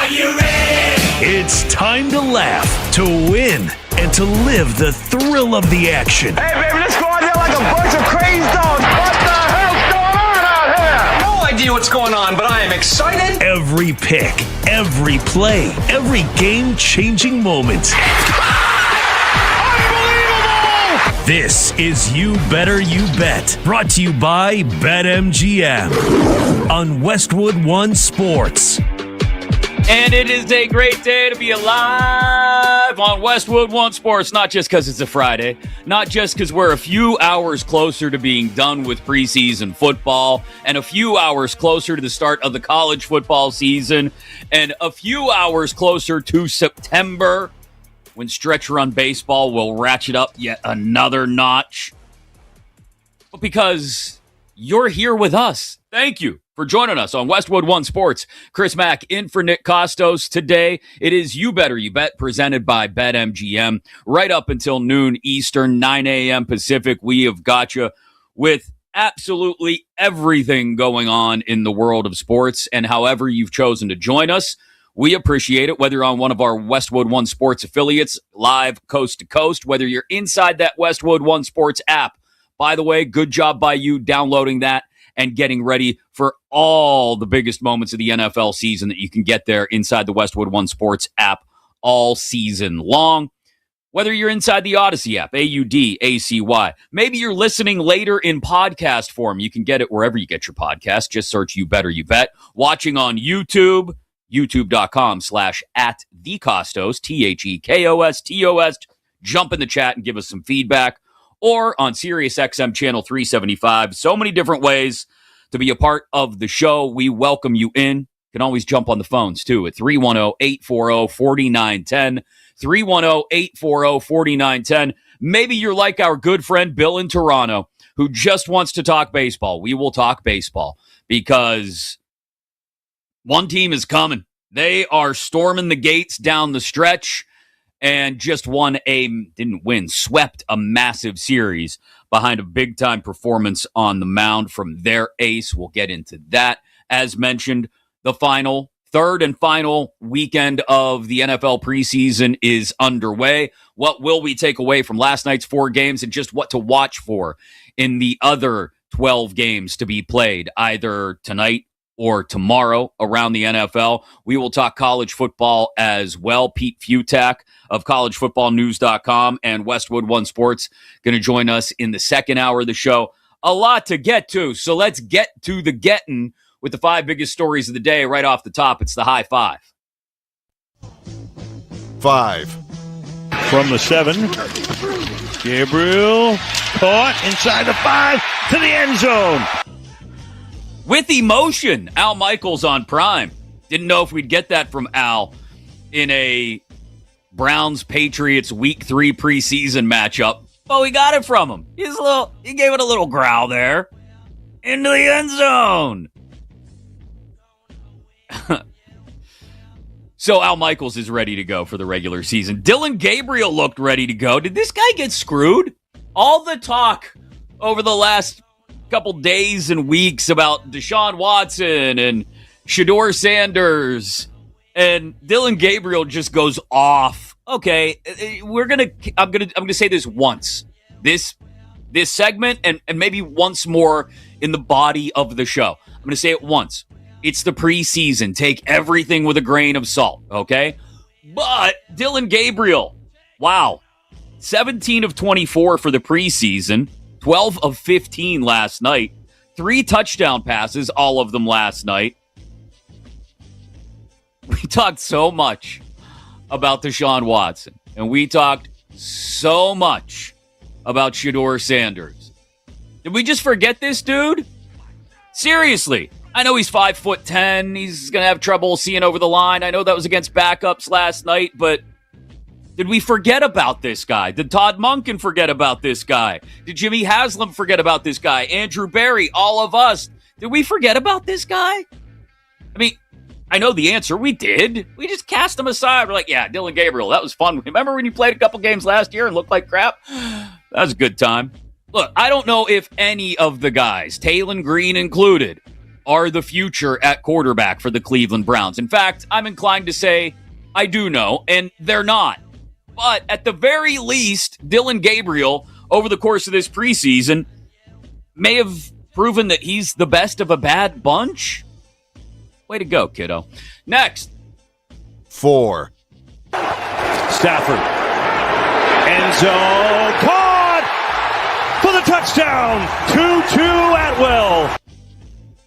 Are you ready? It's time to laugh, to win, and to live the thrill of the action. Hey, baby, let's go out there like a bunch of crazy dogs. What the hell's going on out here? No idea what's going on, but I am excited. Every pick, every play, every game-changing moment. Unbelievable! This is You Better You Bet, brought to you by BetMGM on Westwood One Sports. And it is a great day to be alive on Westwood One Sports, not just because it's a Friday, not just because we're a few hours closer to being done with preseason football, and a few hours closer to the start of the college football season, and a few hours closer to September, when Stretch Run Baseball will ratchet up yet another notch. But because you're here with us. Thank you for joining us on Westwood One Sports. Chris Mack in for Nick Kostos today. It is You Better You Bet, presented by BetMGM. Right up until noon Eastern, 9 a.m. Pacific, we have got you with absolutely everything going on in the world of sports. And however you've chosen to join us, we appreciate it, whether you're on one of our Westwood One Sports affiliates, live coast to coast, whether you're inside that Westwood One Sports app. By the way, good job by you downloading that and getting ready for all the biggest moments of the NFL season that you can get there inside the Westwood One Sports app all season long. Whether you're inside the Odyssey app, AUDACY, maybe you're listening later in podcast form. You can get it wherever you get your podcast. Just search You Better You Bet. Watching on YouTube, youtube.com/@thekostos, TheKostos. Jump in the chat and give us some feedback. Or on SiriusXM channel 375. So many different ways to be a part of the show. We welcome you in. You can always jump on the phones, too, at 310-840-4910. 310-840-4910. Maybe you're like our good friend Bill in Toronto, who just wants to talk baseball. We will talk baseball because one team is coming. They are storming the gates down the stretch. And just swept a massive series behind a big-time performance on the mound from their ace. We'll get into that. As mentioned, the third and final weekend of the NFL preseason is underway. What will we take away from last night's 4 games and just what to watch for in the other 12 games to be played either tonight or tomorrow around the NFL? We will talk college football as well. Pete Futak of collegefootballnews.com and Westwood One Sports going to join us in the second hour of the show. A lot to get to, so let's get to the getting with the 5 biggest stories of the day right off the top. It's the High Five. 5. From the 7, Gabriel caught inside the 5 to the end zone. With emotion, Al Michaels on Prime. Didn't know if we'd get that from Al in a Browns-Patriots Week 3 preseason matchup. But we got it from him. He gave it a little growl there. Into the end zone. So Al Michaels is ready to go for the regular season. Dylan Gabriel looked ready to go. Did this guy get screwed? All the talk over the last couple days and weeks about Deshaun Watson and Shedeur Sanders, and Dylan Gabriel just goes off. Okay, I'm gonna say this once. This segment and maybe once more in the body of the show. I'm gonna say it once. It's the preseason. Take everything with a grain of salt, okay? But Dylan Gabriel, wow. 17 of 24 for the preseason. 12 of 15 last night. 3 touchdown passes, all of them last night. We talked so much about Deshaun Watson, and we talked so much about Shedeur Sanders. Did we just forget this dude? Seriously. I know he's 5'10". He's going to have trouble seeing over the line. I know that was against backups last night, but did we forget about this guy? Did Todd Monken forget about this guy? Did Jimmy Haslam forget about this guy? Andrew Berry, all of us. Did we forget about this guy? I mean, I know the answer. We did. We just cast him aside. We're like, yeah, Dylan Gabriel, that was fun. Remember when you played a couple games last year and looked like crap? That was a good time. Look, I don't know if any of the guys, Taylon Green included, are the future at quarterback for the Cleveland Browns. In fact, I'm inclined to say I do know, and they're not. But at the very least, Dylan Gabriel, over the course of this preseason, may have proven that he's the best of a bad bunch. Way to go, kiddo. Next. 4. Stafford. End zone. Caught for the touchdown. Tutu Atwell.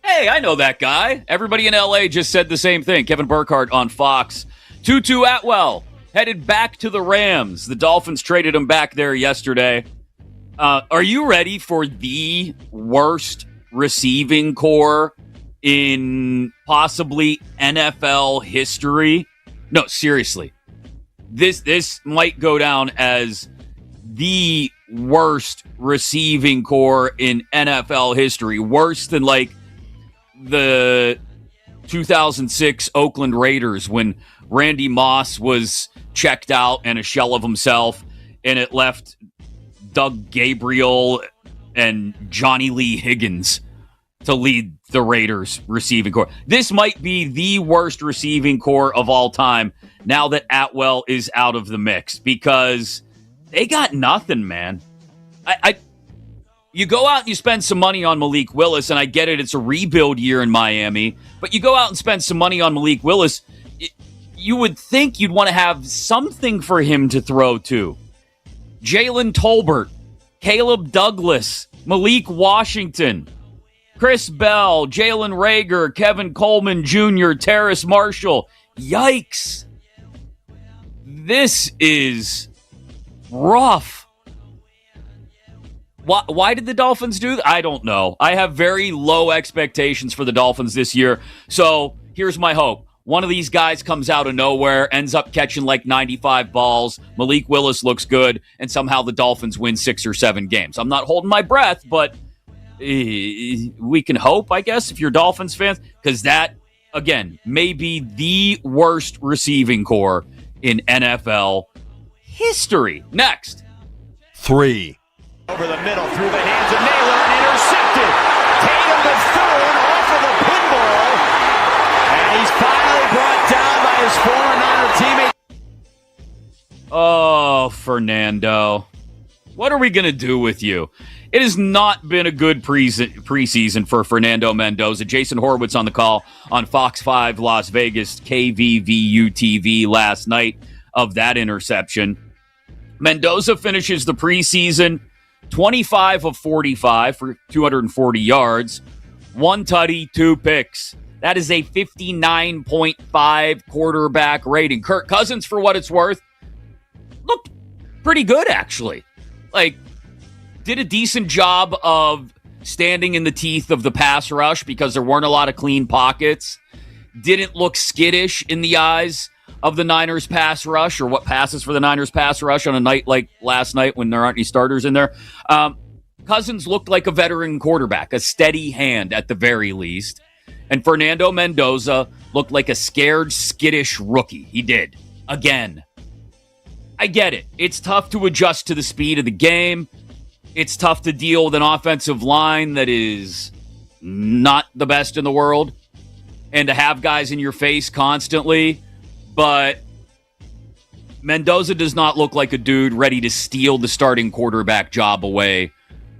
Hey, I know that guy. Everybody in LA just said the same thing. Kevin Burkhardt on Fox. Tutu Atwell headed back to the Rams. The Dolphins traded him back there yesterday. Are you ready for the worst receiving core in possibly NFL history? No, seriously. This might go down as the worst receiving core in NFL history. Worse than like the 2006 Oakland Raiders when Randy Moss was checked out and a shell of himself, and it left Doug Gabriel and Johnny Lee Higgins to lead the Raiders receiving core. This might be the worst receiving core of all time now that Atwell is out of the mix, because they got nothing, man. You go out and you spend some money on Malik Willis, and I get it, it's a rebuild year in Miami, but you go out and spend some money on Malik Willis, you would think you'd want to have something for him to throw to. Jalen Tolbert, Caleb Douglas, Malik Washington, Chris Bell, Jalen Reagor, Kevin Coleman Jr., Terrace Marshall. Yikes. This is rough. Why did the Dolphins do that? I don't know. I have very low expectations for the Dolphins this year. So here's my hope. One of these guys comes out of nowhere, ends up catching like 95 balls. Malik Willis looks good, and somehow the Dolphins win 6 or 7 games. I'm not holding my breath, but we can hope, I guess, if you're Dolphins fans, because that, again, may be the worst receiving core in NFL history. Next. 3. Over the middle, through the hands of Naylor, and intercepted. Tatum the third off of the pinball. And he's finally brought down by his former Niner teammate. Oh, Fernando. What are we going to do with you? It has not been a good preseason for Fernando Mendoza. Jason Horowitz on the call on Fox 5 Las Vegas KVVU TV last night of that interception. Mendoza finishes the preseason 25 of 45 for 240 yards, 1 tutty, 2 picks. That is a 59.5 quarterback rating. Kirk Cousins, for what it's worth, looked pretty good, actually. Like, did a decent job of standing in the teeth of the pass rush because there weren't a lot of clean pockets. Didn't look skittish in the eyes of the Niners pass rush, or what passes for the Niners pass rush on a night like last night when there aren't any starters in there. Cousins looked like a veteran quarterback, a steady hand at the very least. And Fernando Mendoza looked like a scared, skittish rookie. He did. Again. I get it. It's tough to adjust to the speed of the game. It's tough to deal with an offensive line that is not the best in the world, and to have guys in your face constantly. But Mendoza does not look like a dude ready to steal the starting quarterback job away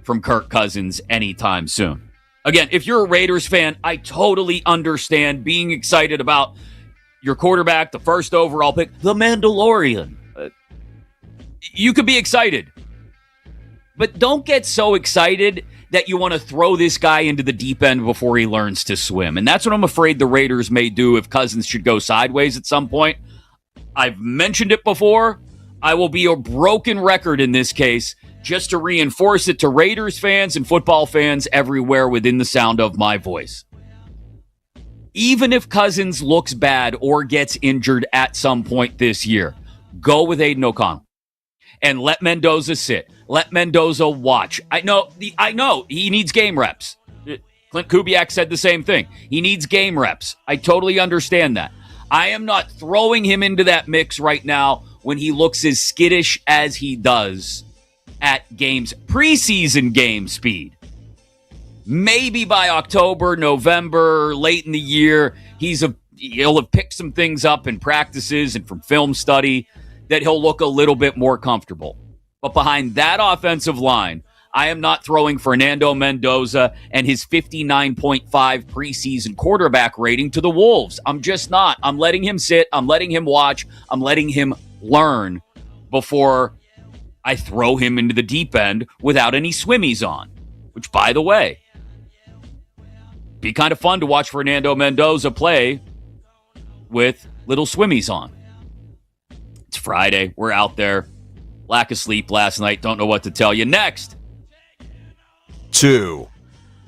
from Kirk Cousins anytime soon. Again, if you're a Raiders fan, I totally understand being excited about your quarterback, the first overall pick, the Mandalorian. You could be excited. But don't get so excited that you want to throw this guy into the deep end before he learns to swim. And that's what I'm afraid the Raiders may do if Cousins should go sideways at some point. I've mentioned it before. I will be a broken record in this case just to reinforce it to Raiders fans and football fans everywhere within the sound of my voice. Even if Cousins looks bad or gets injured at some point this year, go with Aiden O'Connell and let Mendoza sit. Let Mendoza watch. I know he needs game reps. Clint Kubiak said the same thing. He needs game reps. I totally understand that. I am not throwing him into that mix right now when he looks as skittish as he does at preseason game speed. maybe by October, November, late in the year, he'll have picked some things up in practices and from film study that he'll look a little bit more comfortable. But behind that offensive line, I am not throwing Fernando Mendoza and his 59.5 preseason quarterback rating to the Wolves. I'm just not. I'm letting him sit. I'm letting him watch. I'm letting him learn before I throw him into the deep end without any swimmies on. Which, by the way, be kind of fun to watch Fernando Mendoza play with little swimmies on. It's Friday. We're out there. Lack of sleep last night. Don't know what to tell you. Next. 2.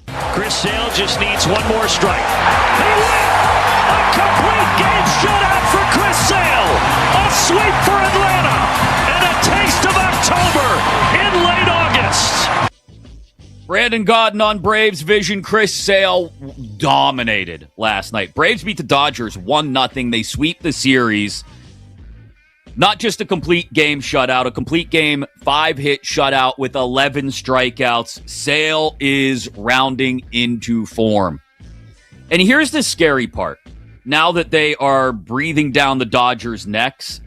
Chris Sale just needs one more strike. He wins! A complete game shutout for Chris Sale. A sweep for Atlanta. And a taste of October in late August. Brandon Gaudin on Braves Vision. Chris Sale dominated last night. Braves beat the Dodgers 1-0. They sweep the series. Not just a complete game shutout, a complete game 5-hit shutout with 11 strikeouts. Sale is rounding into form. And here's the scary part. Now that they are breathing down the Dodgers' necks,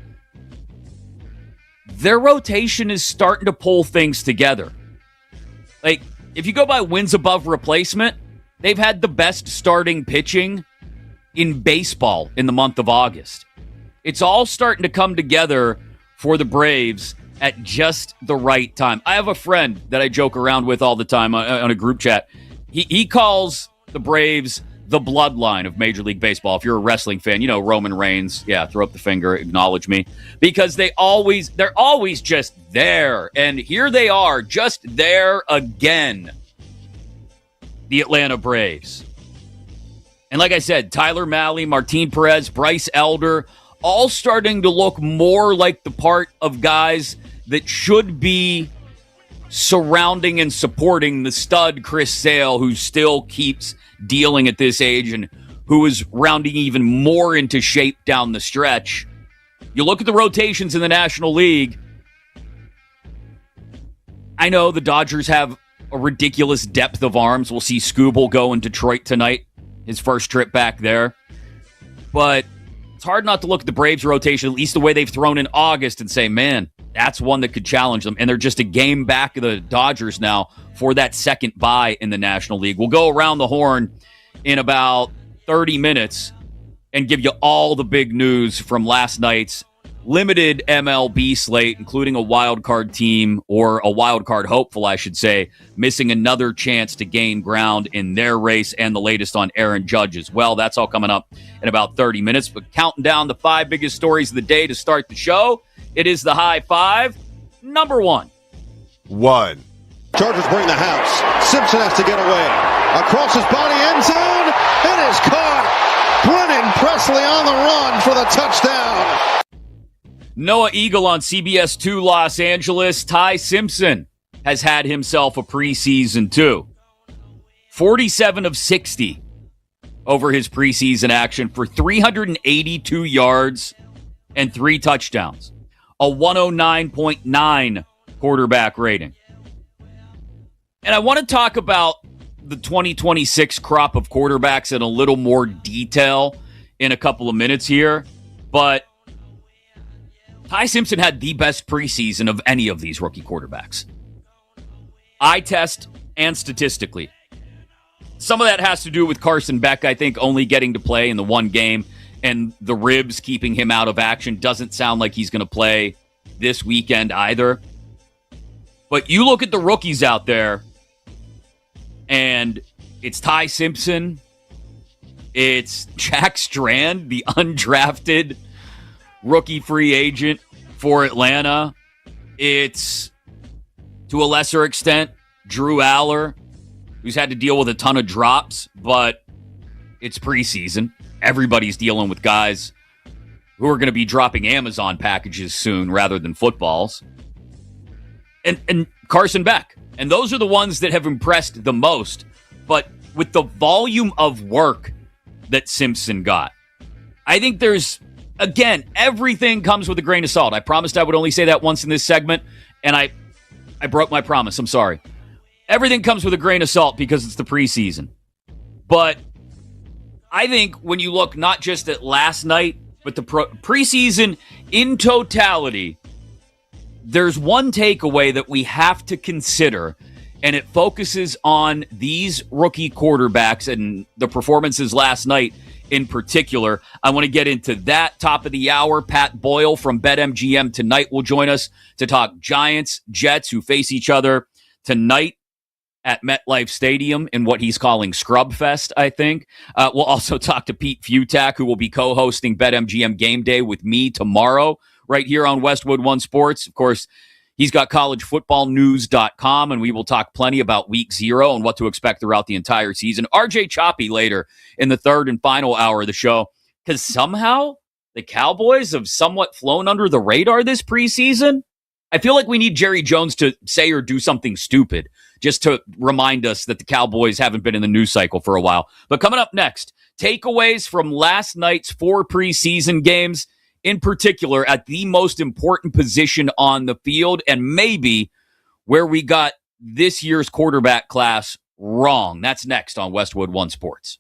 their rotation is starting to pull things together. Like, if you go by wins above replacement, they've had the best starting pitching in baseball in the month of August. It's all starting to come together for the Braves at just the right time. I have a friend that I joke around with all the time on a group chat. He calls the Braves the bloodline of Major League Baseball. If you're a wrestling fan, you know Roman Reigns. Yeah, throw up the finger, acknowledge me. Because they're always just there. And here they are, just there again. The Atlanta Braves. And like I said, Tyler Mahle, Martin Perez, Bryce Elder, all starting to look more like the part of guys that should be surrounding and supporting the stud Chris Sale, who still keeps dealing at this age and who is rounding even more into shape down the stretch. You look at the rotations in the National League. I know the Dodgers have a ridiculous depth of arms. We'll see Skubal go in Detroit tonight, his first trip back there. But it's hard not to look at the Braves rotation, at least the way they've thrown in August, and say, man, that's one that could challenge them. And they're just a game back of the Dodgers now for that second bye in the National League. We'll go around the horn in about 30 minutes and give you all the big news from last night's limited MLB slate, including a wild card team, or a wild card hopeful, I should say, missing another chance to gain ground in their race, and the latest on Aaron Judge as well. That's all coming up in about 30 minutes. But counting down the 5 biggest stories of the day to start the show, it is the High Five. Number 1. 1. Chargers bring the house. Simpson has to get away. Across his body, end zone. It is caught. Brennan Presley on the run for the touchdown. Noah Eagle on CBS 2 Los Angeles. Ty Simpson has had himself a preseason too. 47 of 60 over his preseason action for 382 yards and 3 touchdowns. A 109.9 quarterback rating. And I want to talk about the 2026 crop of quarterbacks in a little more detail in a couple of minutes here, but Ty Simpson had the best preseason of any of these rookie quarterbacks. Eye test and statistically. Some of that has to do with Carson Beck, I think, only getting to play in the one game, and the ribs keeping him out of action. Doesn't sound like he's going to play this weekend either. But you look at the rookies out there, and it's Ty Simpson. It's Jack Strand, the undrafted rookie free agent for Atlanta. It's, to a lesser extent, Drew Aller, who's had to deal with a ton of drops, but it's preseason. Everybody's dealing with guys who are going to be dropping Amazon packages soon rather than footballs. And Carson Beck. And those are the ones that have impressed the most. But with the volume of work that Simpson got, I think there's, again, everything comes with a grain of salt. I promised I would only say that once in this segment, and I broke my promise. I'm sorry. everything comes with a grain of salt because it's the preseason. But I think when you look not just at last night, but the preseason in totality, there's one takeaway that we have to consider, and it focuses on these rookie quarterbacks and the performances last night in particular. I want to get into that top of the hour. Pat Boyle from BetMGM tonight will join us to talk Giants, Jets, who face each other tonight at MetLife Stadium in what he's calling Scrub Fest, I think. We'll also talk to Pete Futak, who will be co-hosting BetMGM Game Day with me tomorrow right here on Westwood One Sports. Of course, he's got collegefootballnews.com, and we will talk plenty about week 0 and what to expect throughout the entire season. RJ Choppy later in the third and final hour of the show, because somehow the Cowboys have somewhat flown under the radar this preseason. I feel like we need Jerry Jones to say or do something stupid just to remind us that the Cowboys haven't been in the news cycle for a while. But coming up next, takeaways from last night's 4 preseason games, in particular at the most important position on the field, and maybe where we got this year's quarterback class wrong. That's next on Westwood One Sports.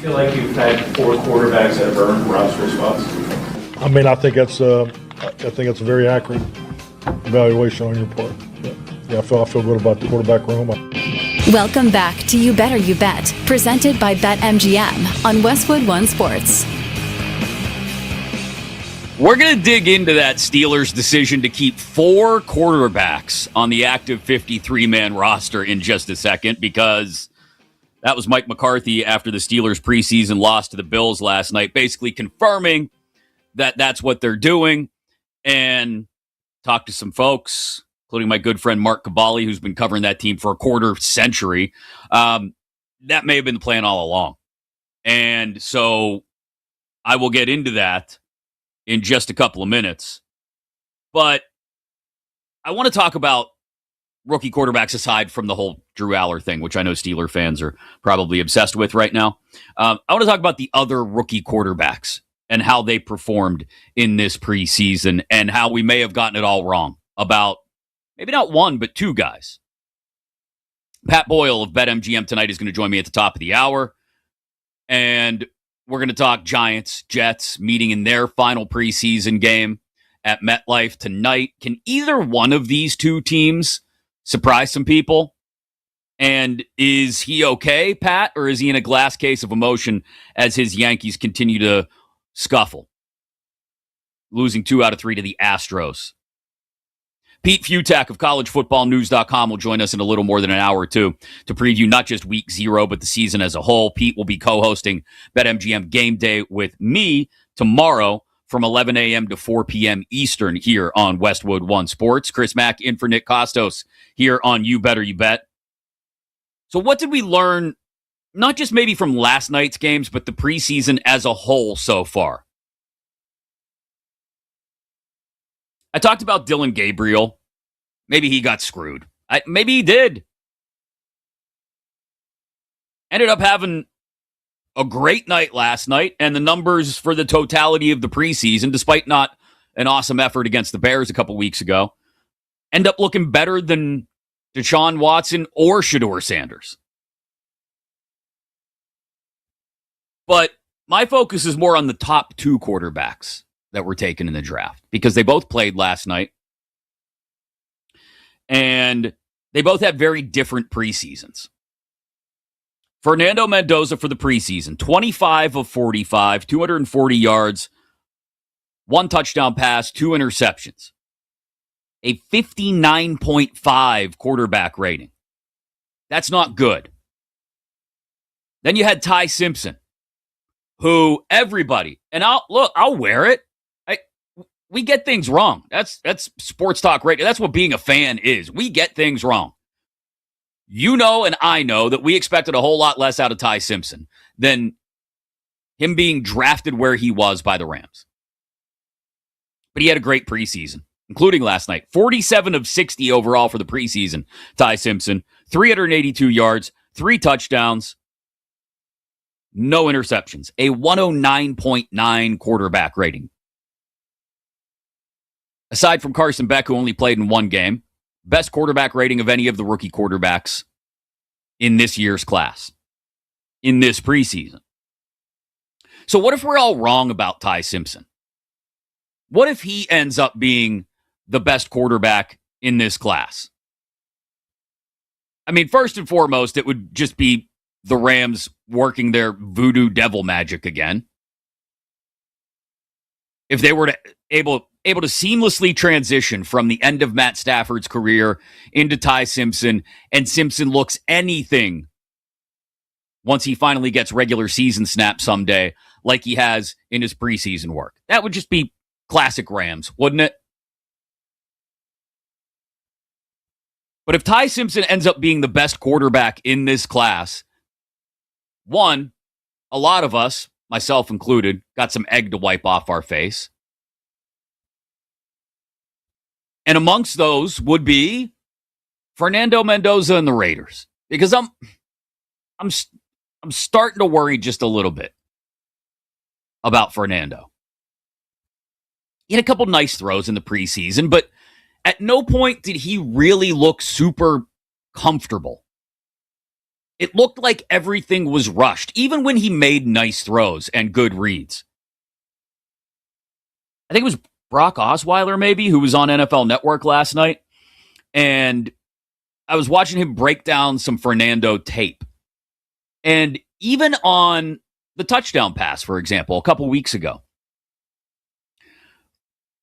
feel like you've had 4 quarterbacks that have earned roster spots? I mean, I think that's a very accurate evaluation on your part. Yeah, I feel good about the quarterback room. Welcome back to You Better You Bet, presented by BetMGM on Westwood One Sports. We're going to dig into that Steelers decision to keep 4 quarterbacks on the active 53-man roster in just a second, because that was Mike McCarthy after the Steelers preseason loss to the Bills last night, basically confirming that that's what they're doing, and talked to some folks, including my good friend Mark Caballi, who's been covering that team for a quarter century. That may have been the plan all along. And so I will get into that in just a couple of minutes. But I want to talk about rookie quarterbacks aside from the whole Drew Aller thing, which I know Steeler fans are probably obsessed with right now. I want to talk about the other rookie quarterbacks and how they performed in this preseason and how we may have gotten it all wrong about maybe not 1, but 2 guys. Pat Boyle of BetMGM tonight is going to join me at the top of the hour. And we're going to talk Giants, Jets meeting in their final preseason game at MetLife tonight. Can either one of these 2 teams surprise some people? And is he okay, Pat, or is he in a glass case of emotion as his Yankees continue to scuffle, losing 2 out of 3 to the Astros? Pete Futak of collegefootballnews.com will join us in a little more than an hour or two to preview not just week 0, but the season as a whole. Pete will be co-hosting BetMGM Game Day with me tomorrow from 11 a.m. to 4 p.m. Eastern here on Westwood One Sports. Chris Mack in for Nick Kostos here on You Better You Bet. So what did we learn, not just maybe from last night's games, but the preseason as a whole so far? I talked about Dylan Gabriel. Maybe he got screwed. Maybe he did. Ended up having a great night last night, and the numbers for the totality of the preseason, despite not an awesome effort against the Bears a couple weeks ago, end up looking better than Deshaun Watson or Shedeur Sanders. But my focus is more on the top 2 quarterbacks that were taken in the draft, because they both played last night and they both had very different preseasons. Fernando Mendoza for the preseason, 25 of 45, 240 yards, 1 touchdown pass, 2 interceptions, a 59.5 quarterback rating. That's not good. Then you had Ty Simpson, who everybody, and I'll wear it. We get things wrong. That's sports talk radio. That's what being a fan is. We get things wrong. You know, and I know that we expected a whole lot less out of Ty Simpson than him being drafted where he was by the Rams. But he had a great preseason, including last night. 47 of 60 overall for the preseason. Ty Simpson, 382 yards, 3 touchdowns, no interceptions, a 109.9 quarterback rating. Aside from Carson Beck, who only played in 1 game, best quarterback rating of any of the rookie quarterbacks in this year's class, in this preseason. So what if we're all wrong about Ty Simpson? What if he ends up being the best quarterback in this class? I mean, first and foremost, it would just be the Rams working their voodoo devil magic again. If they were able to seamlessly transition from the end of Matt Stafford's career into Ty Simpson, and Simpson looks anything once he finally gets regular season snaps someday, like he has in his preseason work. That would just be classic Rams, wouldn't it? But if Ty Simpson ends up being the best quarterback in this class, one, a lot of us, myself included, got some egg to wipe off our face. And amongst those would be Fernando Mendoza and the Raiders. Because I'm starting to worry just a little bit about Fernando. He had a couple nice throws in the preseason, but at no point did he really look super comfortable. It looked like everything was rushed, even when he made nice throws and good reads. I think it was Brock Osweiler, maybe, who was on NFL Network last night. And I was watching him break down some Fernando tape. And even on the touchdown pass, for example, a couple weeks ago,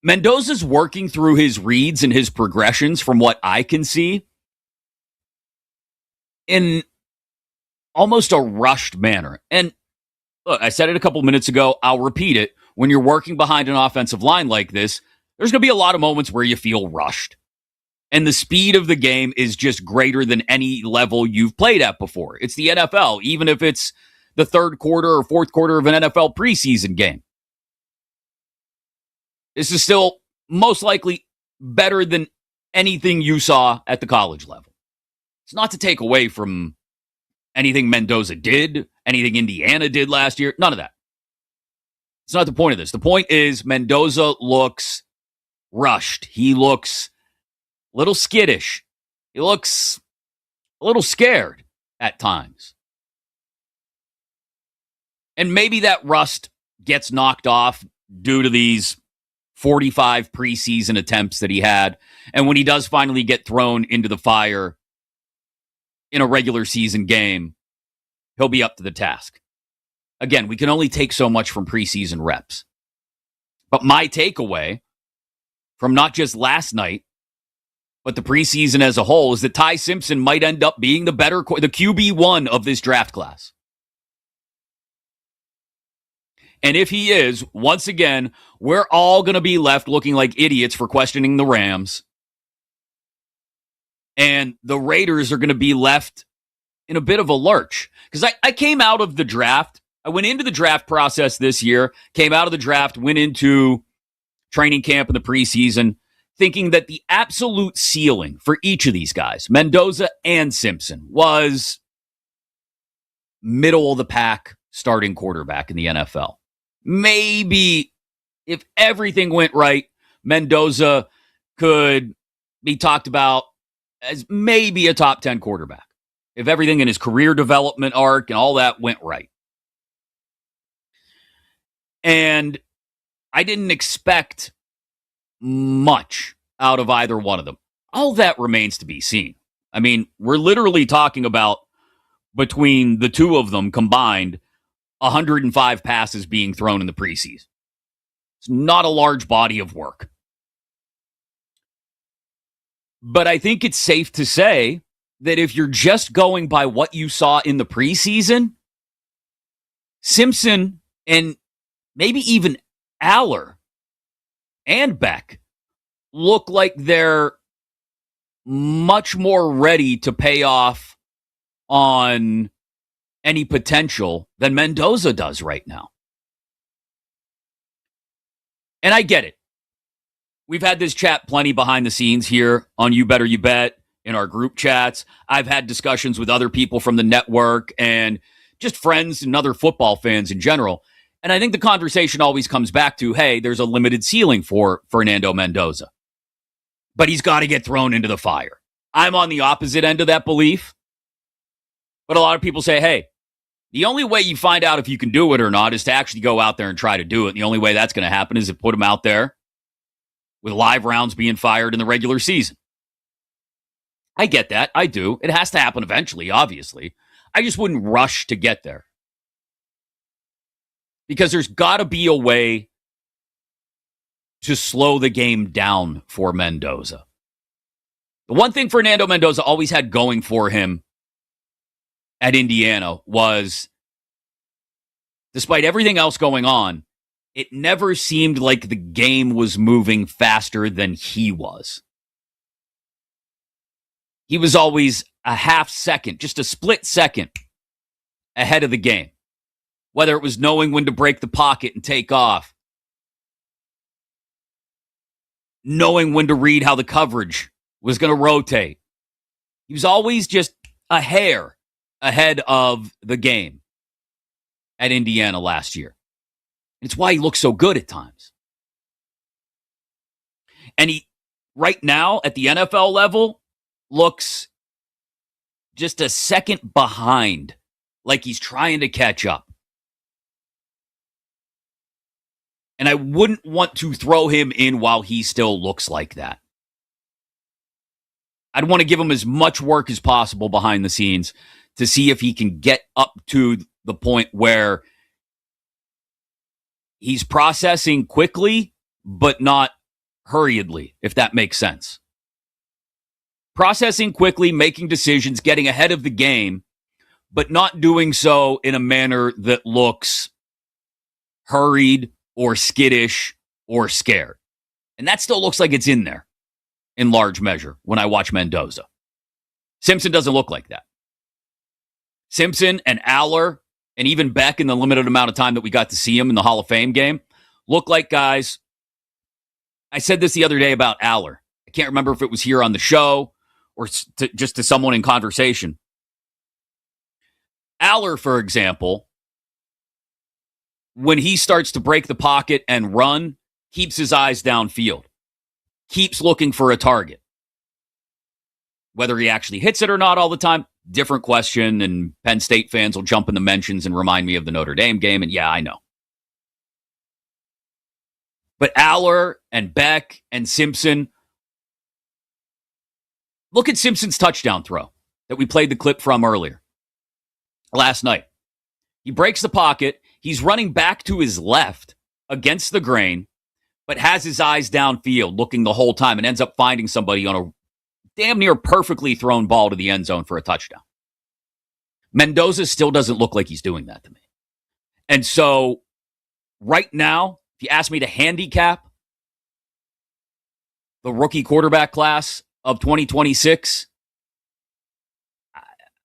Mendoza's working through his reads and his progressions from what I can see in almost a rushed manner. And look, I said it a couple minutes ago. I'll repeat it. When you're working behind an offensive line like this, there's going to be a lot of moments where you feel rushed. And the speed of the game is just greater than any level you've played at before. It's the NFL, even if it's the third quarter or fourth quarter of an NFL preseason game. This is still most likely better than anything you saw at the college level. It's not to take away from anything Mendoza did, anything Indiana did last year. None of that. It's not the point of this. The point is Mendoza looks rushed. He looks a little skittish. He looks a little scared at times. And maybe that rust gets knocked off due to these 45 preseason attempts that he had. And when he does finally get thrown into the fire in a regular season game, he'll be up to the task. Again, we can only take so much from preseason reps. But my takeaway from not just last night, but the preseason as a whole, is that Ty Simpson might end up being the QB1 of this draft class. And if he is, once again, we're all going to be left looking like idiots for questioning the Rams. And the Raiders are going to be left in a bit of a lurch. Because I came out of the draft. I went into the draft process this year, came out of the draft, went into training camp in the preseason, thinking that the absolute ceiling for each of these guys, Mendoza and Simpson, was middle of the pack starting quarterback in the NFL. Maybe if everything went right, Mendoza could be talked about as maybe a top 10 quarterback. If everything in his career development arc and all that went right. And I didn't expect much out of either one of them. All that remains to be seen. I mean, we're literally talking about, between the two of them combined, 105 passes being thrown in the preseason. It's not a large body of work. But I think it's safe to say that if you're just going by what you saw in the preseason, Simpson and maybe even Aller and Beck look like they're much more ready to pay off on any potential than Mendoza does right now. And I get it. We've had this chat plenty behind the scenes here on You Better You Bet, in our group chats. I've had discussions with other people from the network and just friends and other football fans in general. And I think the conversation always comes back to, hey, there's a limited ceiling for Fernando Mendoza. But he's got to get thrown into the fire. I'm on the opposite end of that belief. But a lot of people say, hey, the only way you find out if you can do it or not is to actually go out there and try to do it. And the only way that's going to happen is to put him out there with live rounds being fired in the regular season. I get that. I do. It has to happen eventually, obviously. I just wouldn't rush to get there. Because there's got to be a way to slow the game down for Mendoza. The one thing Fernando Mendoza always had going for him at Indiana was, despite everything else going on, it never seemed like the game was moving faster than he was. He was always a half second, just a split second ahead of the game. Whether it was knowing when to break the pocket and take off, knowing when to read how the coverage was going to rotate. He was always just a hair ahead of the game at Indiana last year. It's why he looks so good at times. And he, right now, at the NFL level, looks just a second behind, like he's trying to catch up. And I wouldn't want to throw him in while he still looks like that. I'd want to give him as much work as possible behind the scenes to see if he can get up to the point where he's processing quickly, but not hurriedly, if that makes sense. Processing quickly, making decisions, getting ahead of the game, but not doing so in a manner that looks hurried or skittish or scared. And that still looks like it's in there in large measure when I watch Mendoza. Simpson doesn't look like that. Simpson and Aller and even Beck in the limited amount of time that we got to see him in the Hall of Fame game look like guys. I said this the other day about Aller. I can't remember if it was here on the show or just to someone in conversation. Aller, for example, when he starts to break the pocket and run, keeps his eyes downfield, keeps looking for a target. Whether he actually hits it or not all the time, different question, and Penn State fans will jump in the mentions and remind me of the Notre Dame game, and yeah, I know. But Aller and Beck and Simpson, look at Simpson's touchdown throw that we played the clip from earlier, last night. He breaks the pocket. He's running back to his left against the grain, but has his eyes downfield looking the whole time and ends up finding somebody on a damn near perfectly thrown ball to the end zone for a touchdown. Mendoza still doesn't look like he's doing that to me. And so right now, if you ask me to handicap the rookie quarterback class of 2026,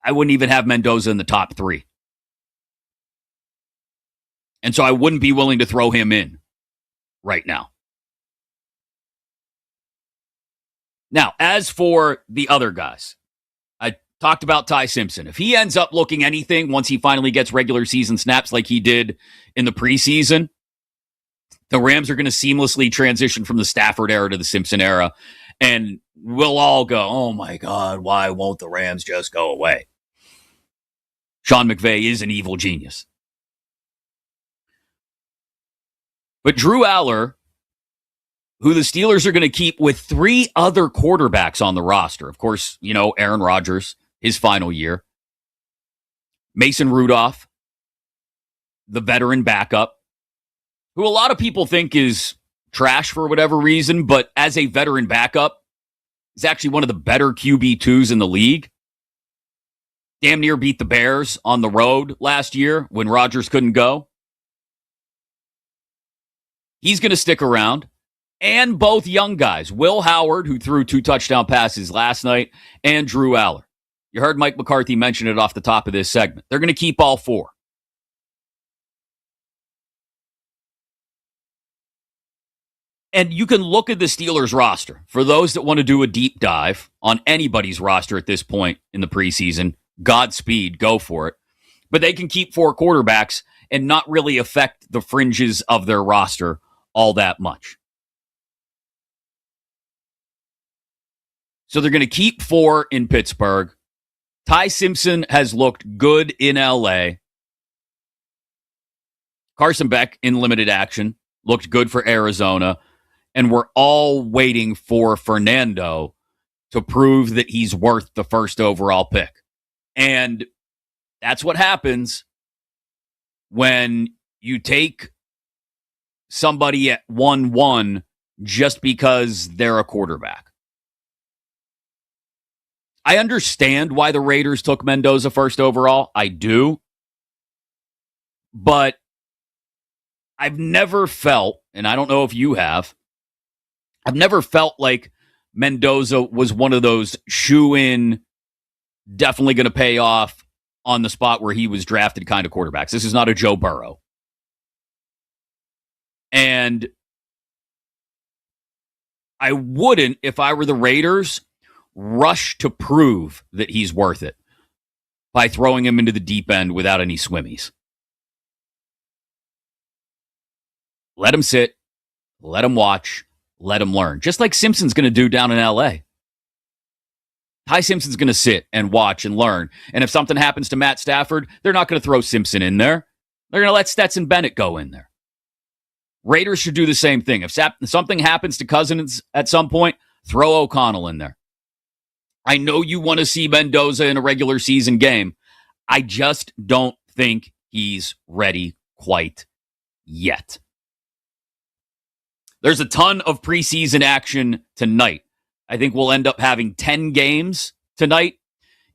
I wouldn't even have Mendoza in the top 3. And so I wouldn't be willing to throw him in right now. Now, as for the other guys, I talked about Ty Simpson. If he ends up looking anything once he finally gets regular season snaps like he did in the preseason, the Rams are going to seamlessly transition from the Stafford era to the Simpson era. And we'll all go, oh my God, why won't the Rams just go away? Sean McVay is an evil genius. But Drew Aller, who the Steelers are going to keep with 3 other quarterbacks on the roster. Of course, you know, Aaron Rodgers, his final year. Mason Rudolph, the veteran backup, who a lot of people think is trash for whatever reason, but as a veteran backup, is actually one of the better QB2s in the league. Damn near beat the Bears on the road last year when Rodgers couldn't go. He's going to stick around. And both young guys, Will Howard, who threw 2 touchdown passes last night, and Drew Aller. You heard Mike McCarthy mention it off the top of this segment. They're going to keep all 4. And you can look at the Steelers roster. For those that want to do a deep dive on anybody's roster at this point in the preseason, Godspeed, go for it. But they can keep 4 quarterbacks and not really affect the fringes of their roster all that much. So they're going to keep 4 in Pittsburgh. Ty Simpson has looked good in LA. Carson Beck in limited action looked good for Arizona. And we're all waiting for Fernando to prove that he's worth the first overall pick. And that's what happens when you take somebody at 1-1 just because they're a quarterback. I understand why the Raiders took Mendoza first overall. I do. But I've never felt, and I don't know if you have, I've never felt like Mendoza was one of those shoe-in, definitely going to pay off on the spot where he was drafted kind of quarterbacks. This is not a Joe Burrow. And I wouldn't, if I were the Raiders, rush to prove that he's worth it by throwing him into the deep end without any swimmies. Let him sit, let him watch, let him learn. Just like Simpson's going to do down in LA. Ty Simpson's going to sit and watch and learn. And if something happens to Matt Stafford, they're not going to throw Simpson in there. They're going to let Stetson Bennett go in there. Raiders should do the same thing. If something happens to Cousins at some point, throw O'Connell in there. I know you want to see Mendoza in a regular season game. I just don't think he's ready quite yet. There's a ton of preseason action tonight. I think we'll end up having 10 games tonight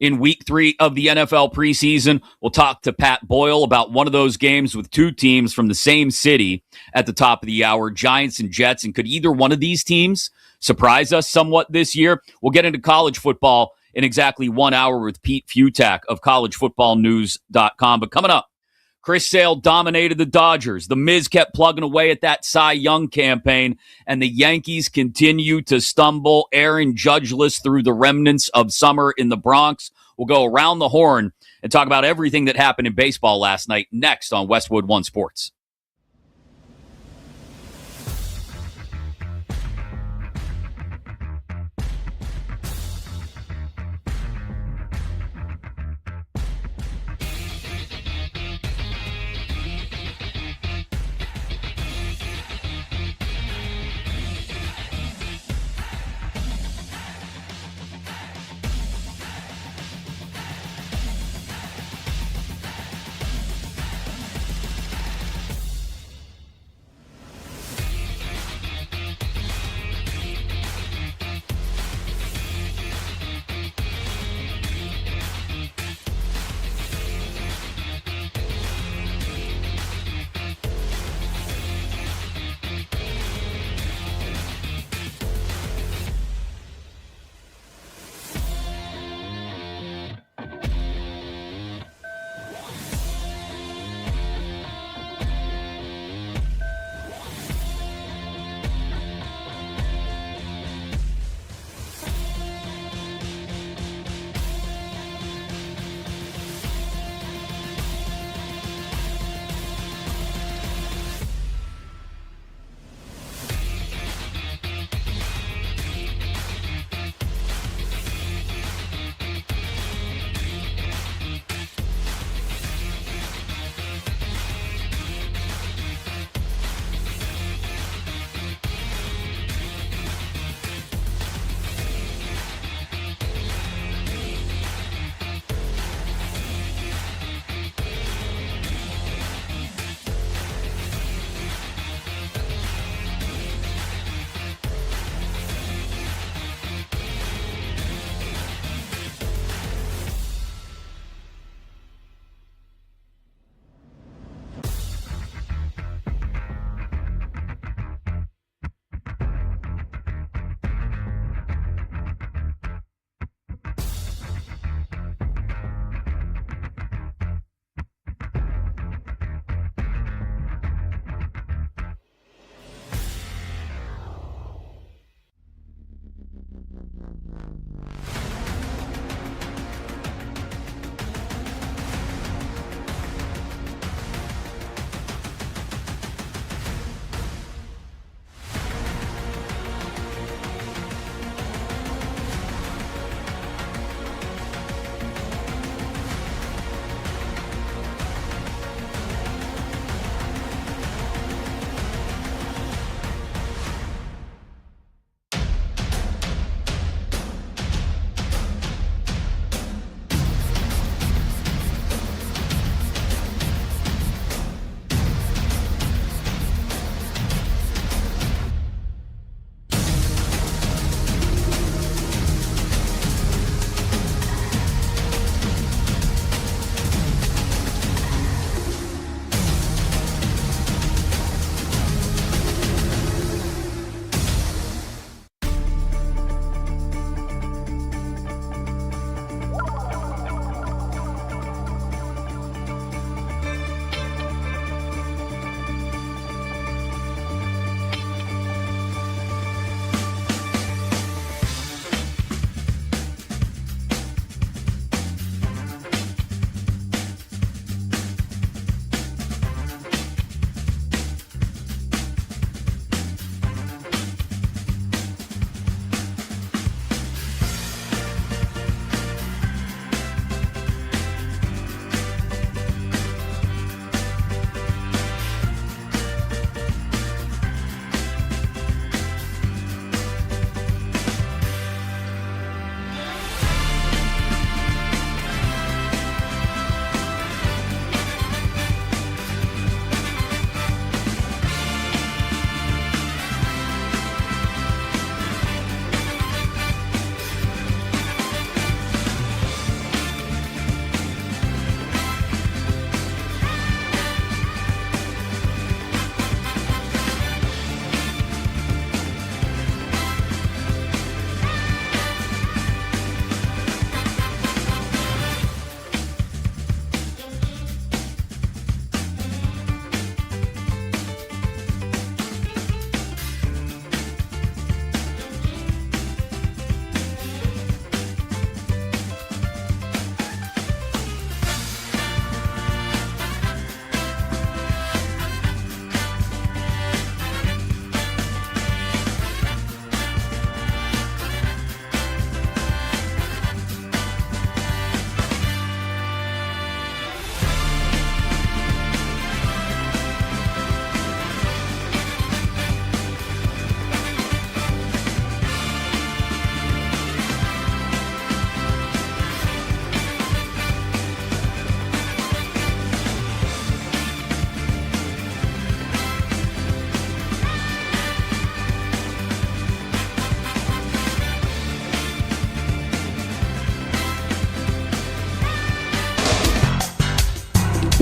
in week 3 of the NFL preseason. We'll talk to Pat Boyle about one of those games with two teams from the same city at the top of the hour, Giants and Jets. And could either one of these teams surprise us somewhat this year? We'll get into college football in exactly 1 hour with Pete Futak of collegefootballnews.com. But coming up, Chris Sale dominated the Dodgers. The Miz kept plugging away at that Cy Young campaign, and the Yankees continue to stumble. Aaron Judgeless through the remnants of summer in the Bronx. We'll go around the horn and talk about everything that happened in baseball last night next on Westwood One Sports.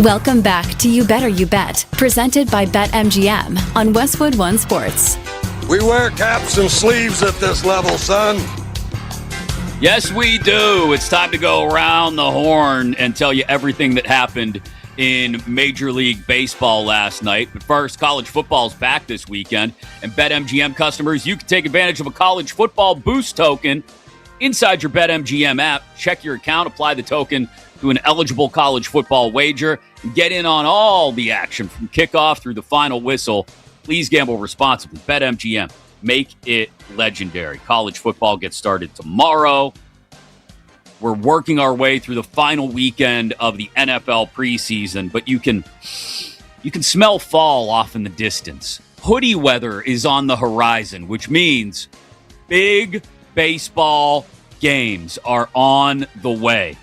Welcome back to You Better You Bet, presented by BetMGM on Westwood One Sports. We wear caps and sleeves at this level, son. Yes, we do. It's time to go around the horn and tell you everything that happened in Major League Baseball last night. But first, college football's back this weekend. And BetMGM customers, you can take advantage of a college football boost token inside your BetMGM app. Check your account, apply the token to an eligible college football wager, and get in on all the action from kickoff through the final whistle. Please gamble responsibly. BetMGM. Make it legendary. College football gets started tomorrow. We're working our way through the final weekend of the NFL preseason, but you can smell fall off in the distance. Hoodie weather is on the horizon, which means big baseball games are on the way.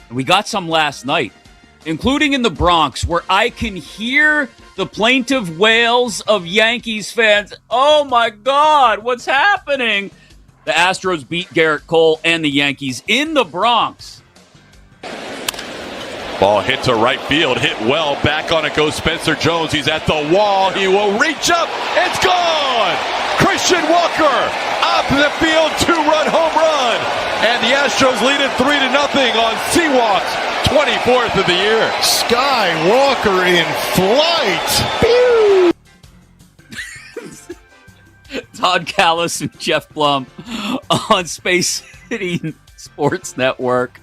And we got some last night, including in the Bronx, where I can hear the plaintive wails of Yankees fans. Oh, my God, what's happening? The Astros beat Garrett Cole and the Yankees in the Bronx. Ball hit to right field, hit well. Back on it goes Spencer Jones. He's at the wall. He will reach up. It's gone! Christian Walker up the field, 2-run home run. And the Astros lead it 3-0 on Seawalk's 24th of the year. Skywalker in flight. Todd Callis and Jeff Blum on Space City Sports Network.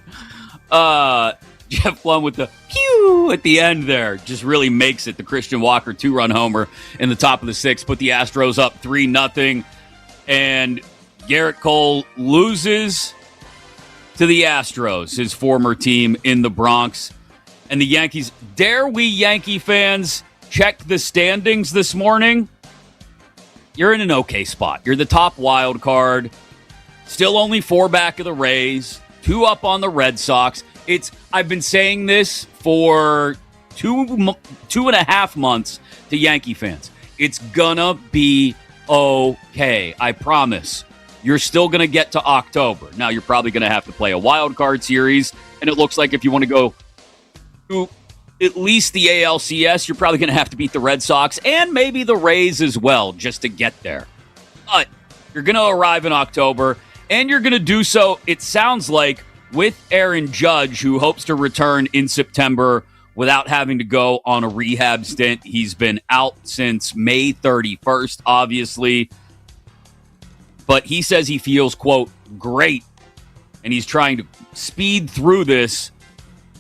Jeff Blum with the pew at the end there just really makes it. The Christian Walker 2-run homer in the top of the sixth put the Astros up 3-0. And Garrett Cole loses to the Astros, his former team in the Bronx. And the Yankees, dare we Yankee fans check the standings this morning? You're in an okay spot. You're the top wild card. Still only 4 back of the Rays, 2 up on the Red Sox. I've been saying this for 2.5 months to Yankee fans. It's gonna be okay. I promise. You're still gonna get to October. Now you're probably gonna have to play a wild card series, and it looks like if you want to go to at least the ALCS, you're probably gonna have to beat the Red Sox and maybe the Rays as well just to get there. But you're gonna arrive in October, and you're gonna do so, it sounds like, with Aaron Judge, who hopes to return in September without having to go on a rehab stint. He's been out since May 31st, obviously. But he says he feels, quote, great. And he's trying to speed through this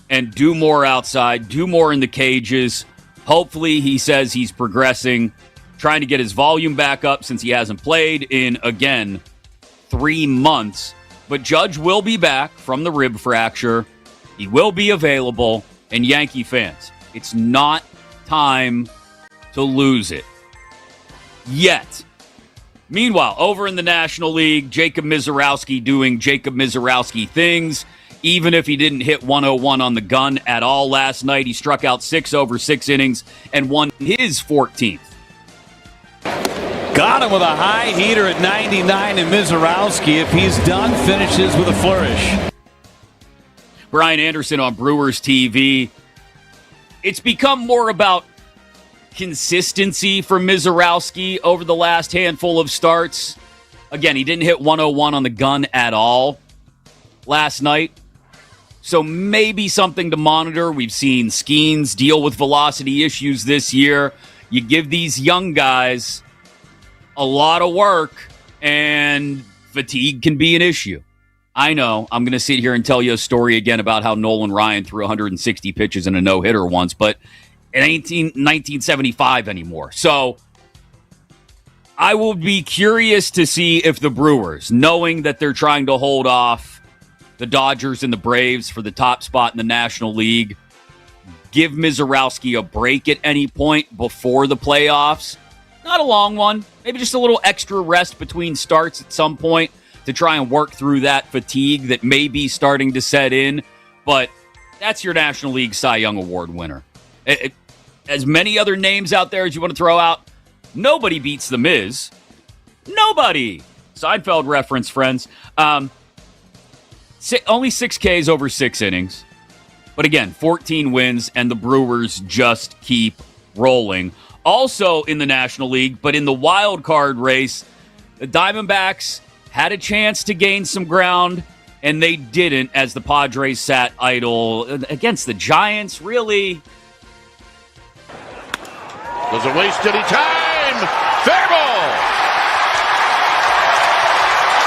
and do more outside, do more in the cages. Hopefully, he says he's progressing, trying to get his volume back up since he hasn't played in, again, 3 months. But Judge will be back from the rib fracture. He will be available. And Yankee fans, it's not time to lose it yet. Meanwhile, over in the National League, Jacob Misiorowski doing Jacob Misiorowski things. Even if he didn't hit 101 on the gun at all last night, he struck out 6 over 6 innings and won his 14th. Got him with a high heater at 99, and Misiorowski, if he's done, finishes with a flourish. Brian Anderson on Brewers TV. It's become more about consistency for Misiorowski over the last handful of starts. Again, he didn't hit 101 on the gun at all last night. So maybe something to monitor. We've seen Skeens deal with velocity issues this year. You give these young guys a lot of work, and fatigue can be an issue. I know I'm going to sit here and tell you a story again about how Nolan Ryan threw 160 pitches in a no-hitter once, but it ain't 1975 anymore. So I will be curious to see if the Brewers, knowing that they're trying to hold off the Dodgers and the Braves for the top spot in the National League, give Misiorowski a break at any point before the playoffs. Not a long one. Maybe just a little extra rest between starts at some point to try and work through that fatigue that may be starting to set in. But that's your National League Cy Young Award winner. As many other names out there as you want to throw out, nobody beats The Miz. Nobody. Seinfeld reference, friends. Only 6 Ks over 6 innings. But again, 14 wins, and the Brewers just keep rolling. Also in the National League, but in the wild card race, the Diamondbacks had a chance to gain some ground, and they didn't as the Padres sat idle against the Giants. Really? Doesn't waste any time. Fair ball.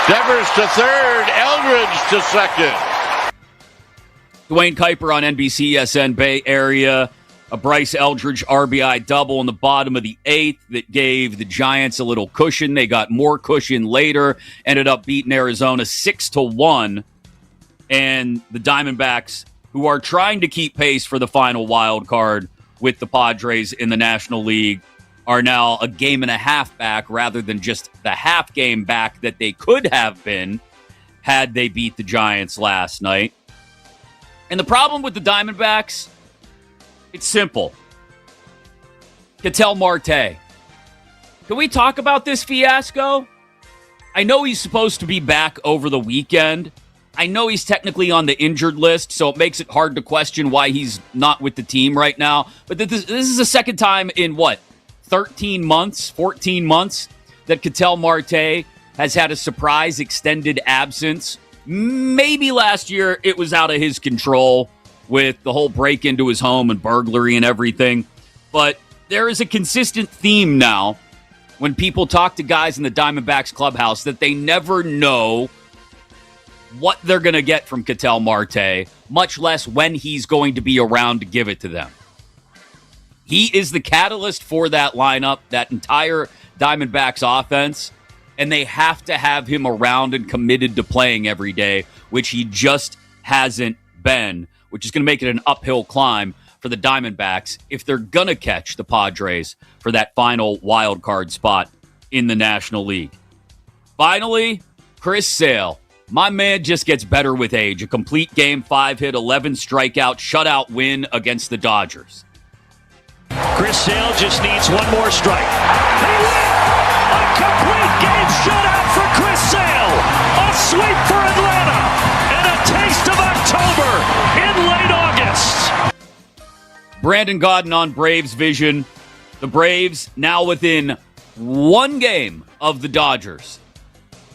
Devers to third. Eldridge to second. Dwayne Kuiper on NBCSN Bay Area. A Bryce Eldridge RBI double in the bottom of the eighth that gave the Giants a little cushion. They got more cushion later. Ended up beating Arizona 6-1. And the Diamondbacks, who are trying to keep pace for the final wild card with the Padres in the National League, are now a game and a half back rather than just the half game back that they could have been had they beat the Giants last night. And the problem with the Diamondbacks, it's simple. Ketel Marte. Can we talk about this fiasco? I know he's supposed to be back over the weekend. I know he's technically on the injured list, so it makes it hard to question why he's not with the team right now. But this is the second time in, 14 months that Ketel Marte has had a surprise extended absence. Maybe last year it was out of his control with the whole break into his home and burglary and everything. But there is a consistent theme now when people talk to guys in the Diamondbacks clubhouse that they never know what they're going to get from Ketel Marte, much less when he's going to be around to give it to them. He is the catalyst for that lineup, that entire Diamondbacks offense, and they have to have him around and committed to playing every day, which he just hasn't been, which is going to make it an uphill climb for the Diamondbacks if they're going to catch the Padres for that final wild card spot in the National League. Finally, Chris Sale. My man just gets better with age. A complete game, 5-hit, 11 strikeout, shutout win against the Dodgers. Chris Sale just needs one more strike. He wins! A complete game shutout for Chris Sale. A sweep for Atlanta. And a taste of October in late August. Brandon Gaudin on Braves Vision. The Braves now within one game of the Dodgers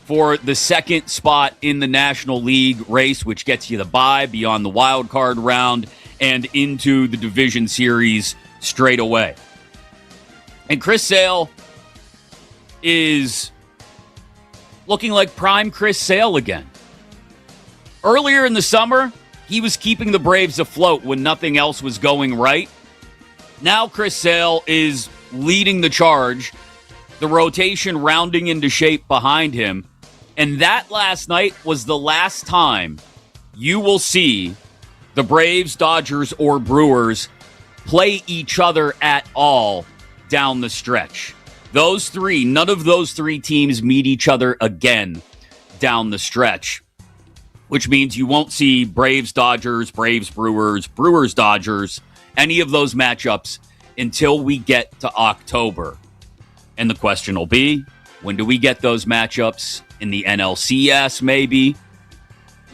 for the second spot in the National League race, which gets you the bye beyond the wild card round and into the division series straight away. And Chris Sale is looking like prime Chris Sale again. Earlier in the summer, he was keeping the Braves afloat when nothing else was going right. Now Chris Sale is leading the charge, the rotation rounding into shape behind him. And that last night was the last time you will see the Braves, Dodgers, or Brewers play each other at all down the stretch. Those three, none of those three teams meet each other again down the stretch, which means you won't see Braves, Dodgers, Braves, Brewers, Brewers, Dodgers, any of those matchups until we get to October. And the question will be, when do we get those matchups? In the NLCS, maybe?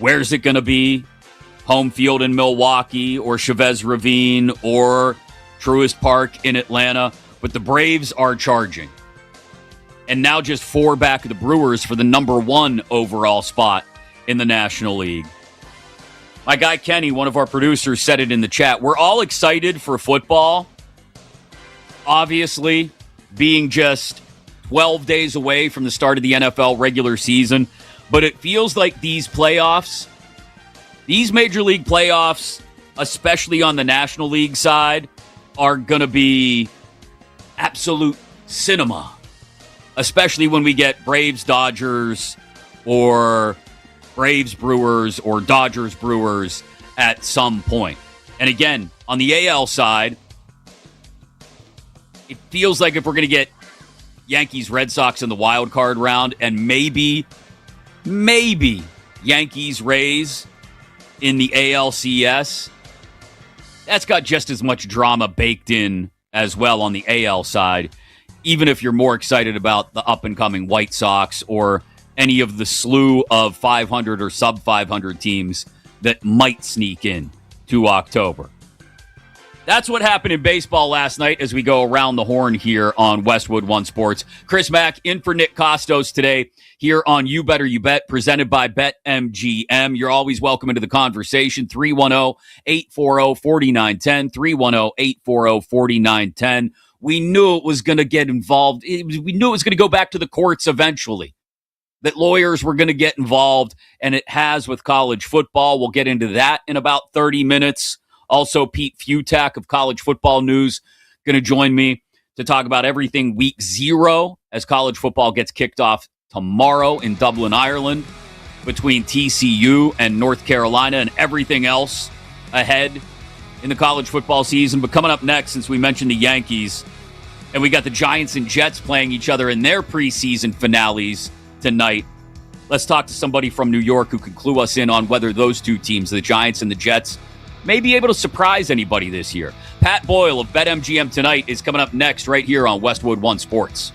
Where's it going to be? Home field in Milwaukee or Chavez Ravine or Truist Park in Atlanta. But the Braves are charging. And now just 4 back of the Brewers for the number 1 overall spot in the National League. My guy Kenny, one of our producers, said it in the chat. We're all excited for football. Obviously, being just 12 days away from the start of the NFL regular season. But it feels like these playoffs, these Major League playoffs, especially on the National League side, are going to be absolute cinema. Especially when we get Braves, Dodgers, or Braves, Brewers, or Dodgers, Brewers at some point. And again, on the AL side, it feels like if we're going to get Yankees, Red Sox in the wild card round, and maybe Yankees, Rays in the ALCS, that's got just as much drama baked in as well on the AL side, even if you're more excited about the up-and-coming White Sox or any of the slew of 500 or sub-500 teams that might sneak in to October. That's what happened in baseball last night as we go around the horn here on Westwood One Sports. Chris Mack in for Nick Kostos today here on You Better You Bet, presented by BetMGM. You're always welcome into the conversation. 310-840-4910, 310-840-4910. We knew it was going to get involved. We knew it was going to go back to the courts eventually, that lawyers were going to get involved, and it has with college football. We'll get into that in about 30 minutes. Also, Pete Futak of College Football News going to join me to talk about everything week 0 as college football gets kicked off tomorrow in Dublin, Ireland, between TCU and North Carolina and everything else ahead in the college football season. But coming up next, since we mentioned the Yankees, and we got the Giants and Jets playing each other in their preseason finales tonight, let's talk to somebody from New York who can clue us in on whether those two teams, the Giants and the Jets, may be able to surprise anybody this year. Pat Boyle of BetMGM Tonight is coming up next right here on Westwood One Sports.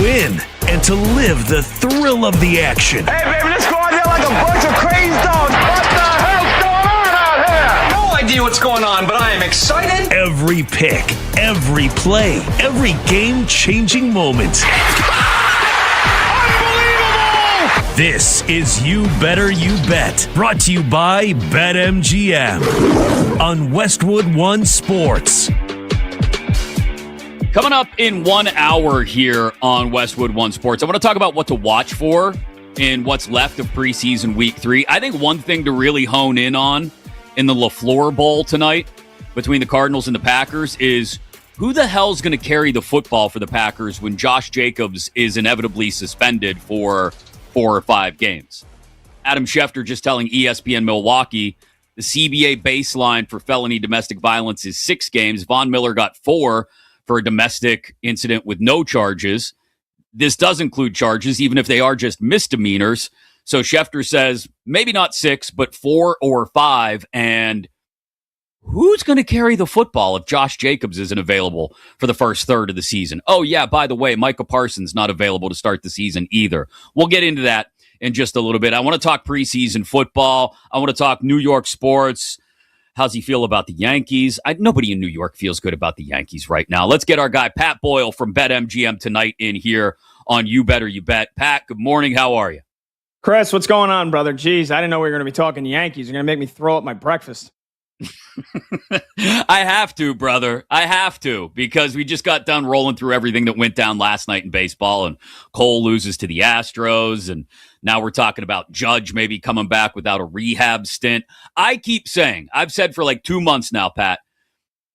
win, and to live the thrill of the action. Hey, baby, let's go out there like a bunch of crazy dogs. What the hell's going on out here? No idea what's going on, but I am excited. Every pick, every play, every game-changing moment. This is You Better You Bet, brought to you by BetMGM on Westwood One Sports. Coming up in 1 hour here on Westwood One Sports, I want to talk about what to watch for in what's left of preseason week 3. I think one thing to really hone in on in the LaFleur Bowl tonight between the Cardinals and the Packers is who the hell's going to carry the football for the Packers when Josh Jacobs is inevitably suspended for 4 or 5 games. Adam Schefter just telling ESPN Milwaukee the CBA baseline for felony domestic violence is 6 games. Von Miller got 4 for a domestic incident with no charges. This does include charges, even if they are just misdemeanors. So Schefter says maybe not 6, but 4 or 5. And who's going to carry the football if Josh Jacobs isn't available for the first third of the season? Oh, yeah, by the way, Micah Parsons not available to start the season either. We'll get into that in just a little bit. I want to talk preseason football. I want to talk New York sports. How's he feel about the Yankees? Nobody in New York feels good about the Yankees right now. Let's get our guy Pat Boyle from BetMGM tonight in here on You Better You Bet. Pat, good morning. How are you? Chris, what's going on, brother? Jeez, I didn't know we were going to be talking Yankees. You're going to make me throw up my breakfast. I have to, brother. I have to, because we just got done rolling through everything that went down last night in baseball, and Cole loses to the Astros, and now we're talking about Judge maybe coming back without a rehab stint. I keep saying, I've said for like 2 months now, Pat,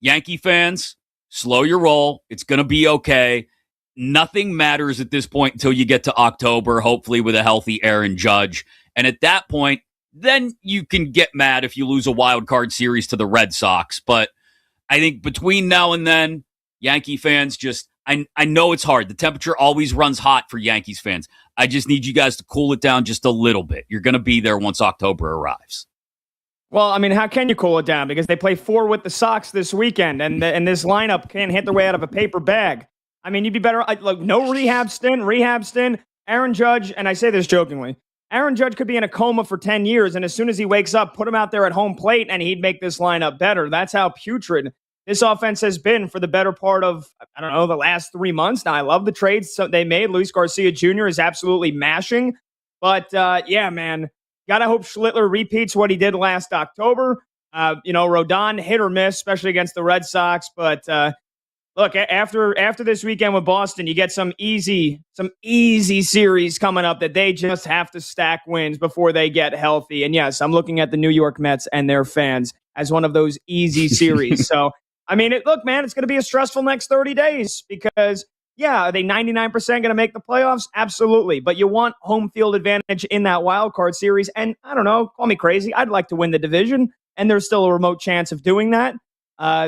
Yankee fans, slow your roll. It's going to be okay. Nothing matters at this point until you get to October, hopefully with a healthy Aaron Judge. And at that point, then you can get mad if you lose a wild card series to the Red Sox. But I think between now and then, Yankee fans just, I know it's hard. The temperature always runs hot for Yankees fans. I just need you guys to cool it down just a little bit. You're going to be there once October arrives. Well, I mean, how can you cool it down? Because they play 4 with the Sox this weekend, and this lineup can't hit their way out of a paper bag. I mean, you'd be better, like, no rehab stint. Aaron Judge, and I say this jokingly, Aaron Judge could be in a coma for 10 years, and as soon as he wakes up, put him out there at home plate, and he'd make this lineup better. That's how putrid this offense has been for the better part of, I don't know, the last 3 months. Now, I love the trades they made. Luis Garcia Jr. is absolutely mashing. But, yeah, man, got to hope Schlittler repeats what he did last October. Rodon, hit or miss, especially against the Red Sox. But, look, after this weekend with Boston, you get some easy series coming up that they just have to stack wins before they get healthy. And yes, I'm looking at the New York Mets and their fans as one of those easy series. So, I mean, look, man, it's going to be a stressful next 30 days because, yeah, are they 99% going to make the playoffs? Absolutely. But you want home field advantage in that wild card series. And I don't know, call me crazy. I'd like to win the division, and there's still a remote chance of doing that.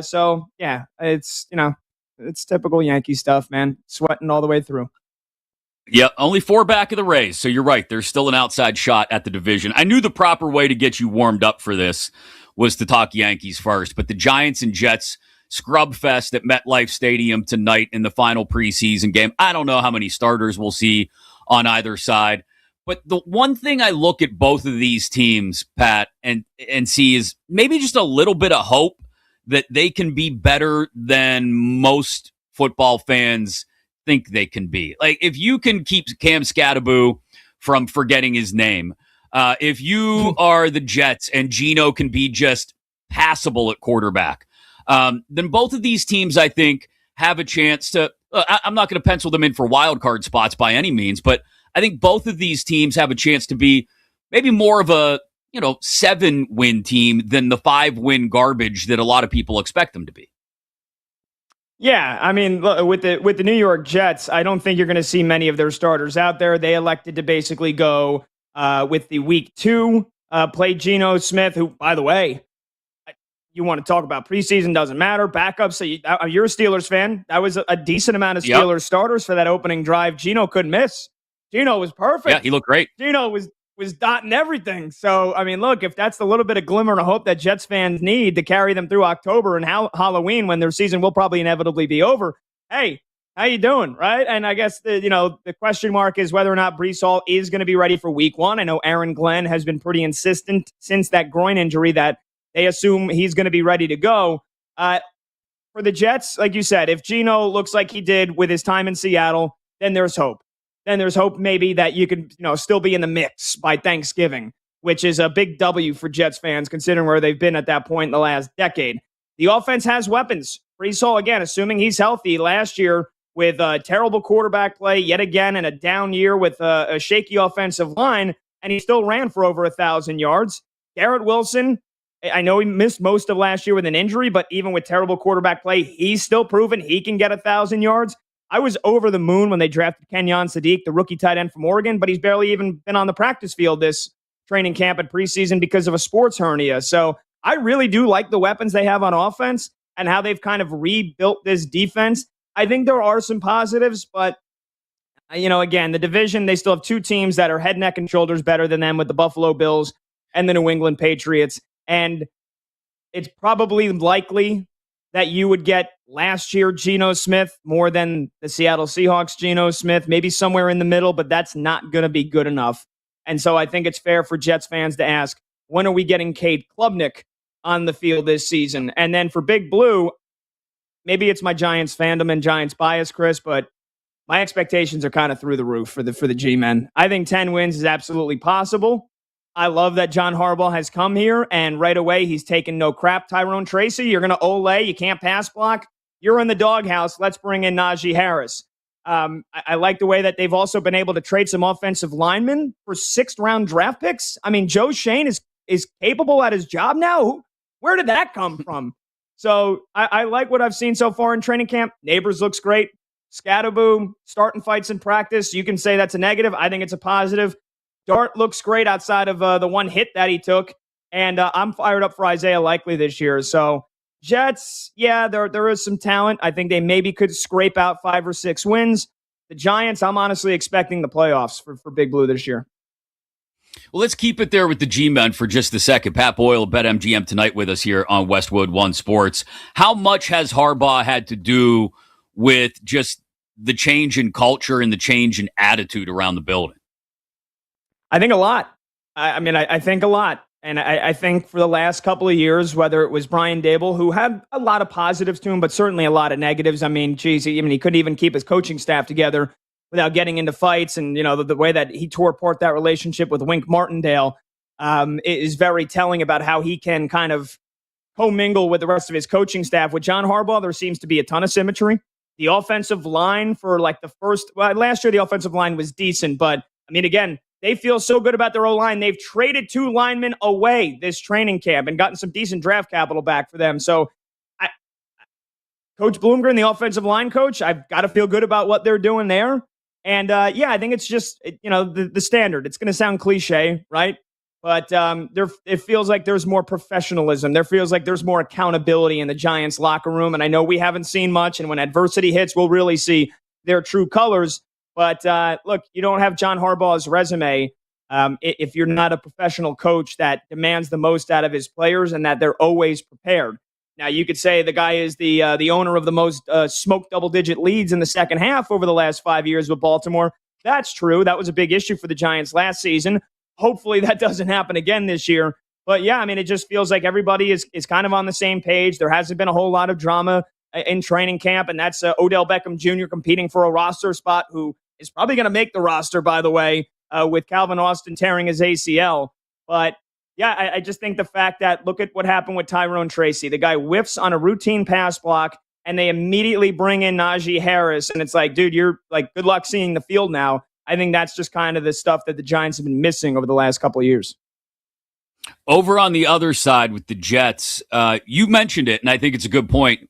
So, yeah, it's typical Yankee stuff, man. Sweating all the way through. Yeah, only 4 back of the Rays. So you're right. There's still an outside shot at the division. I knew the proper way to get you warmed up for this was to talk Yankees first, but the Giants and Jets scrub fest at MetLife Stadium tonight in the final preseason game. I don't know how many starters we'll see on either side, but the one thing I look at both of these teams, Pat, and see is maybe just a little bit of hope that they can be better than most football fans think they can be. Like, if you can keep Cam Scattaboo from forgetting his name, if you are the Jets and Geno can be just passable at quarterback, then both of these teams, I think, have a chance to, I'm not going to pencil them in for wild card spots by any means, but I think both of these teams have a chance to be maybe more of a 7-win team than the 5-win garbage that a lot of people expect them to be. Yeah, I mean, with the New York Jets, I don't think you're going to see many of their starters out there. They elected to basically go with the week 2, play Geno Smith, who, by the way, you want to talk about preseason, doesn't matter. Backups, so you're a Steelers fan. That was a decent amount of Steelers starters for that opening drive. Geno couldn't miss. Geno was perfect. Yeah, he looked great. Geno was dotting everything. So, I mean, look, if that's the little bit of glimmer of hope that Jets fans need to carry them through October and Halloween when their season will probably inevitably be over, hey, How you doing, right? And I guess the question mark is whether or not Brees Hall is going to be ready for week one. I know Aaron Glenn has been pretty insistent since that groin injury that they assume he's going to be ready to go. For the Jets, like you said, if Geno looks like he did with his time in Seattle, then there's hope. Then there's hope maybe that you could still be in the mix by Thanksgiving, which is a big W for Jets fans considering where they've been at that point in the last decade. The offense has weapons. Brees Hall, again, assuming he's healthy, last year with terrible quarterback play yet again and a down year with a shaky offensive line, and he still ran for over 1,000 yards. Garrett Wilson, I know he missed most of last year with an injury, but even with terrible quarterback play, he's still proven he can get 1,000 yards. I was over the moon when they drafted Kenyon Sadiq, the rookie tight end from Oregon, but he's barely even been on the practice field this training camp and preseason because of a sports hernia. So I really do like the weapons they have on offense and how they've kind of rebuilt this defense. I think there are some positives, but again, the division, they still have two teams that are head, neck, and shoulders better than them with the Buffalo Bills and the New England Patriots. And it's probably likely that you would get last year Geno Smith more than the Seattle Seahawks Geno Smith, maybe somewhere in the middle, but that's not going to be good enough. And so I think it's fair for Jets fans to ask, when are we getting Cade Klubnik on the field this season? And then for Big Blue, maybe it's my Giants fandom and Giants bias, Chris, but my expectations are kind of through the roof for the G-men. I think 10 wins is absolutely possible. I love that John Harbaugh has come here, and right away he's taken no crap. Tyrone Tracy, you're going to Ole. You can't pass block. You're in the doghouse. Let's bring in Najee Harris. I like the way that they've also been able to trade some offensive linemen for sixth-round draft picks. I mean, Joe Shane is capable at his job now. Where did that come from? So I like what I've seen so far in training camp. Neighbors looks great. Scatterboom, starting fights in practice. You can say that's a negative. I think it's a positive. Dart looks great outside of the one hit that he took. And I'm fired up for Isaiah Likely this year. So Jets, yeah, there is some talent. I think they maybe could scrape out 5 or 6 wins. The Giants, I'm honestly expecting the playoffs for Big Blue this year. Well, let's keep it there with the G-Men for just a second. Pat Boyle, BetMGM tonight with us here on Westwood One Sports. How much has Harbaugh had to do with just the change in culture and the change in attitude around the building? I think a lot. I think a lot. And I think for the last couple of years, whether it was Brian Dable, who had a lot of positives to him, but certainly a lot of negatives. I mean, geez, he couldn't even keep his coaching staff together without getting into fights. And, the way that he tore apart that relationship with Wink Martindale is very telling about how he can kind of commingle with the rest of his coaching staff. With John Harbaugh, there seems to be a ton of symmetry. The offensive line for last year, the offensive line was decent. But, again, they feel so good about their O-line. They've traded 2 linemen away this training camp and gotten some decent draft capital back for them. So, Coach Bloomgren, the offensive line coach, I've got to feel good about what they're doing there. And, I think it's just, the standard. It's going to sound cliche, right? But it feels like there's more professionalism. There feels like there's more accountability in the Giants locker room. And I know we haven't seen much. And when adversity hits, we'll really see their true colors. But look, you don't have John Harbaugh's resume if you're not a professional coach that demands the most out of his players and that they're always prepared. Now, you could say the guy is the owner of the most smoked double-digit leads in the second half over the last 5 years with Baltimore. That's true. That was a big issue for the Giants last season. Hopefully that doesn't happen again this year. But, yeah, it just feels like everybody is kind of on the same page. There hasn't been a whole lot of drama in training camp, and that's Odell Beckham Jr. competing for a roster spot, who is probably going to make the roster, by the way, with Calvin Austin tearing his ACL. But, yeah, I just think the fact that, look at what happened with Tyrone Tracy. The guy whiffs on a routine pass block, and they immediately bring in Najee Harris. And it's like, dude, you're like, good luck seeing the field now. I think that's just kind of the stuff that the Giants have been missing over the last couple of years. Over on the other side with the Jets, you mentioned it, and I think it's a good point.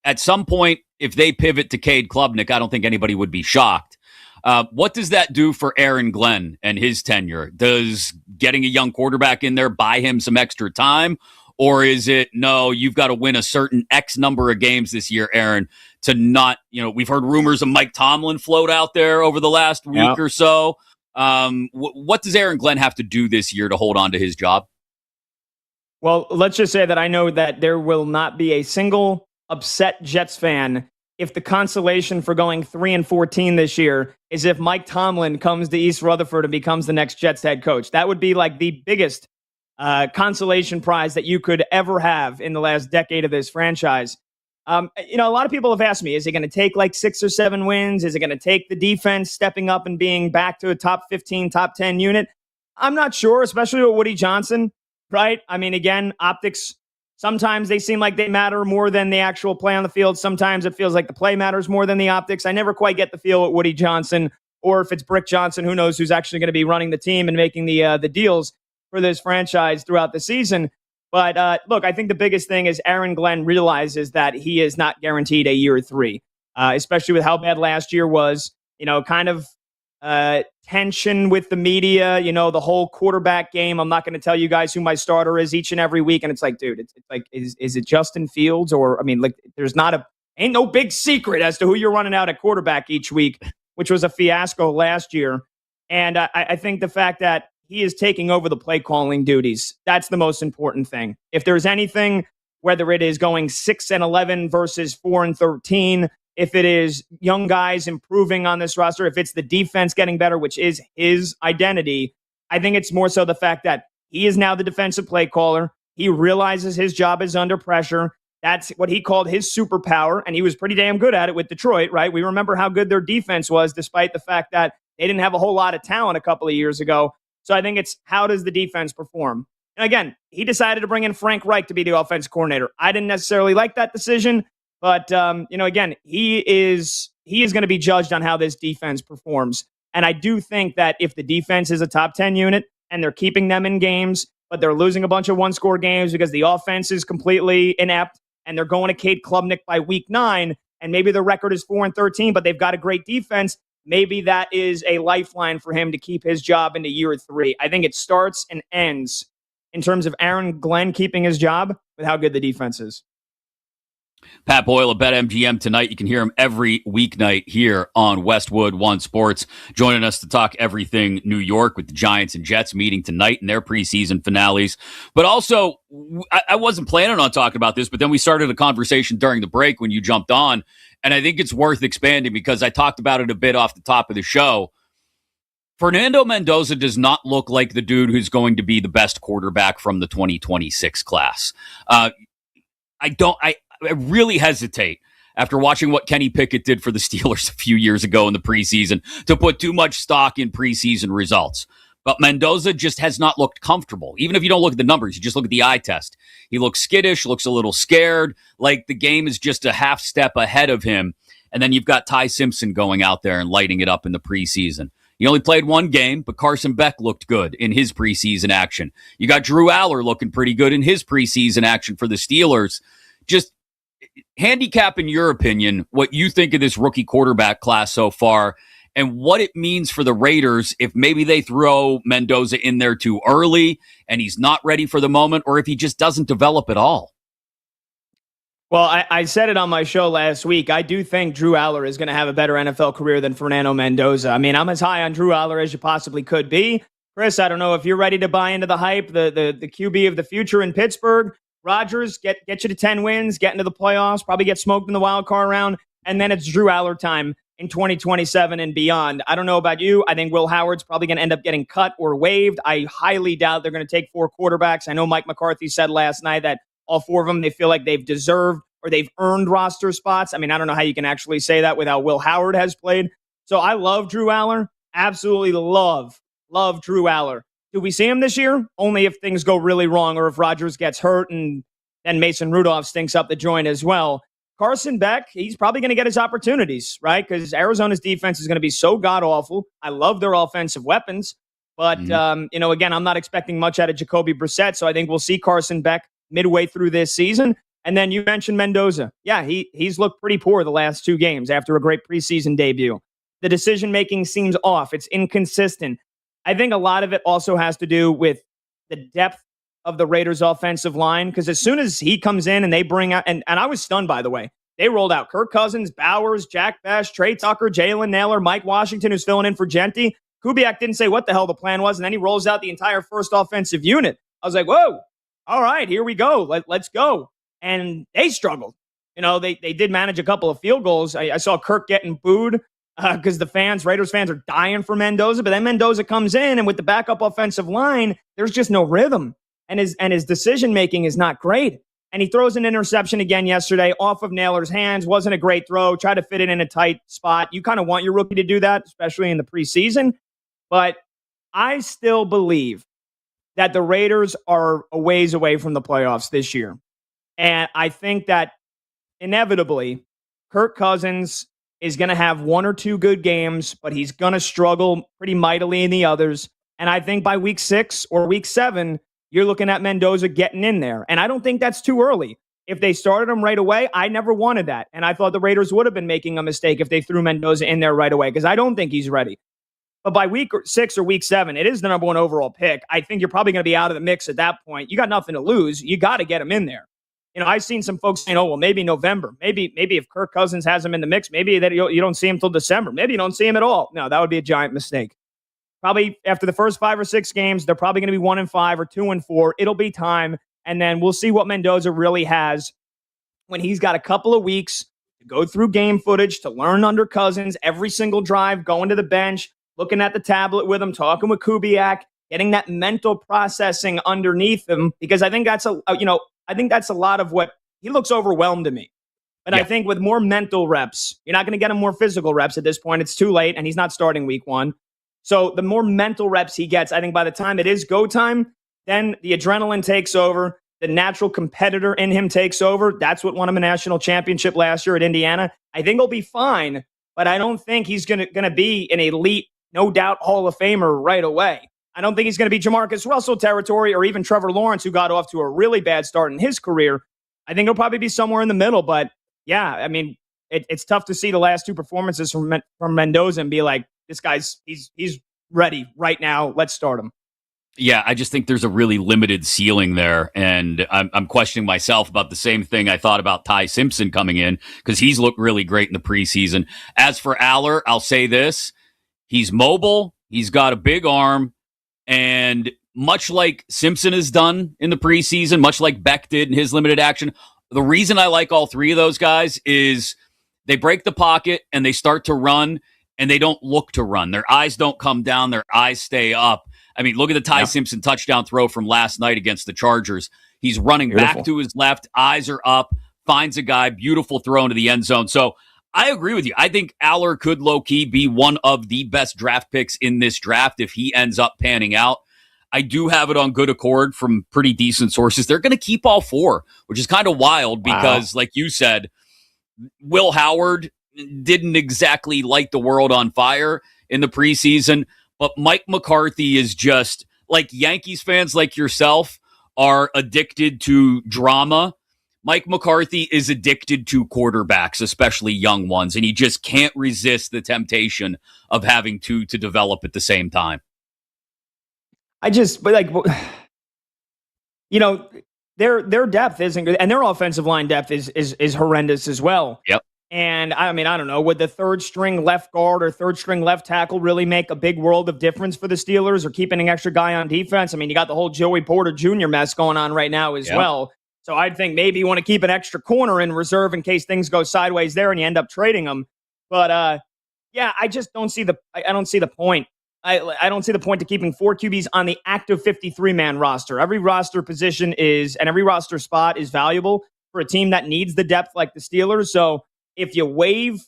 At some point, if they pivot to Cade Klubnik, I don't think anybody would be shocked. What does that do for Aaron Glenn and his tenure? Does getting a young quarterback in there buy him some extra time? Or is it, no, you've got to win a certain X number of games this year, Aaron, to not, we've heard rumors of Mike Tomlin float out there over the last week or so. What does Aaron Glenn have to do this year to hold on to his job? Well, let's just say that I know that there will not be a single upset Jets fan if the consolation for going 3-14 this year is if Mike Tomlin comes to East Rutherford and becomes the next Jets head coach. That would be like the biggest consolation prize that you could ever have in the last decade of this franchise. A lot of people have asked me, is it going to take like 6 or 7 wins? Is it going to take the defense stepping up and being back to a top 15, top 10 unit? I'm not sure, especially with Woody Johnson, right? I mean, again, optics, sometimes they seem like they matter more than the actual play on the field. Sometimes it feels like the play matters more than the optics. I never quite get the feel with Woody Johnson, or if it's Brick Johnson, who knows who's actually going to be running the team and making the deals for this franchise throughout the season. But look, I think the biggest thing is Aaron Glenn realizes that he is not guaranteed a year 3, especially with how bad last year was, kind of tension with the media, the whole quarterback game. I'm not going to tell you guys who my starter is each and every week. And it's like, dude, it's like, is it Justin Fields? Or, I mean, like, ain't no big secret as to who you're running out at quarterback each week, which was a fiasco last year. And I think the fact that he is taking over the play calling duties, that's the most important thing. If there's anything, whether it is going 6-11 versus 4-13, if it is young guys improving on this roster, if it's the defense getting better, which is his identity, I think it's more so the fact that he is now the defensive play caller. He realizes his job is under pressure. That's what he called his superpower, and he was pretty damn good at it with Detroit, right? We remember how good their defense was, despite the fact that they didn't have a whole lot of talent a couple of years ago. So I think it's, how does the defense perform? And again, he decided to bring in Frank Reich to be the offensive coordinator. I didn't necessarily like that decision. But, again, he is going to be judged on how this defense performs. And I do think that if the defense is a top 10 unit and they're keeping them in games, but they're losing a bunch of one-score games because the offense is completely inept and they're going to Cade Klubnik by week 9, and maybe the record is 4-13, but they've got a great defense, maybe that is a lifeline for him to keep his job into year 3. I think it starts and ends in terms of Aaron Glenn keeping his job with how good the defense is. Pat Boyle of BetMGM tonight. You can hear him every weeknight here on Westwood One Sports, joining us to talk everything New York with the Giants and Jets meeting tonight in their preseason finales. But also, I wasn't planning on talking about this, but then we started a conversation during the break when you jumped on, and I think it's worth expanding because I talked about it a bit off the top of the show. Fernando Mendoza does not look like the dude who's going to be the best quarterback from the 2026 class. I really hesitate, after watching what Kenny Pickett did for the Steelers a few years ago in the preseason, to put too much stock in preseason results. But Mendoza just has not looked comfortable. Even if you don't look at the numbers, you just look at the eye test. He looks skittish, looks a little scared, like the game is just a half step ahead of him. And then you've got Ty Simpson going out there and lighting it up in the preseason. He only played one game, but Carson Beck looked good in his preseason action. You got Drew Aller looking pretty good in his preseason action for the Steelers. Just handicap, in your opinion, what you think of this rookie quarterback class so far and what it means for the Raiders if maybe they throw Mendoza in there too early and he's not ready for the moment, or if he just doesn't develop at all. Well, I said it on my show last week. I do think Drew Aller is going to have a better NFL career than Fernando Mendoza. I mean, I'm as high on Drew Aller as you possibly could be. Chris, I don't know if you're ready to buy into the hype, the QB of the future in Pittsburgh. Rodgers, get you to 10 wins, get into the playoffs, probably get smoked in the wild card round, and then it's Drew Aller time in 2027 and beyond. I don't know about you. I think Will Howard's probably going to end up getting cut or waived. I highly doubt they're going to take 4 quarterbacks. I know Mike McCarthy said last night that all 4 of them, they feel like they've deserved or they've earned roster spots. I mean, I don't know how you can actually say that with how Will Howard has played. So I love Drew Aller. Absolutely love Drew Aller. Do we see him this year? Only if things go really wrong or if Rodgers gets hurt and then Mason Rudolph stinks up the joint as well. Carson Beck, he's probably going to get his opportunities, right? Because Arizona's defense is going to be so god-awful. I love their offensive weapons. But, again, I'm not expecting much out of Jacoby Brissett, so I think we'll see Carson Beck midway through this season. And then you mentioned Mendoza. Yeah, he's looked pretty poor the last 2 games after a great preseason debut. The decision-making seems off. It's inconsistent. I think a lot of it also has to do with the depth of the Raiders' offensive line, because as soon as he comes in and they bring out, and I was stunned, by the way, they rolled out Kirk Cousins, Bowers, Jack Bash, Trey Tucker, Jalen Naylor, Mike Washington, who's filling in for Genti. Kubiak didn't say what the hell the plan was, and then he rolls out the entire first offensive unit. I was like, whoa, all right, here we go. Let's go. And they struggled. They did manage a couple of field goals. I saw Kirk getting booed because the Raiders fans are dying for Mendoza, but then Mendoza comes in, and with the backup offensive line, there's just no rhythm, and his decision making is not great. And he throws an interception again yesterday off of Naylor's hands. Wasn't a great throw. Tried to fit it in a tight spot. You kind of want your rookie to do that, especially in the preseason. But I still believe that the Raiders are a ways away from the playoffs this year. And I think that inevitably, Kirk Cousins is going to have one or two good games, but he's going to struggle pretty mightily in the others. And I think by week 6 or week 7, you're looking at Mendoza getting in there. And I don't think that's too early. If they started him right away, I never wanted that. And I thought the Raiders would have been making a mistake if they threw Mendoza in there right away, because I don't think he's ready. But by week 6 or week 7, it is the number 1 overall pick. I think you're probably going to be out of the mix at that point. You got nothing to lose. You got to get him in there. I've seen some folks saying, well, maybe November. Maybe if Kirk Cousins has him in the mix, maybe that you don't see him till December. Maybe you don't see him at all. No, that would be a giant mistake. Probably after the first 5 or 6 games, they're probably going to be 1-5 or 2-4. It'll be time. And then we'll see what Mendoza really has when he's got a couple of weeks to go through game footage, to learn under Cousins, every single drive, going to the bench, looking at the tablet with him, talking with Kubiak, getting that mental processing underneath him, because I think that's a lot of what he looks overwhelmed to me. But I think with more mental reps, you're not going to get him more physical reps at this point. It's too late, and he's not starting week 1. So the more mental reps he gets, I think by the time it is go time, then the adrenaline takes over. The natural competitor in him takes over. That's what won him a national championship last year at Indiana. I think he'll be fine, but I don't think he's going to be an elite, no doubt Hall of Famer right away. I don't think he's going to be Jamarcus Russell territory or even Trevor Lawrence, who got off to a really bad start in his career. I think he'll probably be somewhere in the middle. But yeah, I mean, it's tough to see the last 2 performances from Mendoza and be like, this guy's he's ready right now. Let's start him. Yeah, I just think there's a really limited ceiling there, and I'm questioning myself about the same thing I thought about Ty Simpson coming in, because he's looked really great in the preseason. As for Aller, I'll say this: he's mobile, he's got a big arm, and much like Simpson has done in the preseason, much like Beck did in his limited action, the reason I like all 3 of those guys is they break the pocket and they start to run, and they don't look to run. Their eyes don't come down. Their eyes stay up. I mean, look at the Ty Simpson touchdown throw from last night against the Chargers. He's running back to his left. Eyes are up. Finds a guy. Beautiful throw into the end zone. So I agree with you. I think Aller could low-key be one of the best draft picks in this draft if he ends up panning out. I do have it on good accord from pretty decent sources. They're going to keep all 4, which is kind of wild because, like you said, Will Howard didn't exactly light the world on fire in the preseason, but Mike McCarthy is just like Yankees fans like yourself are addicted to drama. Mike McCarthy is addicted to quarterbacks, especially young ones, and he just can't resist the temptation of having 2 to develop at the same time. Their depth isn't good, and their offensive line depth is horrendous as well. Yep. And I mean, I don't know, would the 3rd string left guard or 3rd string left tackle really make a big world of difference for the Steelers, or keeping an extra guy on defense? I mean, you got the whole Joey Porter Jr. mess going on right now as well. So I'd think maybe you want to keep an extra corner in reserve in case things go sideways there and you end up trading them. But I just don't see I don't see the point. I don't see the point to keeping 4 QBs on the active 53-man roster. Every roster position and every roster spot is valuable for a team that needs the depth like the Steelers. So if you waive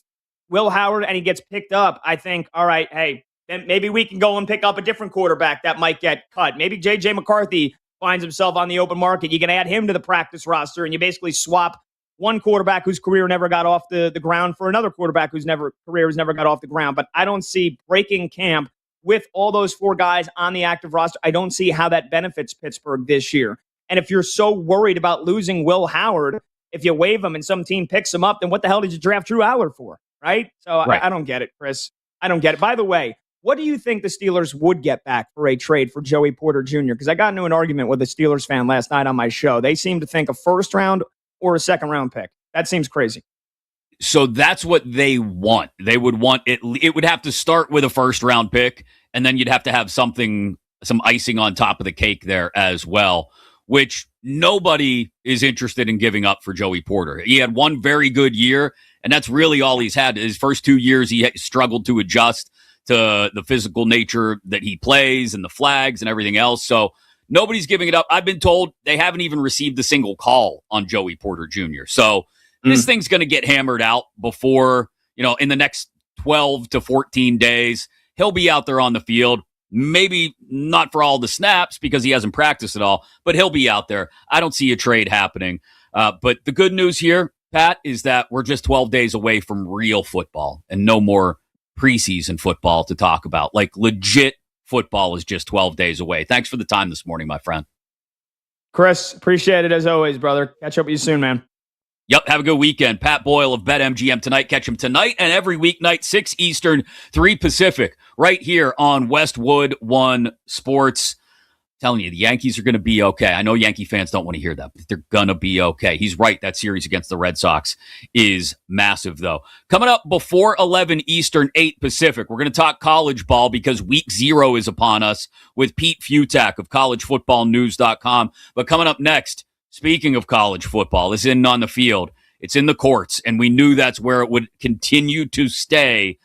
Will Howard and he gets picked up, I think, all right, hey, then maybe we can go and pick up a different quarterback that might get cut. Maybe J.J. McCarthy finds himself on the open market. You can add him to the practice roster, and you basically swap one quarterback whose career never got off the ground for another quarterback whose career has never got off the ground. But I don't see breaking camp with all those 4 guys on the active roster. I don't see how that benefits Pittsburgh this year. And if you're so worried about losing Will Howard, if you waive him and some team picks him up, then what the hell did you draft Drew Aller for, right? So I don't get it, Chris. I don't get it. By the way, what do you think the Steelers would get back for a trade for Joey Porter Jr.? Because I got into an argument with a Steelers fan last night on my show. They seem to think a 1st round or a 2nd round pick. That seems crazy. So that's what they want. They would want it. It would have to start with a 1st round pick, and then you'd have to have some icing on top of the cake there as well. which nobody is interested in giving up for Joey Porter. He had one very good year, and that's really all he's had. His first 2 years, he struggled to adjust to the physical nature that he plays and the flags and everything else. So nobody's giving it up. I've been told they haven't even received a single call on Joey Porter Jr. So this thing's going to get hammered out before, in the next 12 to 14 days. He'll be out there on the field. Maybe not for all the snaps because he hasn't practiced at all, but he'll be out there. I don't see a trade happening. But the good news here, Pat, is that we're just 12 days away from real football and no more preseason football to talk about. Like legit football is just 12 days away. Thanks for the time this morning, my friend. Chris, appreciate it as always, brother. Catch up with you soon, man. Yep, have a good weekend. Pat Boyle of BetMGM tonight. Catch him tonight and every weeknight, 6 Eastern, 3 Pacific, right here on Westwood One Sports. Telling you, the Yankees are going to be okay. I know Yankee fans don't want to hear that, but they're going to be okay. He's right. That series against the Red Sox is massive, though. Coming up before 11 Eastern, 8 Pacific, we're going to talk college ball because week 0 is upon us with Pete Futak of collegefootballnews.com. But coming up next, speaking of college football, it's in on the field. It's in the courts, and we knew that's where it would continue to stay.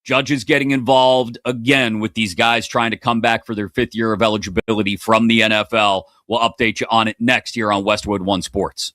Judges getting involved again with these guys trying to come back for their 5th year of eligibility from the NFL. We'll update you on it next here on Westwood One Sports.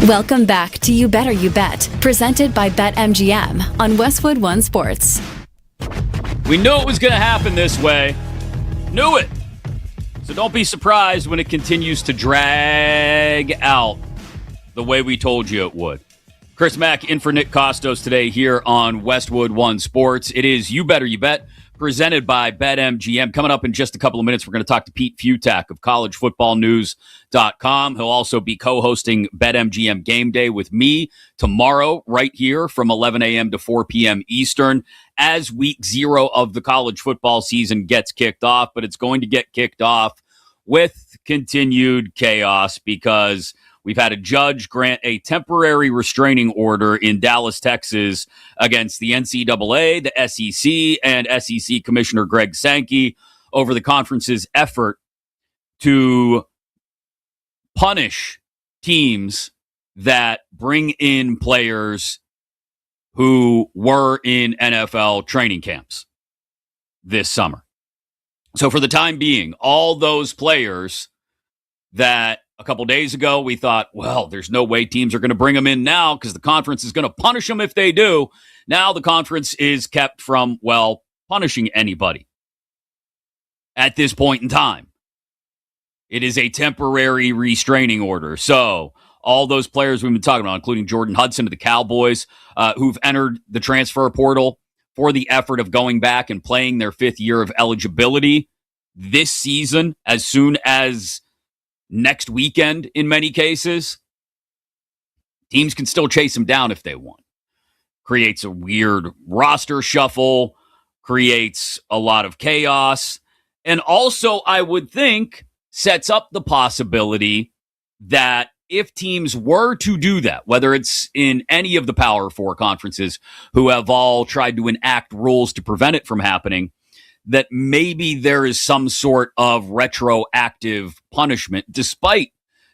Welcome back to You Better You Bet, presented by BetMGM on Westwood One Sports. We knew it was going to happen this way. Knew it. So don't be surprised when it continues to drag out the way we told you it would. Chris Mack in for Nick Kostos today here on Westwood One Sports. It is You Better You Bet, presented by BetMGM. Coming up in just a couple of minutes, we're going to talk to Pete Futak of collegefootballnews.com. He'll also be co-hosting BetMGM Game Day with me tomorrow right here from 11 a.m. to 4 p.m. Eastern as week 0 of the college football season gets kicked off. But it's going to get kicked off with continued chaos because we've had a judge grant a temporary restraining order in Dallas, Texas against the NCAA, the SEC, and SEC Commissioner Greg Sankey over the conference's effort to punish teams that bring in players who were in NFL training camps this summer. So for the time being, all those players that a couple days ago, we thought, well, there's no way teams are going to bring them in now because the conference is going to punish them if they do. Now the conference is kept from, well, punishing anybody at this point in time. It is a temporary restraining order. So all those players we've been talking about, including Jordan Hudson of the Cowboys, who've entered the transfer portal for the effort of going back and playing their 5th year of eligibility this season, as soon as next weekend, in many cases, teams can still chase them down if they want. Creates a weird roster shuffle, creates a lot of chaos, and also, I would think, sets up the possibility that if teams were to do that, whether it's in any of the Power 4 conferences who have all tried to enact rules to prevent it from happening, that maybe there is some sort of retroactive punishment despite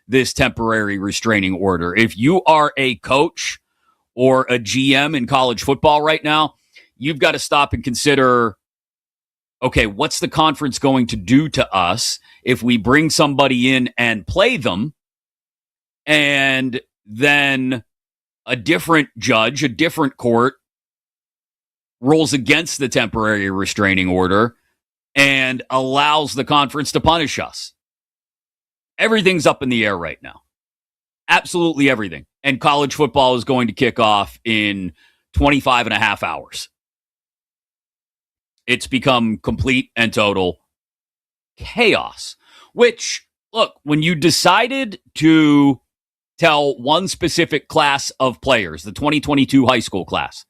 this temporary restraining order. If you are a coach or a GM in college football right now, you've got to stop and consider, okay, what's the conference going to do to us if we bring somebody in and play them, and then a different judge, a different court rules against the temporary restraining order and allows the conference to punish us? Everything's up in the air right now. Absolutely everything. And college football is going to kick off in 25 and a half hours. It's become complete and total chaos. Which, look, when you decided to tell one specific class of players, the 2022 high school class,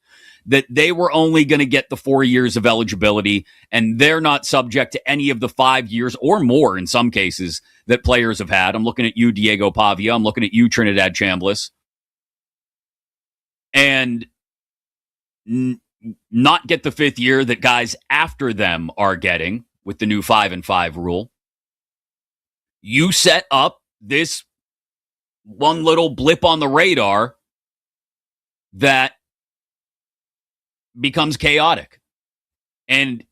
that they were only going to get the 4 years of eligibility and they're not subject to any of the 5 years or more in some cases that players have had. I'm looking at you, Diego Pavia. I'm looking at you, Trinidad Chambliss. And not get the 5th year that guys after them are getting with the new 5-and-5 rule. You set up this one little blip on the radar that becomes chaotic. And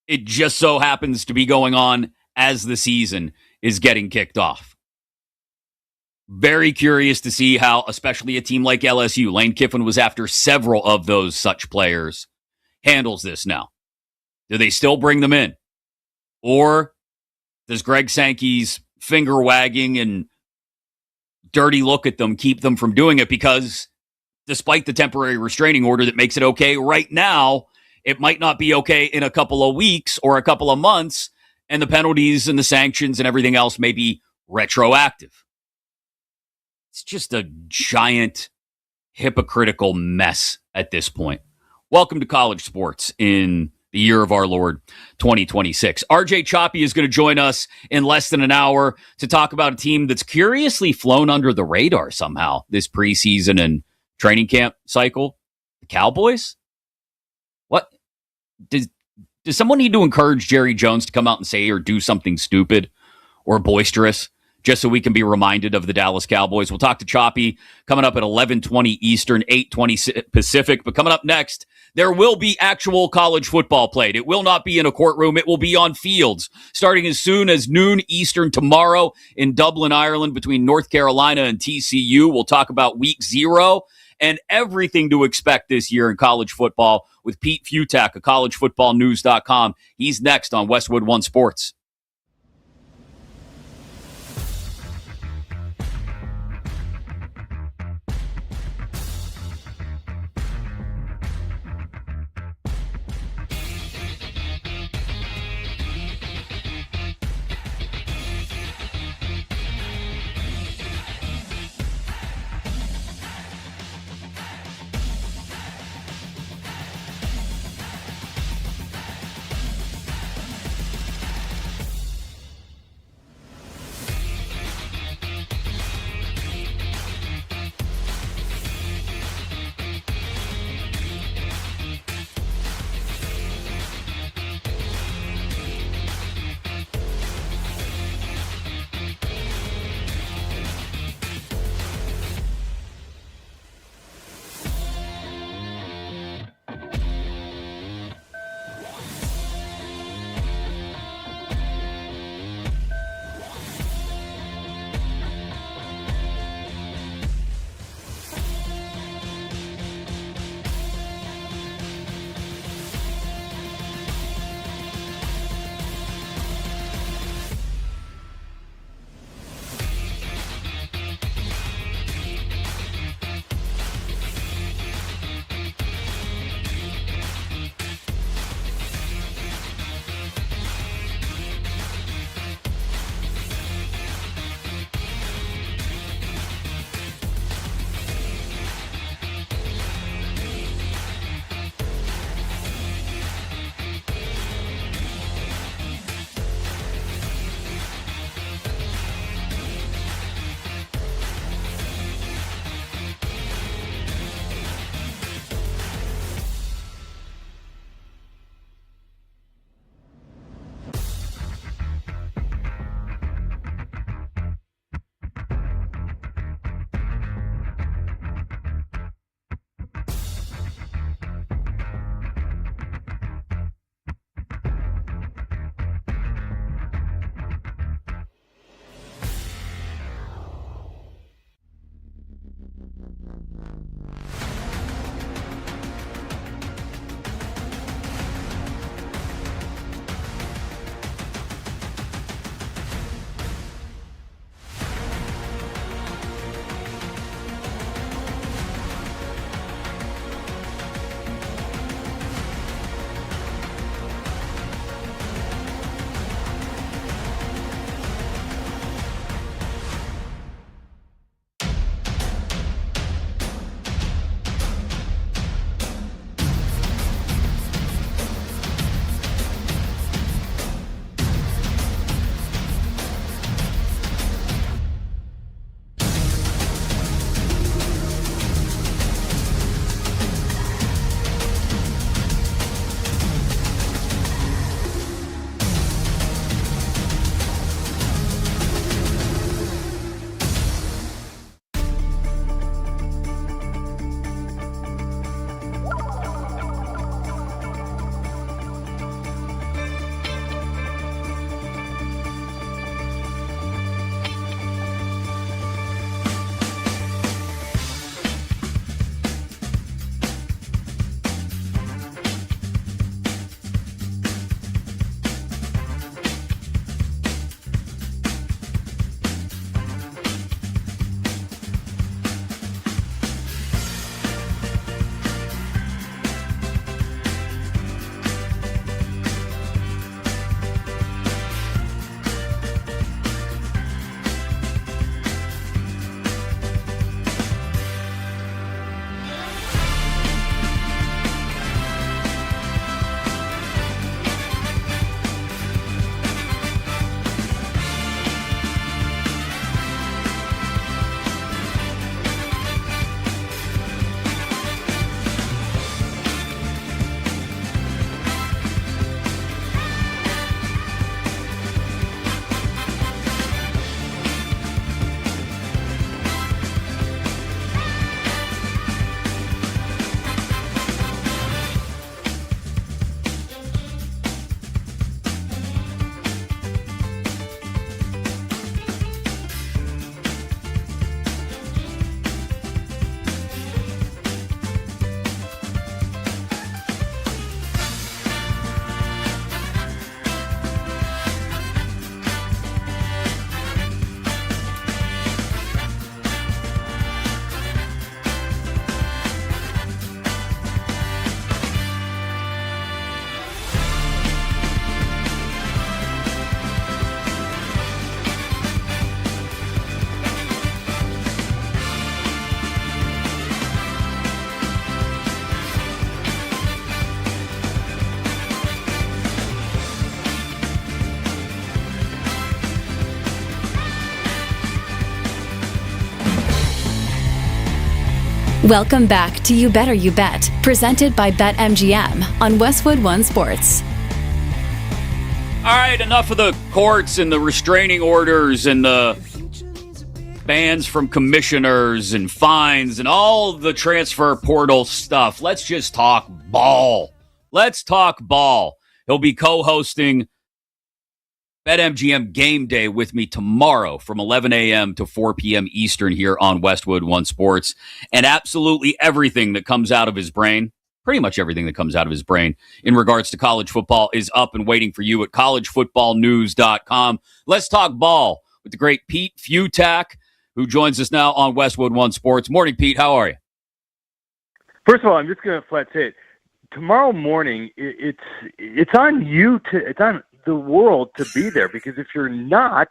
it just so happens to be going on as the season is getting kicked off. Very curious to see how, especially a team like LSU, Lane Kiffin was after several of those such players, handles this now. Do they still bring them in? Or does Greg Sankey's finger wagging and dirty look at them keep them from doing it? Because despite the temporary restraining order that makes it okay right now, it might not be okay in a couple of weeks or a couple of months, and the penalties and the sanctions and everything else may be retroactive. It's just a giant hypocritical mess at this point. Welcome to college sports in the year of our Lord 2026. RJ Choppy is going to join us in less than an hour to talk about a team that's curiously flown under the radar somehow this preseason and training camp cycle. The Cowboys? What? Does someone need to encourage Jerry Jones to come out and say or do something stupid or boisterous just so we can be reminded of the Dallas Cowboys. We'll talk to Choppy coming up at 11:20 Eastern, 8:20 Pacific. But coming up next, there will be actual college football played. It will not be in a courtroom. It will be on fields, starting as soon as noon Eastern tomorrow in Dublin, Ireland, between North Carolina and TCU. We'll talk about week 0 and everything to expect this year in college football with Pete Futak of collegefootballnews.com. He's next on Westwood One Sports. Welcome back to You Better You Bet, presented by BetMGM on Westwood One Sports. All right, enough of the courts and the restraining orders and the bans from commissioners and fines and all the transfer portal stuff. Let's just talk ball. Let's talk ball. He'll be co-hosting BetMGM Game Day with me tomorrow from 11 a.m. to 4 p.m. Eastern here on Westwood One Sports. And absolutely everything that comes out of his brain, pretty much everything that comes out of his brain in regards to college football is up and waiting for you at collegefootballnews.com. Let's talk ball with the great Pete Futak, who joins us now on Westwood One Sports. Morning, Pete. How are you? First of all, I'm just going to flat say it. Tomorrow morning, it's on you it's on the world to be there, because if you're not,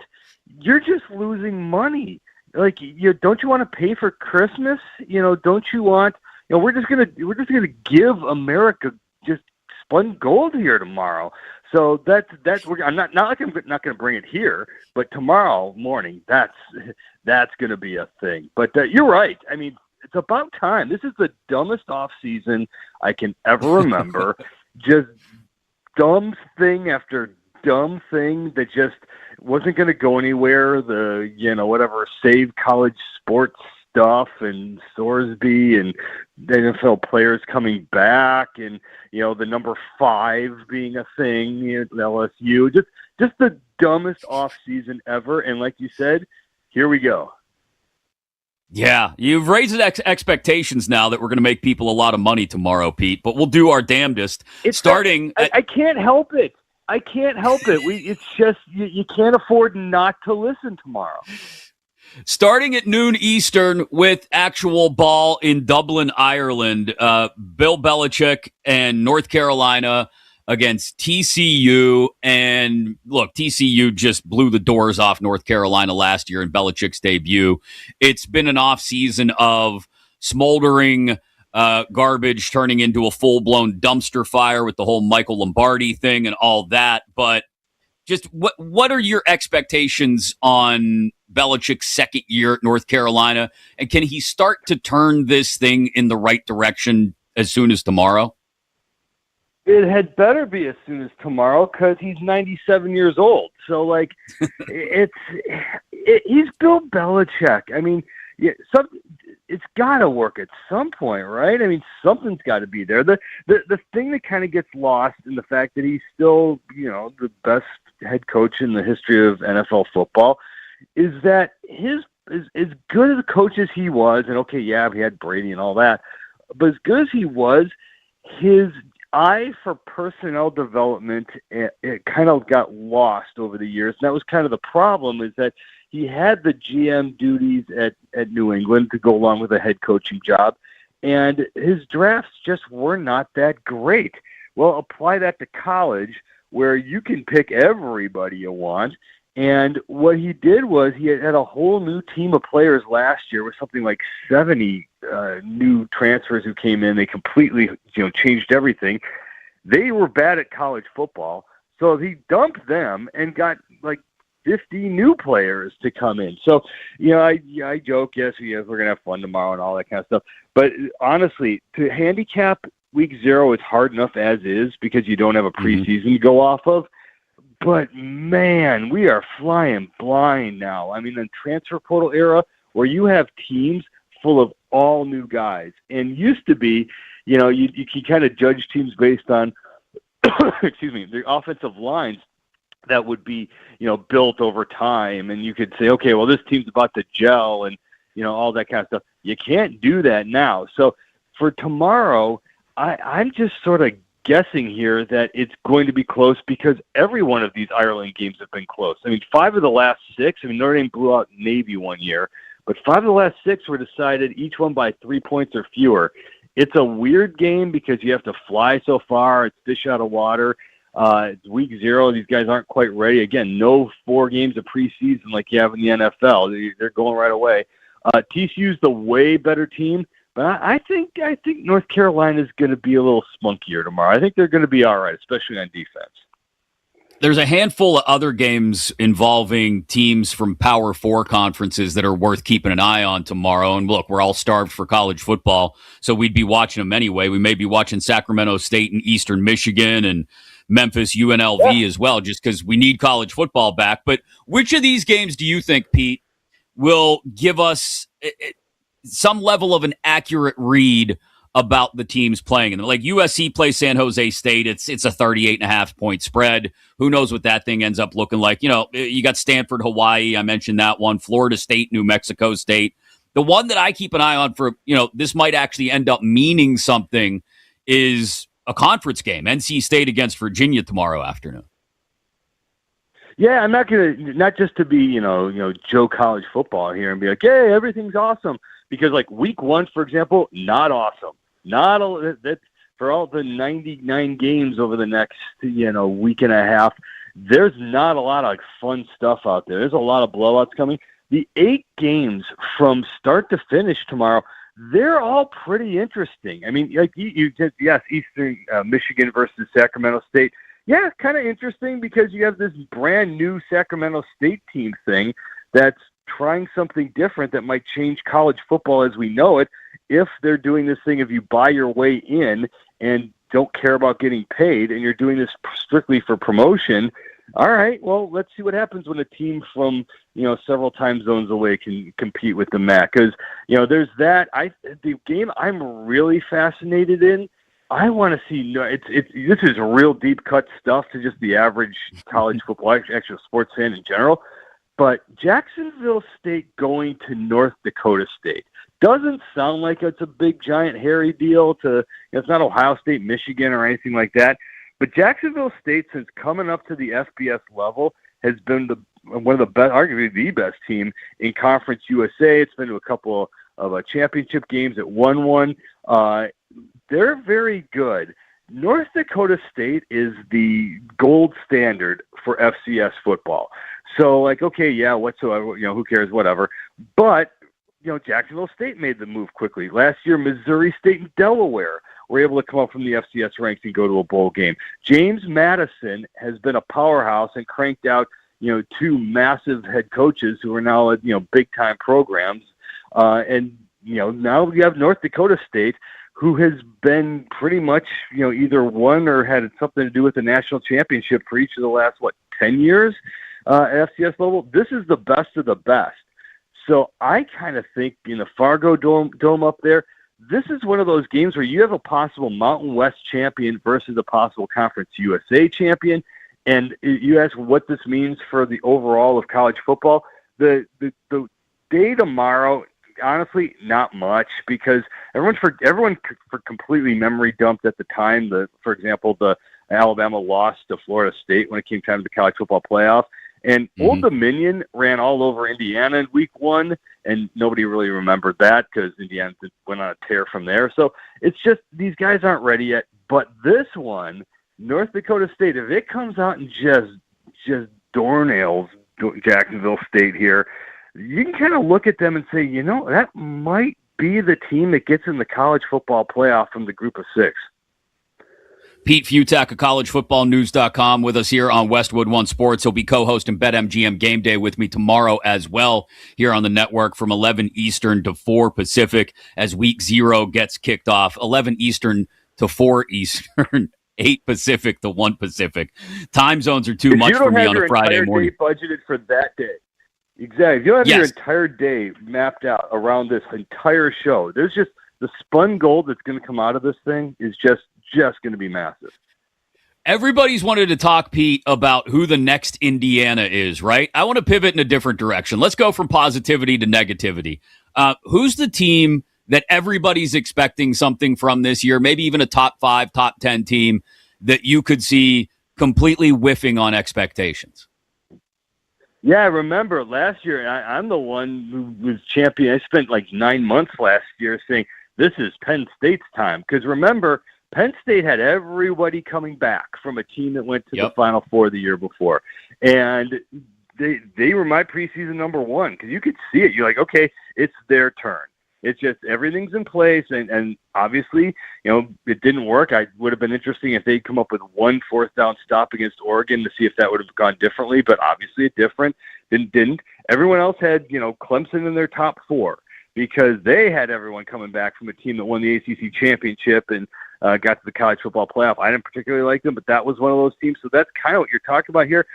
you're just losing money. Like, don't you want to pay for Christmas? Don't you want? We're just gonna give America just spun gold here tomorrow. So that's I'm not gonna bring it here, but tomorrow morning that's gonna be a thing. But you're right. I mean, it's about time. This is the dumbest off season I can ever remember. Just dumb thing after dumb thing that just wasn't going to go anywhere. The whatever save college sports stuff and Sorsby and the NFL players coming back and the number 5 being a thing at LSU. Just the dumbest off season ever. And like you said, here we go. Yeah, you've raised expectations now that we're going to make people a lot of money tomorrow, Pete, but we'll do our damnedest. I can't help it. It's just you can't afford not to listen tomorrow. Starting at noon Eastern with actual ball in Dublin, Ireland, Bill Belichick and North Carolina against TCU. And look, TCU just blew the doors off North Carolina last year in Belichick's debut. It's been an offseason of smoldering garbage turning into a full-blown dumpster fire with the whole Michael Lombardi thing and all that. But just what are your expectations on Belichick's second year at North Carolina? And can he start to turn this thing in the right direction as soon as tomorrow? It had better be as soon as tomorrow, because he's 97 years old. So, he's Bill Belichick. I mean, it's got to work at some point, right? I mean, something's got to be there. The thing that kind of gets lost in the fact that he's still, the best head coach in the history of NFL football is that as good as a coach as he was, and okay, yeah, he had Brady and all that, but as good as he was, his eye for personnel development, it kind of got lost over the years. And that was kind of the problem, is that he had the GM duties at New England to go along with a head coaching job, and his drafts just were not that great. Well, apply that to college, where you can pick everybody you want. And what he did was he had a whole new team of players last year with something like 70 new transfers who came in. They completely changed everything. They were bad at college football, so he dumped them and got 50 new players to come in. So, I joke, yes, we're going to have fun tomorrow and all that kind of stuff. But honestly, to handicap week 0 is hard enough as is, because you don't have a preseason to go off of. But, man, we are flying blind now. I mean, the transfer portal era, where you have teams full of all new guys. And used to be, you can kind of judge teams based on, the offensive lines that would be, built over time. And you could say, okay, well, this team's about to gel and, all that kind of stuff. You can't do that now. So for tomorrow, I'm just sort of guessing here that it's going to be close, because every one of these Ireland games have been close. I mean, 5 of the last 6, Notre Dame blew out Navy one year, but 5 of the last 6 were decided, each one by 3 points or fewer. It's a weird game because you have to fly so far. It's fish out of water. It's week 0. These guys aren't quite ready. Again, no 4 games of preseason like you have in the NFL. They're going right away. TCU's the way better team, but I think North Carolina is going to be a little spunkier tomorrow. I think they're going to be all right, especially on defense. There's a handful of other games involving teams from Power 4 conferences that are worth keeping an eye on tomorrow. And look, we're all starved for college football, so we'd be watching them anyway. We may be watching Sacramento State and Eastern Michigan and Memphis UNLV as well, just because we need college football back. But which of these games do you think, Pete, will give us some level of an accurate read about the teams playing? And like USC plays San Jose State, it's a 38.5 point spread. Who knows what that thing ends up looking like? You know, you got Stanford, Hawaii. I mentioned that one. Florida State, New Mexico State. The one that I keep an eye on for, this might actually end up meaning something is a conference game. NC State against Virginia tomorrow afternoon. Yeah, I'm not just to be, Joe college football here and be like, hey, everything's awesome. Because like week 1, for example, not awesome. That for all the 99 games over the next, week and a half, there's not a lot of fun stuff out there. There's a lot of blowouts coming. The 8 games from start to finish tomorrow, they're all pretty interesting. I mean, like you said, yes, Eastern Michigan versus Sacramento State. Yeah, kind of interesting because you have this brand new Sacramento State team thing that's trying something different that might change college football as we know it. If they're doing this thing, if you buy your way in and don't care about getting paid and you're doing this strictly for promotion, all right, well, let's see what happens when a team from, several time zones away can compete with the MAC. Because, there's that. The game I'm really fascinated in, I want to see, this is real deep cut stuff to just the average college football, actual sports fan in general. But Jacksonville State going to North Dakota State doesn't sound like it's a big, giant, hairy deal. It's not Ohio State, Michigan, or anything like that. But Jacksonville State, since coming up to the FBS level, has been one of the best, arguably the best team in Conference USA. It's been to a couple of championship games. It won one. They're very good. North Dakota State is the gold standard for FCS football. So, like, okay, yeah, whatsoever, who cares, whatever. But, Jacksonville State made the move quickly. Last year, Missouri State and Delaware were able to come up from the FCS ranks and go to a bowl game. James Madison has been a powerhouse and cranked out, 2 massive head coaches who are now at, big-time programs. And, now you have North Dakota State, who has been pretty much, either won or had something to do with the national championship for each of the last, 10 years at FCS level. This is the best of the best. So I kind of think in the Fargo Dome up there, this is one of those games where you have a possible Mountain West champion versus a possible Conference USA champion. And you ask what this means for the overall of college football. The day tomorrow, honestly, not much, because everyone for completely memory dumped at the time. For example, the Alabama lost to Florida State when it came time to the college football playoff. And Old Dominion ran all over Indiana in week 1, and nobody really remembered that because Indiana went on a tear from there. So it's just these guys aren't ready yet. But this one, North Dakota State, if it comes out and just doornails Jacksonville State here, you can kind of look at them and say, that might be the team that gets in the college football playoff from the group of 6. Pete Futak of collegefootballnews.com with us here on Westwood One Sports. He'll be co-hosting BetMGM Game Day with me tomorrow as well here on the network from 11 Eastern to 4 Pacific as Week 0 gets kicked off. 11 Eastern to 4 Eastern, 8 Pacific to 1 Pacific. Time zones are too much for me on a Friday morning. Day budgeted for that day. Exactly. If you don't have your entire day mapped out around this entire show, there's just the spun gold that's going to come out of this thing is just going to be massive. Everybody's wanted to talk, Pete, about who the next Indiana is, right? I want to pivot in a different direction. Let's go from positivity to negativity. Who's the team that everybody's expecting something from this year, maybe even a top 5, top 10 team that you could see completely whiffing on expectations? Yeah, I remember last year, I'm the one who was champion. I spent 9 months last year saying, this is Penn State's time. Because remember, Penn State had everybody coming back from a team that went to the Final Four the year before. And they were my preseason number 1 because you could see it. You're like, okay, it's their turn. It's just everything's in place, and obviously, it didn't work. It would have been interesting if they'd come up with one fourth down stop against Oregon to see if that would have gone differently, but obviously it didn't. Everyone else had, Clemson in their top 4 because they had everyone coming back from a team that won the ACC championship and got to the college football playoff. I didn't particularly like them, but that was one of those teams. So that's kind of what you're talking about here.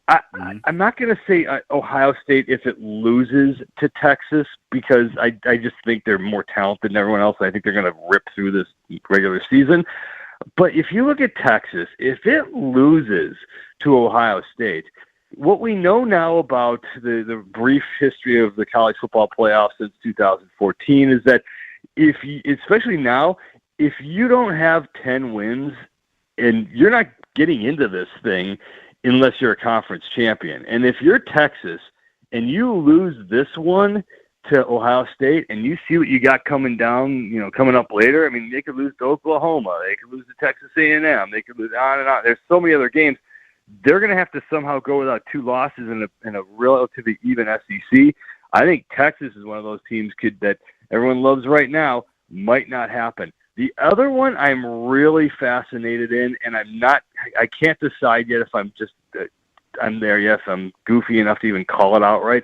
I'm not going to say Ohio State if it loses to Texas because I just think they're more talented than everyone else. I think they're going to rip through this regular season. But if you look at Texas, if it loses to Ohio State, what we know now about the brief history of the college football playoff since 2014 is that especially now, if you don't have 10 wins and you're not getting into this thing unless you're a conference champion. And if you're Texas and you lose this one to Ohio State and you see what you got coming up later, I mean, they could lose to Oklahoma. They could lose to Texas A&M. They could lose on and on. There's so many other games. They're going to have to somehow go without 2 losses in a relatively even SEC. I think Texas is one of those teams that everyone loves right now. Might not happen. The other one I'm really fascinated in, and I can't decide yet if I'm there yet, if I'm goofy enough to even call it outright.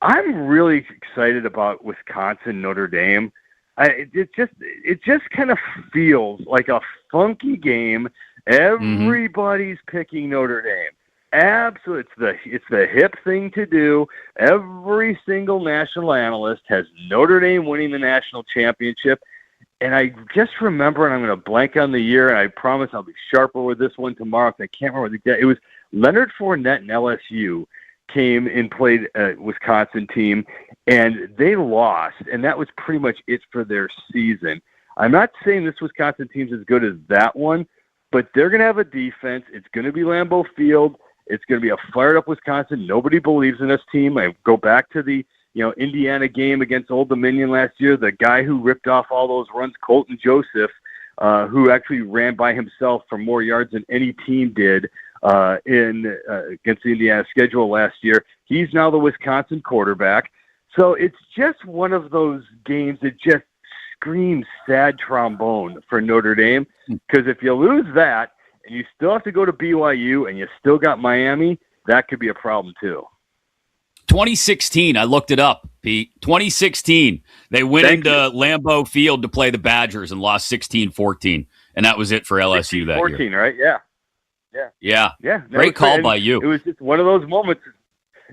I'm really excited about Wisconsin, Notre Dame. It just kind of feels like a funky game. Everybody's picking Notre Dame. Absolutely. It's the hip thing to do. Every single national analyst has Notre Dame winning the national championship. And I just remember, and I'm going to blank on the year, and I promise I'll be sharper with this one tomorrow if I can't remember the day. It was Leonard Fournette and LSU came and played a Wisconsin team, and they lost, and that was pretty much it for their season. I'm not saying this Wisconsin team's as good as that one, but they're going to have a defense. It's going to be Lambeau Field. It's going to be a fired-up Wisconsin. Nobody believes in this team. I go back to the Indiana game against Old Dominion last year, the guy who ripped off all those runs, Colton Joseph, who actually ran by himself for more yards than any team did against the Indiana schedule last year. He's now the Wisconsin quarterback. So it's just one of those games that just screams sad trombone for Notre Dame, because if you lose that and you still have to go to BYU and you still got Miami, that could be a problem too. 2016, I looked it up, Pete. 2016, they went into Lambeau Field to play the Badgers and lost 16-14, and that was it for LSU that 14, year. Right? Yeah. Great call by you. It was just one of those moments.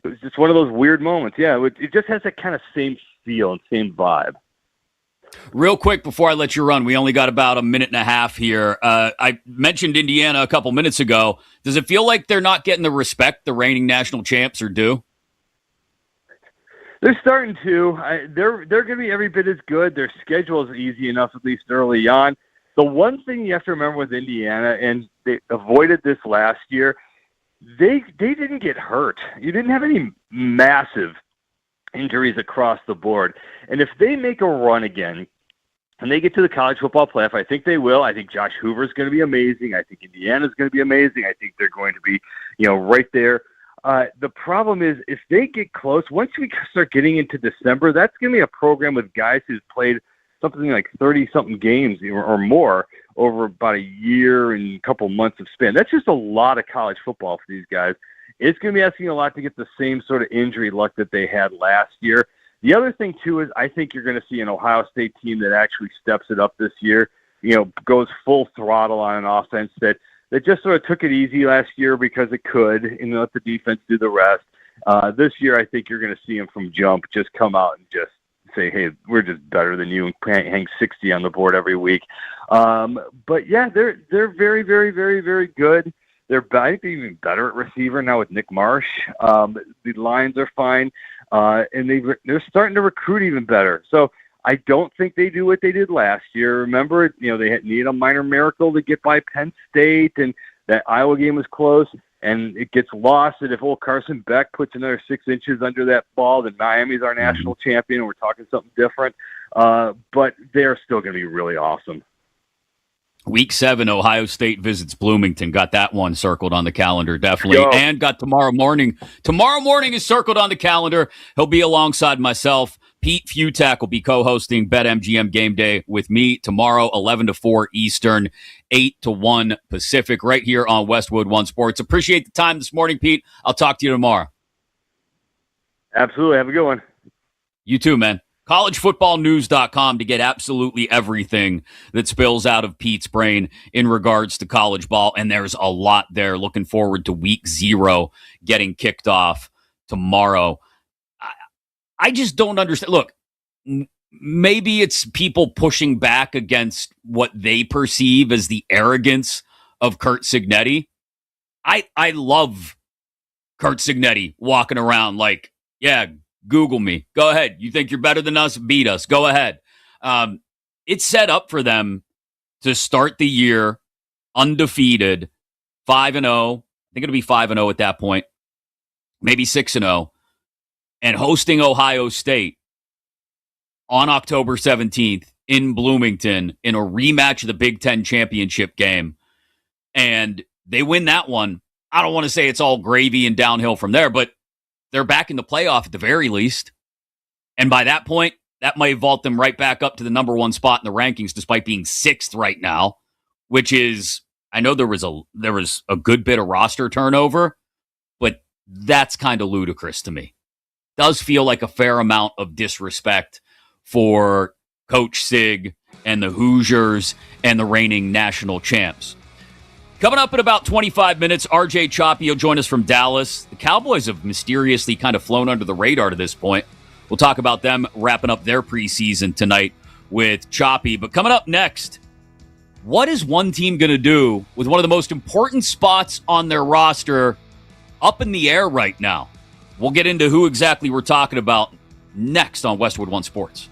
It was just one of those weird moments. Yeah, it just has that kind of same feel and same vibe. Real quick before I let you run, we only got about a minute and a half here. I mentioned Indiana a couple minutes ago. Does it feel like they're not getting the respect the reigning national champs are due? They're starting to. They're going to be every bit as good. Their schedule is easy enough, at least early on. The one thing you have to remember with Indiana, and they avoided this last year, they didn't get hurt. You didn't have any massive injuries across the board. And if they make a run again and they get to the college football playoff, I think they will. I think Josh Hoover's going to be amazing. I think Indiana's going to be amazing. I think they're going to be, right there. The problem is if they get close, once we start getting into December, that's going to be a program with guys who've played something like 30-something games or more over about a year and a couple months of span. That's just a lot of college football for these guys. It's going to be asking a lot to get the same sort of injury luck that they had last year. The other thing, too, is I think you're going to see an Ohio State team that actually steps it up this year, goes full throttle on an offense that just sort of took it easy last year because it could, and let the defense do the rest. This year, I think you're going to see them from jump just come out and just say, hey, we're just better than you, and hang 60 on the board every week. But, yeah, they're very, very, very, very good. I think they're even better at receiver now with Nick Marsh. The lines are fine, and they're starting to recruit even better. So I don't think they do what they did last year. Remember, they needed a minor miracle to get by Penn State, and that Iowa game was close, and it gets lost. And if old Carson Beck puts another 6 inches under that ball, then Miami's our national champion, and we're talking something different. But they're still going to be really awesome. Week 7, Ohio State visits Bloomington. Got that one circled on the calendar, definitely. And got tomorrow morning. Tomorrow morning is circled on the calendar. He'll be alongside myself, Pete Futak will be co-hosting BetMGM Game Day with me tomorrow, 11 to 4 Eastern, 8 to 1 Pacific, right here on Westwood One Sports. Appreciate the time this morning, Pete. I'll talk to you tomorrow. Absolutely. Have a good one. You too, man. collegefootballnews.com to get absolutely everything that spills out of Pete's brain in regards to college ball, and there's a lot there. Looking forward to week 0 getting kicked off tomorrow. I just don't understand. Look, maybe it's people pushing back against what they perceive as the arrogance of Curt Cignetti. I love Curt Cignetti walking around like, yeah, Google me. Go ahead. You think you're better than us? Beat us. Go ahead. It's set up for them to start the year undefeated, 5-0. I think it'll be 5-0 at that point. Maybe 6-0. And hosting Ohio State on October 17th in Bloomington in a rematch of the Big Ten championship game. And they win that one. I don't want to say it's all gravy and downhill from there, but they're back in the playoff at the very least. And by that point, that might vault them right back up to the number 1 spot in the rankings, despite being 6th right now, which is, I know there was a good bit of roster turnover, but that's kind of ludicrous to me. Does feel like a fair amount of disrespect for Coach Sig and the Hoosiers and the reigning national champs. Coming up in about 25 minutes, RJ Choppy will join us from Dallas. The Cowboys have mysteriously kind of flown under the radar to this point. We'll talk about them wrapping up their preseason tonight with Choppy. But coming up next, what is one team going to do with one of the most important spots on their roster up in the air right now? We'll get into who exactly we're talking about next on Westwood One Sports.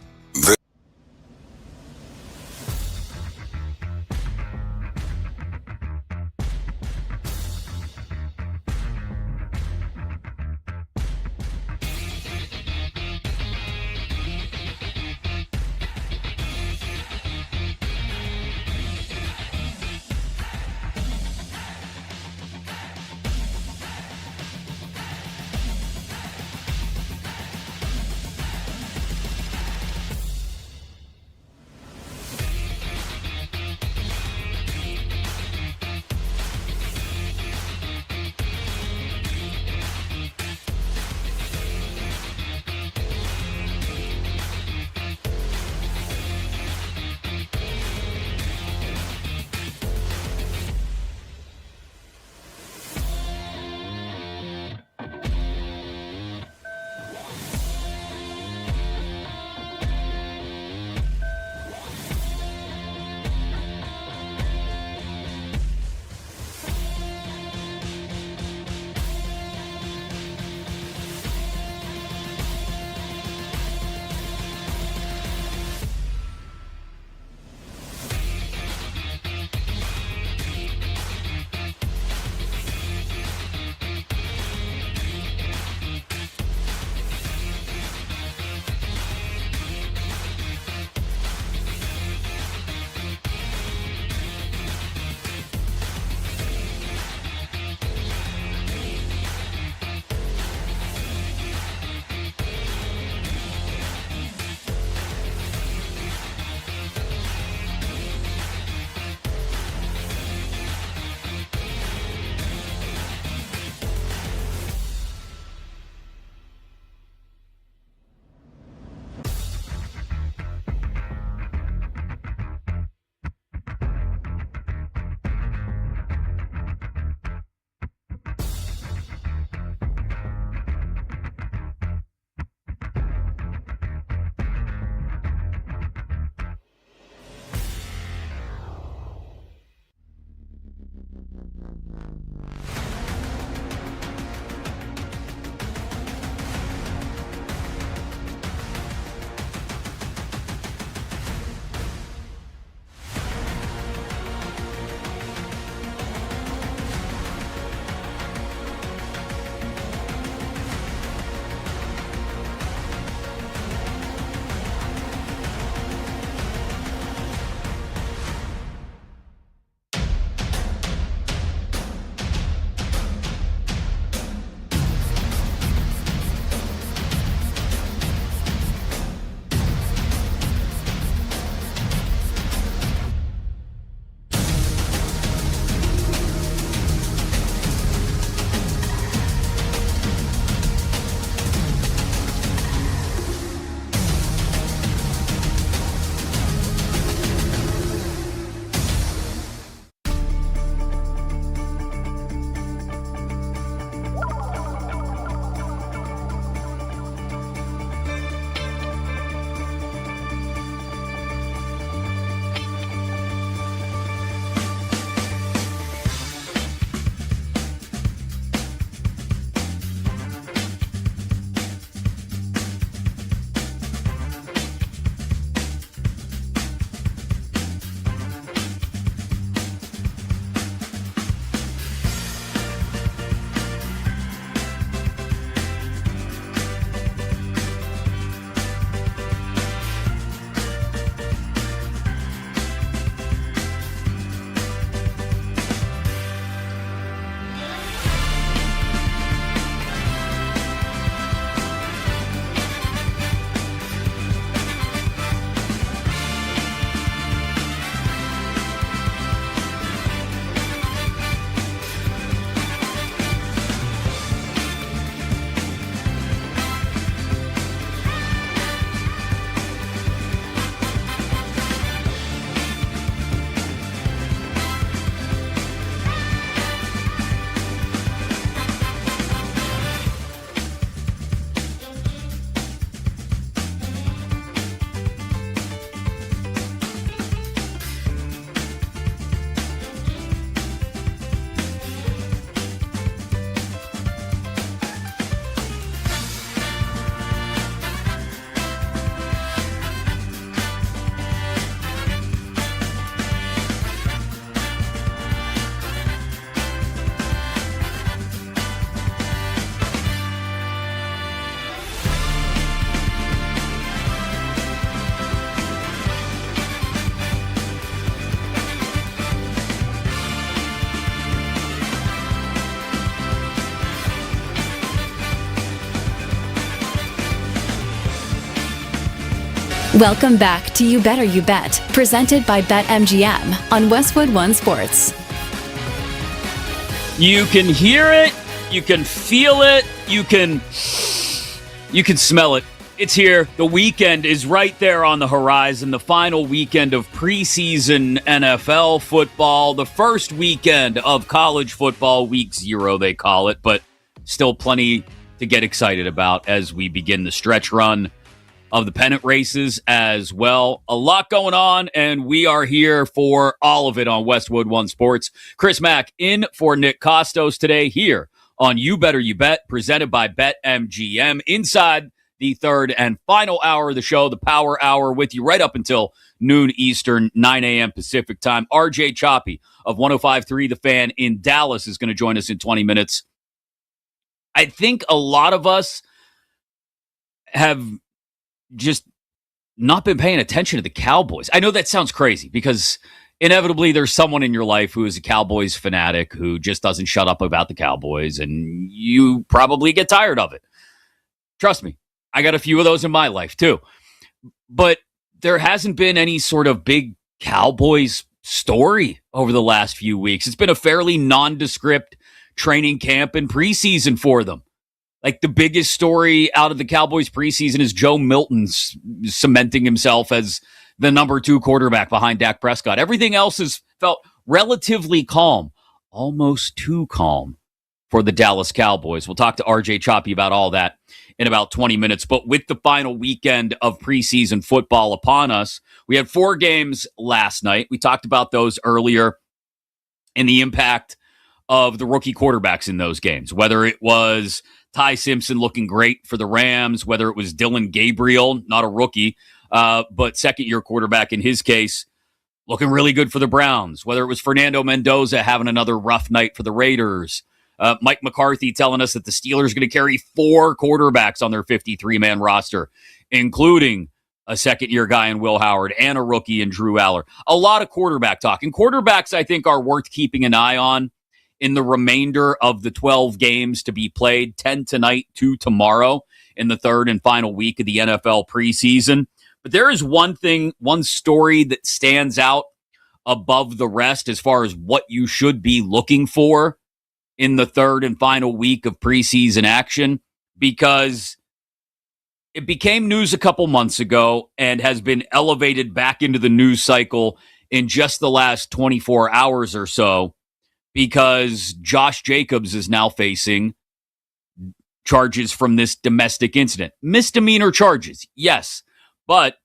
Welcome back to You Better You Bet, presented by BetMGM on Westwood One Sports. You can hear it, you can feel it, you can smell it. It's here. The weekend is right there on the horizon. The final weekend of preseason NFL football. The first weekend of college football, week 0 they call it, but still plenty to get excited about as we begin the stretch run of the pennant races as well. A lot going on, and we are here for all of it on Westwood One Sports. Chris Mack in for Nick Kostos today here on You Better You Bet, presented by BetMGM. Inside the third and final hour of the show, the Power Hour, with you right up until noon Eastern, 9 a.m. Pacific time. RJ Choppy of 105.3 The Fan in Dallas is going to join us in 20 minutes. I think a lot of us have just not been paying attention to the Cowboys. I know that sounds crazy because inevitably there's someone in your life who is a Cowboys fanatic who just doesn't shut up about the Cowboys, and you probably get tired of it. Trust me, I got a few of those in my life too. But there hasn't been any sort of big Cowboys story over the last few weeks. It's been a fairly nondescript training camp and preseason for them. Like, the biggest story out of the Cowboys preseason is Joe Milton's cementing himself as the number 2 quarterback behind Dak Prescott. Everything else has felt relatively calm, almost too calm for the Dallas Cowboys. We'll talk to RJ Choppy about all that in about 20 minutes. But with the final weekend of preseason football upon us, we had 4 games last night. We talked about those earlier and the impact of the rookie quarterbacks in those games, whether it was Ty Simpson looking great for the Rams, whether it was Dylan Gabriel, not a rookie, but second-year quarterback in his case, looking really good for the Browns, whether it was Fernando Mendoza having another rough night for the Raiders, Mike McCarthy telling us that the Steelers are going to carry 4 quarterbacks on their 53-man roster, including a second-year guy in Will Howard and a rookie in Drew Aller. A lot of quarterback talk. And quarterbacks, I think, are worth keeping an eye on in the remainder of the 12 games to be played, 10 tonight, 2 tomorrow, in the third and final week of the NFL preseason. But there is one story that stands out above the rest as far as what you should be looking for in the third and final week of preseason action, because it became news a couple months ago and has been elevated back into the news cycle in just the last 24 hours or so, because Josh Jacobs is now facing charges from this domestic incident. Misdemeanor charges, yes, but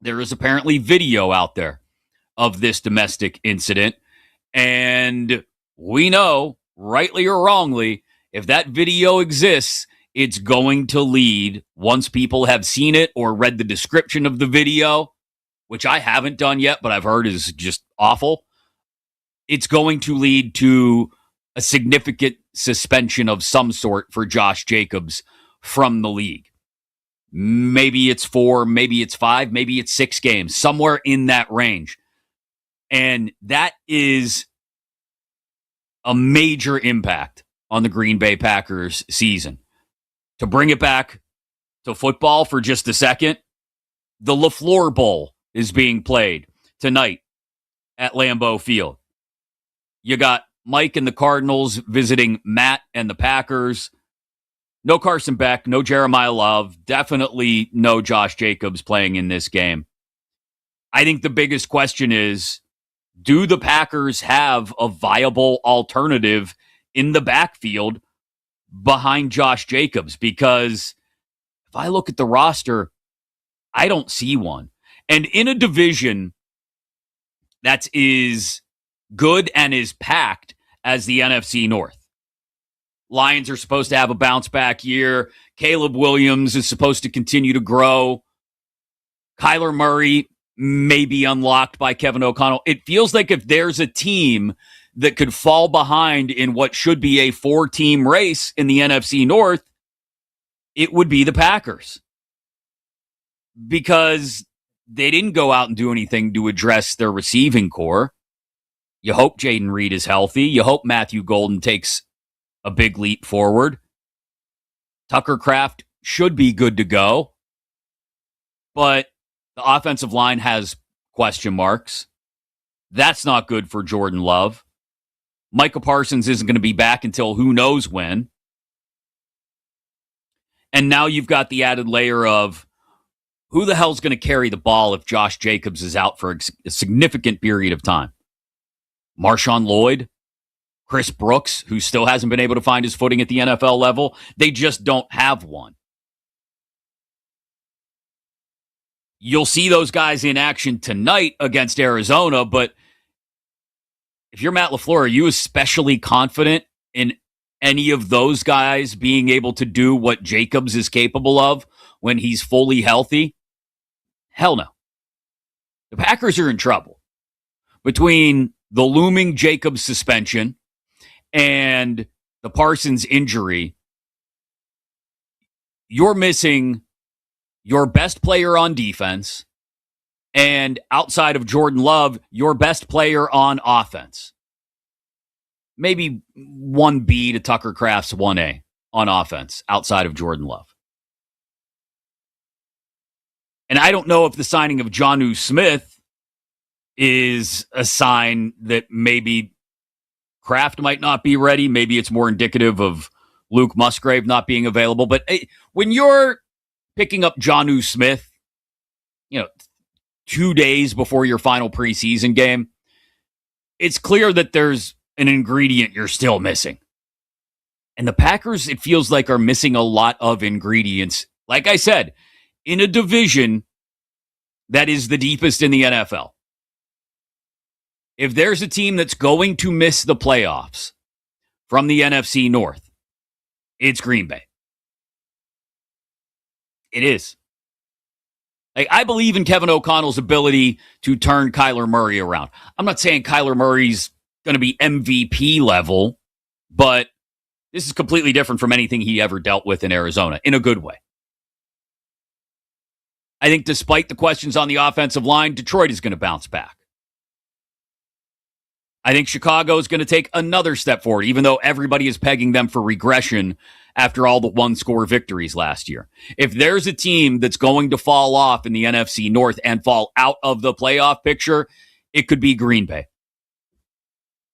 there is apparently video out there of this domestic incident, and we know, rightly or wrongly, if that video exists, it's going to lead, once people have seen it or read the description of the video, which I haven't done yet, but I've heard is just awful, it's going to lead to a significant suspension of some sort for Josh Jacobs from the league. Maybe it's 4, maybe it's 5, maybe it's 6 games, somewhere in that range. And that is a major impact on the Green Bay Packers season. To bring it back to football for just a second, the LaFleur Bowl is being played tonight at Lambeau Field. You got Mike and the Cardinals visiting Matt and the Packers. No Carson Beck, no Jeremiah Love, definitely no Josh Jacobs playing in this game. I think the biggest question is, do the Packers have a viable alternative in the backfield behind Josh Jacobs? Because if I look at the roster, I don't see one. And in a division that is good and is packed as the NFC North, Lions are supposed to have a bounce back year. Caleb Williams is supposed to continue to grow. Kyler Murray may be unlocked by Kevin O'Connell. It feels like if there's a team that could fall behind in what should be a 4-team race in the NFC North, it would be the Packers. Because they didn't go out and do anything to address their receiving core. You hope Jaden Reed is healthy. You hope Matthew Golden takes a big leap forward. Tucker Kraft should be good to go. but the offensive line has question marks. That's not good for Jordan Love. Micah Parsons isn't going to be back until who knows when. And now you've got the added layer of who the hell's going to carry the ball if Josh Jacobs is out for a significant period of time? Marshawn Lloyd? Chris Brooks, who still hasn't been able to find his footing at the NFL level? They just don't have one. You'll see those guys in action tonight against Arizona, but if you're Matt LaFleur, are you especially confident in any of those guys being able to do what Jacobs is capable of when he's fully healthy? Hell no. The Packers are in trouble. Between the looming Jacobs suspension and the Parsons injury, you're missing your best player on defense, and outside of Jordan Love, your best player on offense. Maybe 1B to Tucker Kraft's 1A on offense outside of Jordan Love. And I don't know if the signing of Jonnu Smith is a sign that maybe Kraft might not be ready. Maybe it's more indicative of Luke Musgrave not being available. But when you're picking up Jonnu Smith, 2 days before your final preseason game, it's clear that there's an ingredient you're still missing. And the Packers, it feels like, are missing a lot of ingredients. Like I said, in a division that is the deepest in the NFL. If there's a team that's going to miss the playoffs from the NFC North, it's Green Bay. It is. I believe in Kevin O'Connell's ability to turn Kyler Murray around. I'm not saying Kyler Murray's going to be MVP level, but this is completely different from anything he ever dealt with in Arizona, in a good way. I think despite the questions on the offensive line, Detroit is going to bounce back. I think Chicago is going to take another step forward, even though everybody is pegging them for regression after all the one-score victories last year. If there's a team that's going to fall off in the NFC North and fall out of the playoff picture, it could be Green Bay,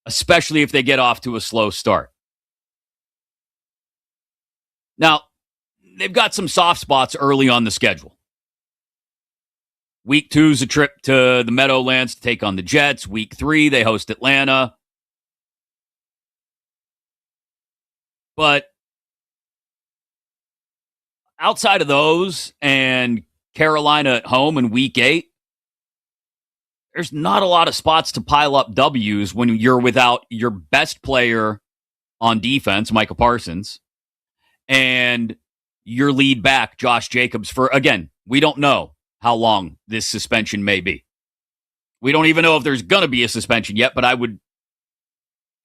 especially if they get off to a slow start. Now, they've got some soft spots early on the schedule. Week 2 is a trip to the Meadowlands to take on the Jets. Week 3, they host Atlanta. But outside of those and Carolina at home in Week 8, there's not a lot of spots to pile up W's when you're without your best player on defense, Micah Parsons, and your lead back, Josh Jacobs, for, again, we don't know how long this suspension may be. We don't even know if there's going to be a suspension yet, but I would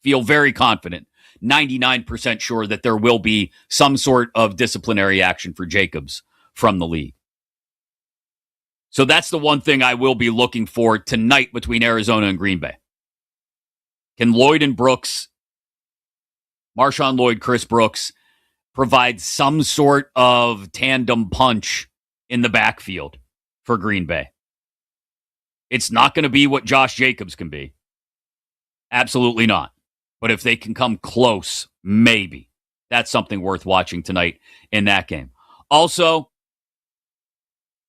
feel very confident, 99% sure that there will be some sort of disciplinary action for Jacobs from the league. So that's the one thing I will be looking for tonight between Arizona and Green Bay. Can Lloyd and Brooks, Marshawn Lloyd, Chris Brooks, provide some sort of tandem punch in the backfield for Green Bay? It's not going to be what Josh Jacobs can be. Absolutely not. But if they can come close, maybe. That's something worth watching tonight in that game. Also,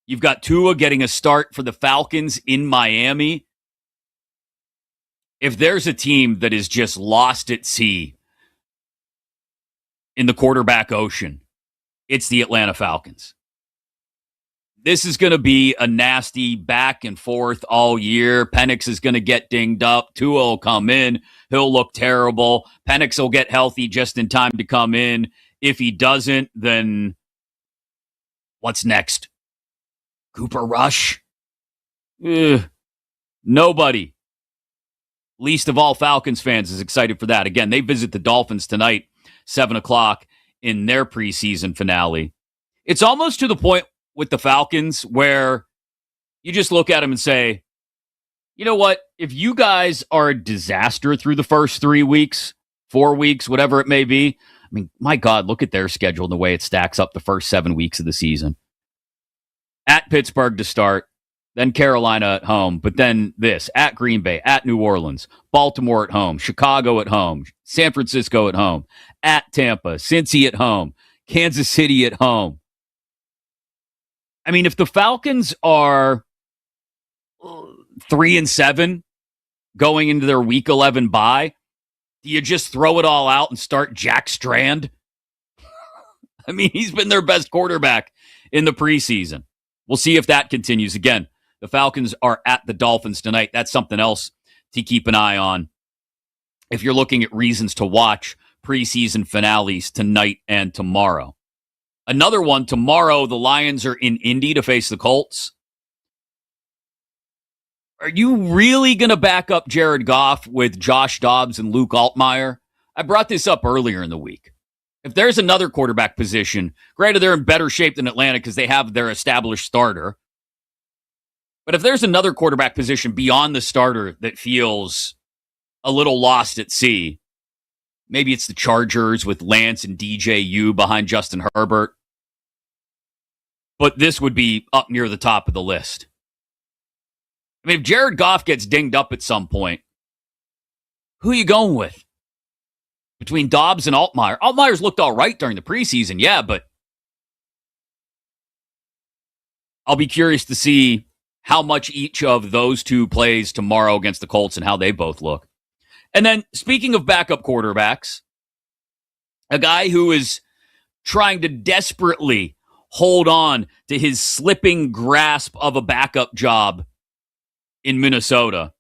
you've got Tua getting a start for the Falcons in Miami. If there's a team that is just lost at sea in the quarterback ocean, it's the Atlanta Falcons. This is going to be a nasty back and forth all year. Penix is going to get dinged up. Tua will come in. He'll look terrible. Penix will get healthy just in time to come in. If he doesn't, then what's next? Cooper Rush? Nobody, least of all Falcons fans, is excited for that. Again, they visit the Dolphins tonight, 7 o'clock in their preseason finale. It's almost to the point with the Falcons where you just look at them and say, you know what? If you guys are a disaster through the first 3 weeks, 4 weeks, whatever it may be, I mean, my God, look at their schedule and the way it stacks up the first 7 weeks of the season. At Pittsburgh to start, then Carolina at home, but then this, at Green Bay, at New Orleans, Baltimore at home, Chicago at home, San Francisco at home, at Tampa, Cincy at home, Kansas City at home. I mean, if the Falcons are 3-7 going into their Week 11 bye, do you just throw it all out and start Jack Strand? I mean, he's been their best quarterback in the preseason. We'll see if that continues. Again, the Falcons are at the Dolphins tonight. That's something else to keep an eye on if you're looking at reasons to watch preseason finales tonight and tomorrow. Another one, tomorrow, the Lions are in Indy to face the Colts. Are you really going to back up Jared Goff with Josh Dobbs and Luke Altmaier? I brought this up earlier in the week. If there's another quarterback position, granted they're in better shape than Atlanta because they have their established starter. But if there's another quarterback position beyond the starter that feels a little lost at sea, maybe it's the Chargers with Lance and DJU behind Justin Herbert. But this would be up near the top of the list. I mean, if Jared Goff gets dinged up at some point, who are you going with? Between Dobbs and Altmaier. Altmaier's looked all right during the preseason, yeah, but I'll be curious to see how much each of those two plays tomorrow against the Colts and how they both look. And then, speaking of backup quarterbacks, a guy who is trying to desperately hold on to his slipping grasp of a backup job in Minnesota,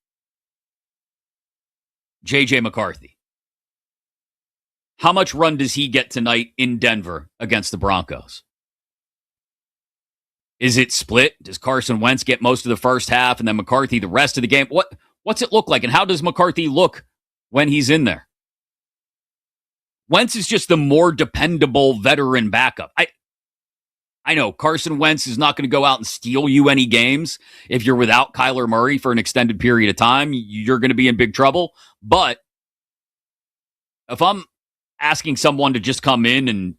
J.J. McCarthy. How much run does he get tonight in Denver against the Broncos? Is it split? Does Carson Wentz get most of the first half and then McCarthy the rest of the game? What's it look like, and how does McCarthy look when he's in there? Wentz is just the more dependable veteran backup. I know Carson Wentz is not going to go out and steal you any games. If you're without Kyler Murray for an extended period of time, you're going to be in big trouble. But if I'm asking someone to just come in and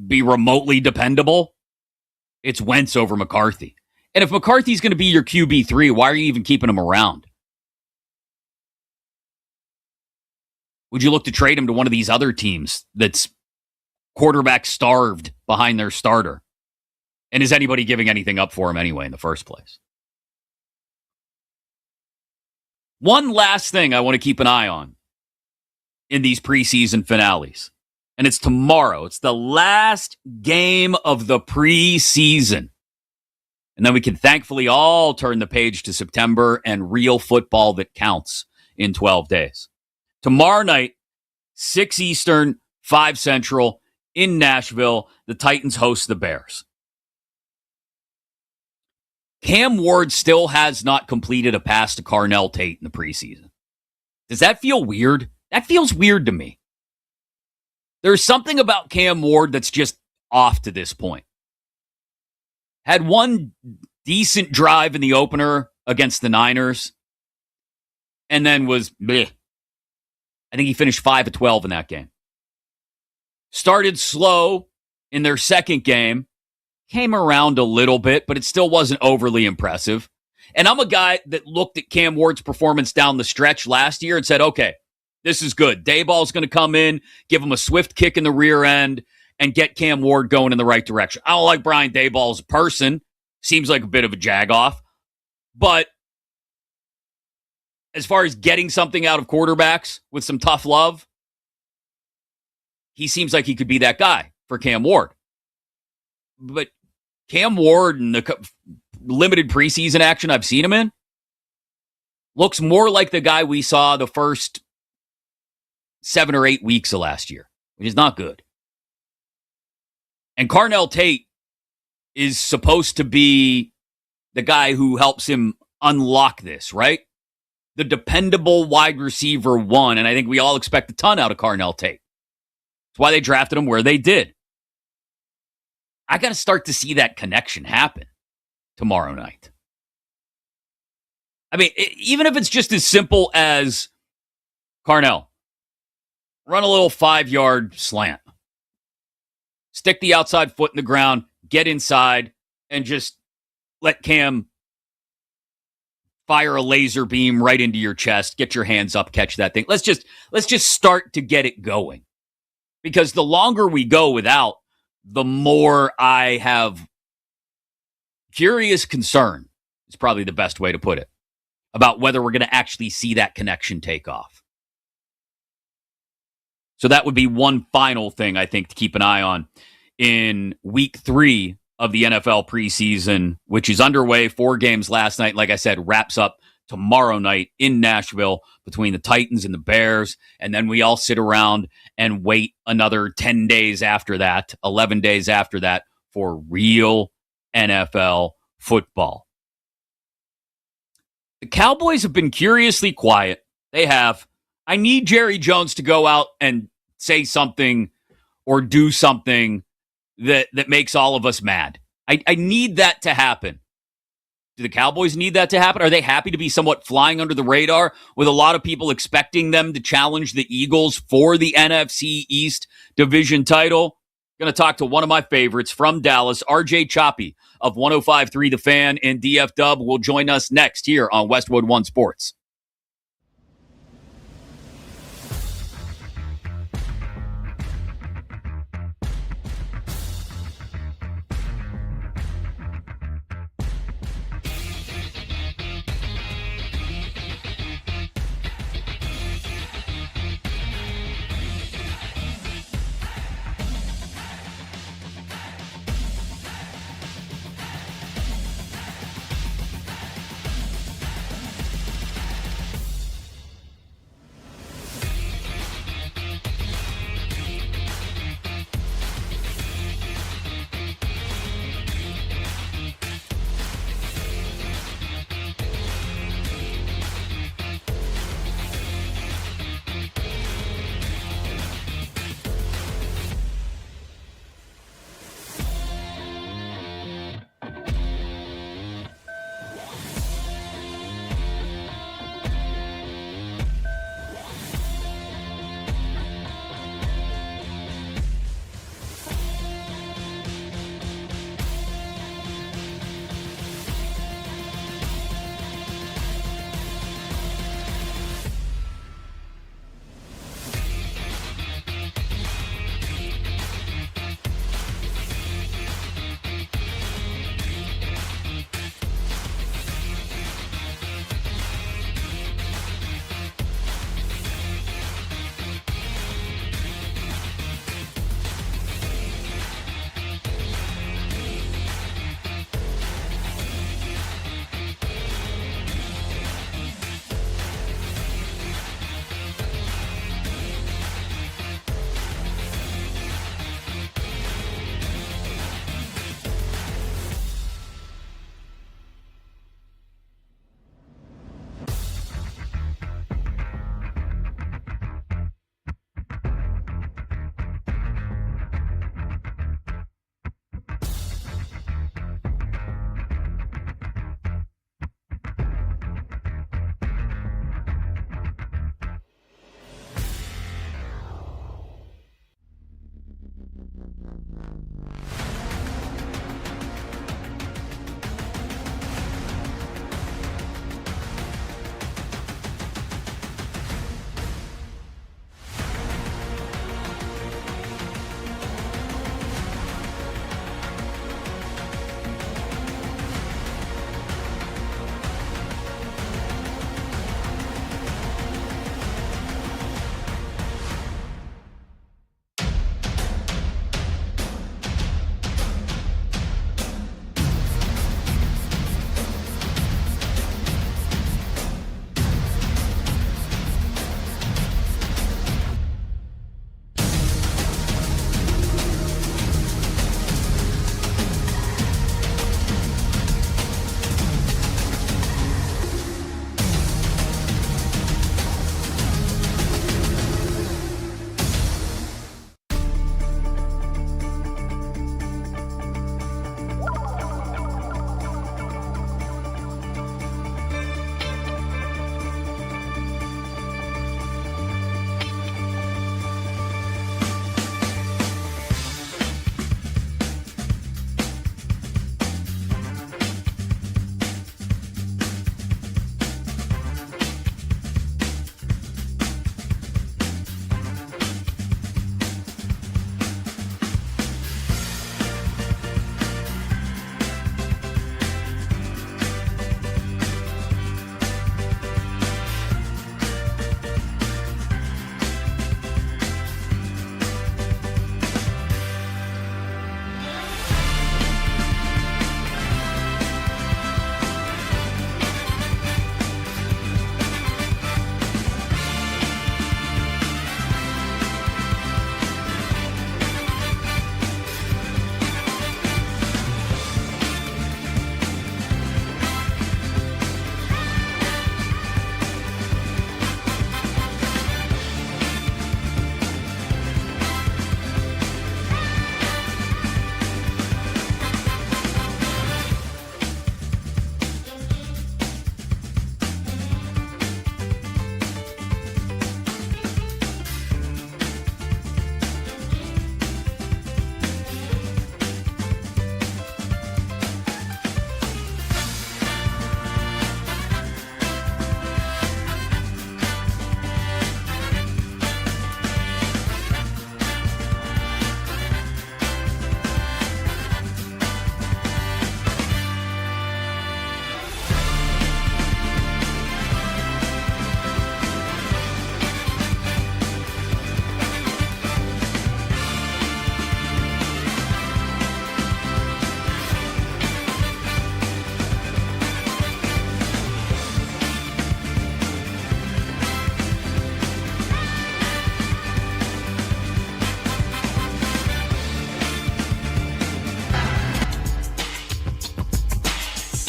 be remotely dependable, it's Wentz over McCarthy. And if McCarthy's going to be your QB3, why are you even keeping him around? Would you look to trade him to one of these other teams that's quarterback starved behind their starter? And is anybody giving anything up for him anyway in the first place? One last thing I want to keep an eye on in these preseason finales, and it's tomorrow. It's the last game of the preseason. And then we can thankfully all turn the page to September and real football that counts in 12 days. Tomorrow night, 6 Eastern, 5 Central, in Nashville, the Titans host the Bears. Cam Ward still has not completed a pass to Carnell Tate in the preseason. Does that feel weird? That feels weird to me. There's something about Cam Ward that's just off to this point. Had one decent drive in the opener against the Niners, and then was bleh. I think he finished 5 of 12 in that game. Started slow in their second game, came around a little bit, but it still wasn't overly impressive. And I'm a guy that looked at Cam Ward's performance down the stretch last year and said, okay, this is good. Dayball's going to come in, give him a swift kick in the rear end, and get Cam Ward going in the right direction. I don't like Brian Daboll as a person. Seems like a bit of a jagoff. But as far as getting something out of quarterbacks with some tough love, he seems like he could be that guy for Cam Ward. But Cam Ward and the limited preseason action I've seen him in looks more like the guy we saw the first 7 or 8 weeks of last year, which is not good. And Carnell Tate is supposed to be the guy who helps him unlock this, right? The dependable wide receiver one, and I think we all expect a ton out of Carnell Tate. That's why they drafted him where they did. I got to start to see that connection happen tomorrow night. I mean, even if it's just as simple as Carnell, run a little 5-yard slant. Stick the outside foot in the ground, get inside, and just let Cam fire a laser beam right into your chest, get your hands up, catch that thing. Let's just start to get it going. Because the longer we go without, the more I have curious concern, is probably the best way to put it, about whether we're going to actually see that connection take off. So that would be one final thing, I think, to keep an eye on in week 3 of the NFL preseason, which is underway. 4 games last night. Like I said, wraps up tomorrow night in Nashville between the Titans and the Bears. And then we all sit around and wait another 10 days after that, 11 days after that, for real NFL football. The Cowboys have been curiously quiet. They have. I need Jerry Jones to go out and say something or do something that makes all of us mad. I need that to happen. Do the Cowboys need that to happen? Are they happy to be somewhat flying under the radar with a lot of people expecting them to challenge the Eagles for the NFC East division title? Going to talk to one of my favorites from Dallas, RJ Choppy of 105.3 The Fan and DF Dub will join us next here on Westwood One Sports.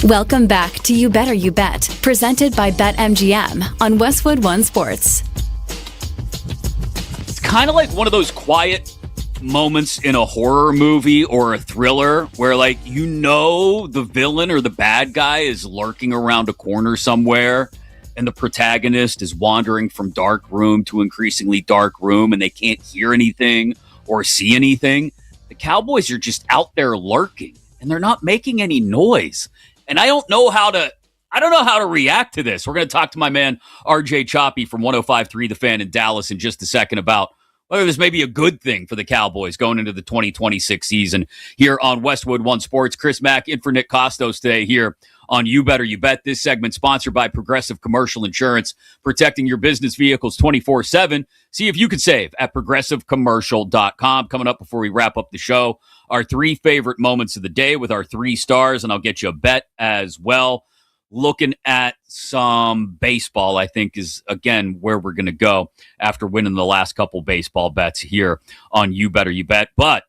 Welcome back to You Better You Bet, presented by BetMGM on Westwood One Sports. It's kind of like one of those quiet moments in a horror movie or a thriller where, like, you know, the villain or the bad guy is lurking around a corner somewhere and the protagonist is wandering from dark room to increasingly dark room and they can't hear anything or see anything. The Cowboys are just out there lurking and they're not making any noise. And I don't know how to react to this. We're going to talk to my man RJ Choppy from 105.3 The Fan in Dallas in just a second about whether this may be a good thing for the Cowboys going into the 2026 season here on Westwood One Sports. Chris Mack in for Nick Kostos today here on You Better You Bet. This segment sponsored by Progressive Commercial Insurance, protecting your business vehicles 24/7. See if you can save at progressivecommercial.com. Coming up before we wrap up the show, our 3 favorite moments of the day with our 3 stars, and I'll get you a bet as well. Looking at some baseball, I think, is, again, where we're going to go after winning the last couple baseball bets here on You Better You Bet. But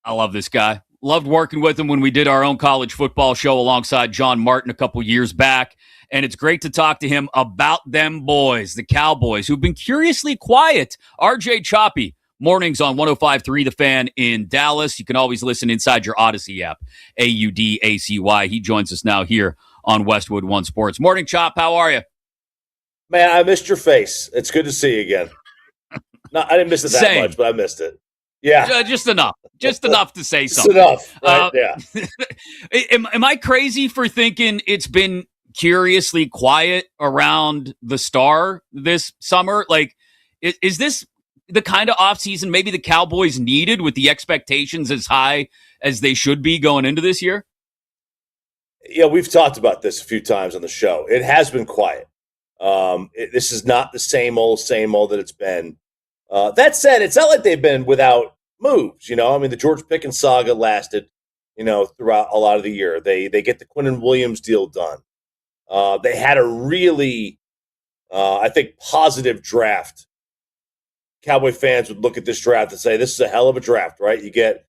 I love this guy. Loved working with him when we did our own college football show alongside John Martin a couple years back. And it's great to talk to him about them boys, the Cowboys, who've been curiously quiet. RJ Choppy, mornings on 105.3 The Fan in Dallas. You can always listen inside your Odyssey app, AUDACY. He joins us now here on Westwood One Sports. Morning, Chop. How are you? Man, I missed your face. It's good to see you again. No, I didn't miss it that much, but I missed it. Yeah. Just enough. Just enough to say something. Just enough. Right? Yeah. Am I crazy for thinking it's been curiously quiet around the star this summer? Like, is this the kind of offseason maybe the Cowboys needed with the expectations as high as they should be going into this year? Yeah, we've talked about this a few times on the show. It has been quiet. This is not the same old that it's been. That said, it's not like they've been without moves. You know, I mean, the George Pickens saga lasted, throughout a lot of the year. They get the Quinnen Williams deal done. They had a really, I think, positive draft. Cowboy fans would look at this draft and say, this is a hell of a draft, right? You get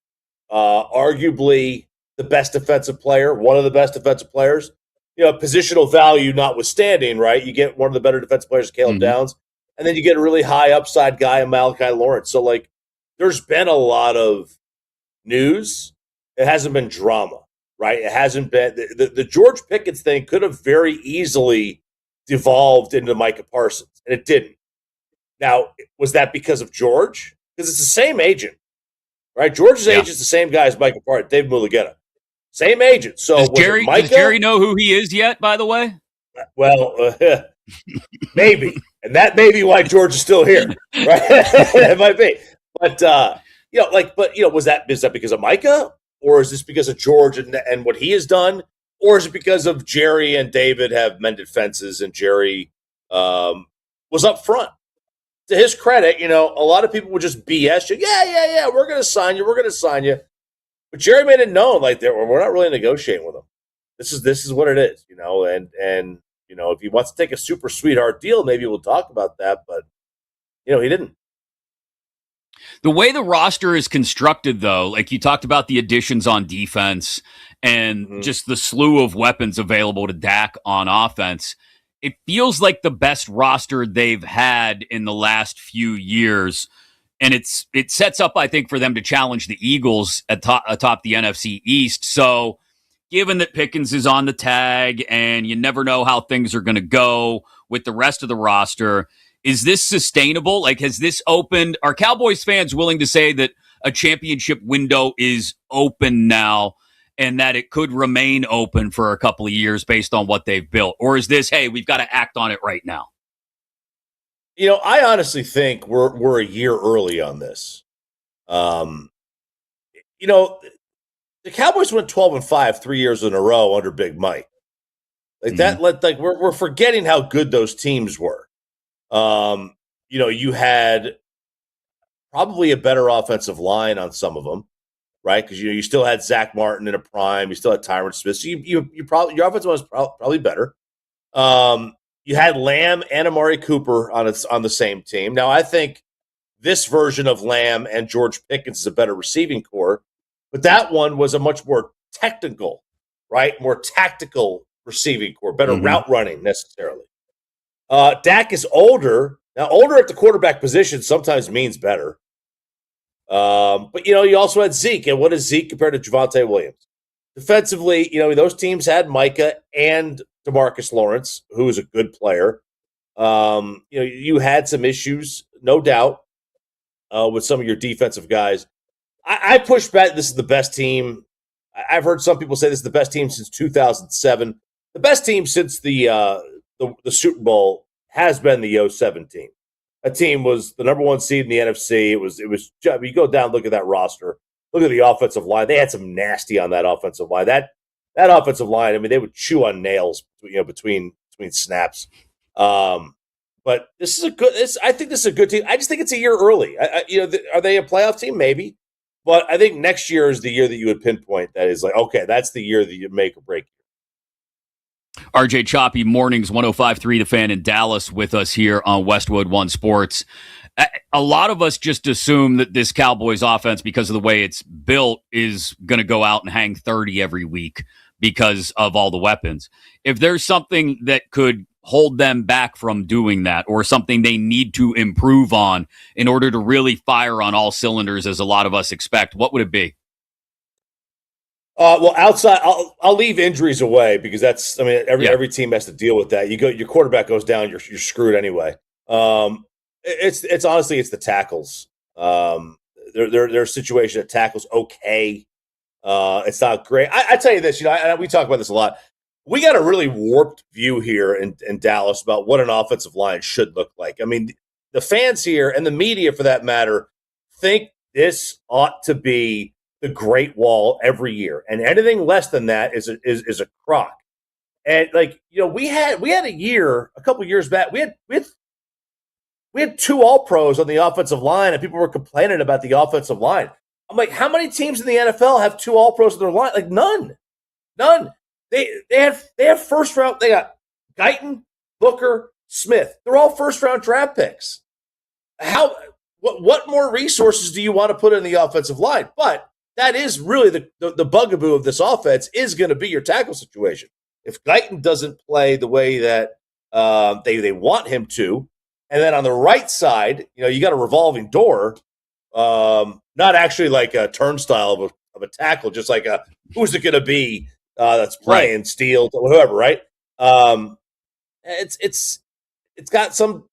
arguably the best defensive player, one of the best defensive players, positional value notwithstanding, right? You get one of the better defensive players, Caleb Downs, and then you get a really high upside guy in Malachi Lawrence. So, like, there's been a lot of news. It hasn't been drama, right? It hasn't been the George Pickens thing could have very easily devolved into Micah Parsons, and it didn't. Now, was that because of George? Because it's the same agent, right? George's agent's the same guy as Micah Parsons, Dave Mulugeta. Same agent. So does Jerry know who he is yet, by the way? Well, maybe. And that may be why George is still here, right? It might be. But, is that because of Micah? Or is this because of George and what he has done? Or is it because of Jerry and David have mended fences and Jerry was up front? To his credit, a lot of people would just BS you. Yeah, we're going to sign you. But Jerry made it known, like, we're not really negotiating with him. This is what it is, and if he wants to take a super sweetheart deal, maybe we'll talk about that. But, he didn't. The way the roster is constructed, though, like you talked about the additions on defense and just the slew of weapons available to Dak on offense, it feels like the best roster they've had in the last few years. And it sets up, I think, for them to challenge the Eagles atop the NFC East. So given that Pickens is on the tag and you never know how things are going to go with the rest of the roster, is this sustainable? Like, has this opened? Are Cowboys fans willing to say that a championship window is open now and that it could remain open for a couple of years based on what they've built? Or is this, hey, we've got to act on it right now? I honestly think we're a year early on this. The Cowboys went 12-5 3 years in a row under Big Mike. Like we're forgetting how good those teams were. You had probably a better offensive line on some of them, right? Because you still had Zach Martin in a prime, you still had Tyron Smith. So you probably your offensive line was probably better. You had Lamb and Amari Cooper on the same team. Now, I think this version of Lamb and George Pickens is a better receiving core, but that one was a much more technical, right? More tactical receiving core, better route running necessarily. Dak is older. Now, older at the quarterback position sometimes means better. But, you also had Zeke. And what is Zeke compared to Javonte Williams? Defensively, those teams had Micah and DeMarcus Lawrence, who is a good player. You had some issues, no doubt, with some of your defensive guys. I push back. This is the best team. I've heard some people say this is the best team since 2007. The best team since the Super Bowl has been the 2007 team. That team was the number one seed in the NFC. It was. You go down, look at that roster. Look at the offensive line. They had some nasty on that offensive line. That offensive line. I mean, they would chew on nails. Between snaps. But this is a good. I think this is a good team. I just think it's a year early. Are they a playoff team? Maybe. But I think next year is the year that you would pinpoint that is like, okay, that's the year that you make or break. RJ Choppy, mornings, 105.3 The Fan in Dallas with us here on Westwood One Sports. A lot of us just assume that this Cowboys offense, because of the way it's built, is going to go out and hang 30 every week because of all the weapons. If there's something that could hold them back from doing that, or something they need to improve on in order to really fire on all cylinders, as a lot of us expect, what would it be? Well, outside, I'll leave injuries away because that's. I mean, every team has to deal with that. Your quarterback goes down, you're screwed anyway. It's honestly the tackles. Their situation at tackles okay. It's not great. I tell you this, we talk about this a lot. We got a really warped view here in Dallas about what an offensive line should look like. I mean, the fans here and the media, for that matter, think this ought to be the Great Wall every year, and anything less than that is a crock. And we had a couple years back, we had two All-Pros on the offensive line, and people were complaining about the offensive line. I'm like, how many teams in the NFL have two All-Pros on their line? Like none. They have first round. They got Guyton, Booker, Smith. They're all first round draft picks. What more resources do you want to put in the offensive line? But that is really the bugaboo of this offense is going to be your tackle situation. If Guyton doesn't play the way that they want him to, and then on the right side, you got a revolving door, not actually like a turnstile of a tackle, just like who's it going to be that's playing Steele, whoever, right? It's got some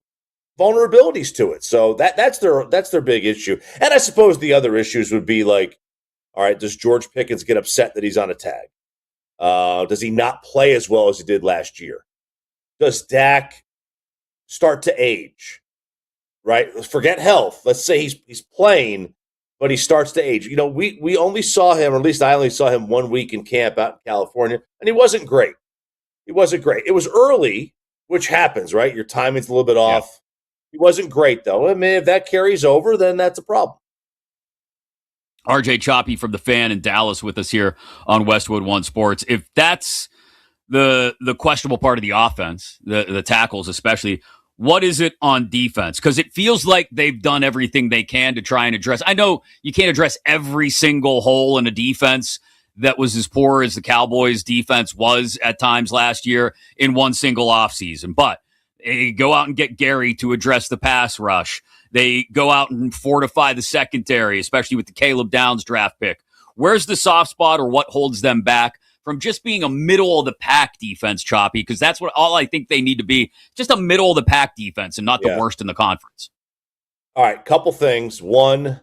vulnerabilities to it, so that's their big issue. And I suppose the other issues would be like, all right, does George Pickens get upset that he's on a tag? Does he not play as well as he did last year? Does Dak start to age? Right? Forget health. Let's say he's playing, but he starts to age. We only saw him, or at least I only saw him 1 week in camp out in California, and he wasn't great. It was early, which happens, right? Your timing's a little bit off. He wasn't great, though. I mean, if that carries over, then that's a problem. RJ Choppy from The Fan in Dallas with us here on Westwood One Sports. If that's the questionable part of the offense, the tackles especially, what is it on defense? Because it feels like they've done everything they can to try and address. I know you can't address every single hole in a defense that was as poor as the Cowboys' defense was at times last year in one single offseason, but they go out and get Gary to address the pass rush. They go out and fortify the secondary, especially with the Caleb Downs draft pick. Where's the soft spot, or what holds them back from just being a middle-of-the-pack defense, Choppy? Because that's all I think they need to be, just a middle-of-the-pack defense and not the worst in the conference. All right, couple things. One,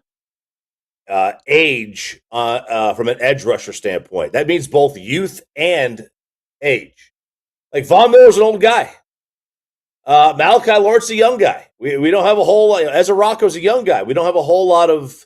age from an edge rusher standpoint. That means both youth and age. Like Von Miller's an old guy. Malachi Lawrence is a young guy. We don't have a whole lot. Ezra Rocco's a young guy. We don't have a whole lot of,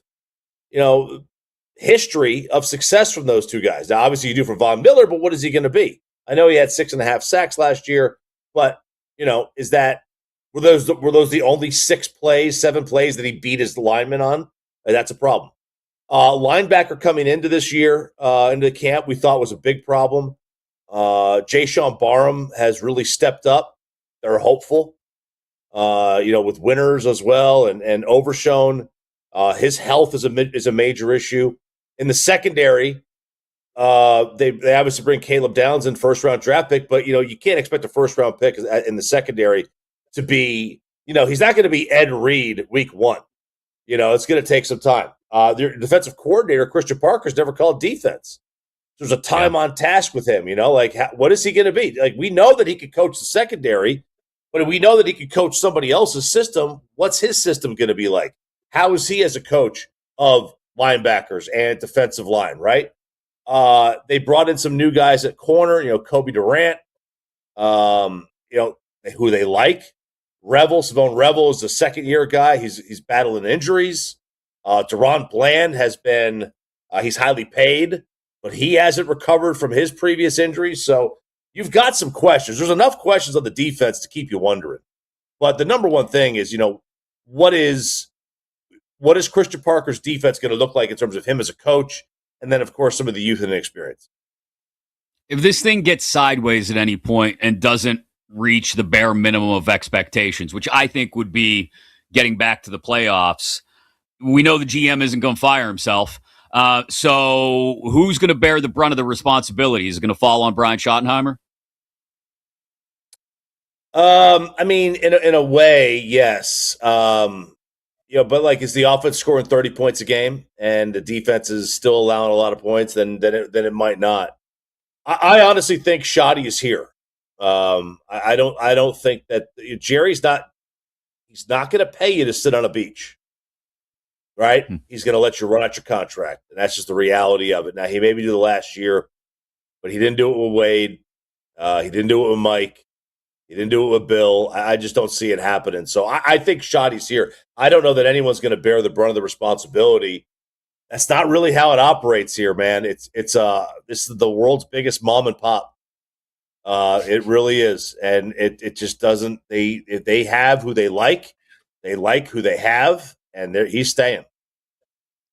history of success from those two guys. Now, obviously, you do for Von Miller, but what is he going to be? I know he had 6.5 sacks last year, but were those the only 7 plays that he beat his lineman on? That's a problem. Linebacker coming into this year, into the camp, we thought was a big problem. Jayshon Barham has really stepped up. They're hopeful, with Winters as well and Overshown. His health is a major issue. In the secondary, They obviously bring Caleb Downs in, first-round draft pick, but, you can't expect a first-round pick in the secondary to be, he's not going to be Ed Reed week one. It's going to take some time. Their defensive coordinator, Christian Parker's never called defense. There's a time on task with him, what is he going to be? Like, we know that he could coach the secondary, but we know that he could coach somebody else's system. What's his system going to be like? How is he as a coach of linebackers and defensive line, right? They brought in some new guys at corner, Kobe Durant, who they like. Savon Revel is a second-year guy. He's battling injuries. Deron Bland has been he's highly paid, but he hasn't recovered from his previous injuries. So you've got some questions. There's enough questions on the defense to keep you wondering. But the number one thing is, what is Christian Parker's defense going to look like in terms of him as a coach? And then, of course, some of the youth and experience. If this thing gets sideways at any point and doesn't reach the bare minimum of expectations, which I think would be getting back to the playoffs, we know the GM isn't going to fire himself. So who's going to bear the brunt of the responsibility? Is it going to fall on Brian Schottenheimer? In a way, yes. But is the offense scoring 30 points a game and the defense is still allowing a lot of points, then it might not. I honestly think Shotty is here. I don't think that Jerry's not. He's not going to pay you to sit on a beach, right? He's going to let you run out your contract, and that's just the reality of it. Now, he maybe do the last year, but he didn't do it with Wade. He didn't do it with Mike. He didn't do it with Bill. I just don't see it happening. So I think Shotty's here. I don't know that anyone's going to bear the brunt of the responsibility. That's not really how it operates here, man. This is the world's biggest mom and pop. It really is, and it just doesn't. They have who they like who they have, and he's staying.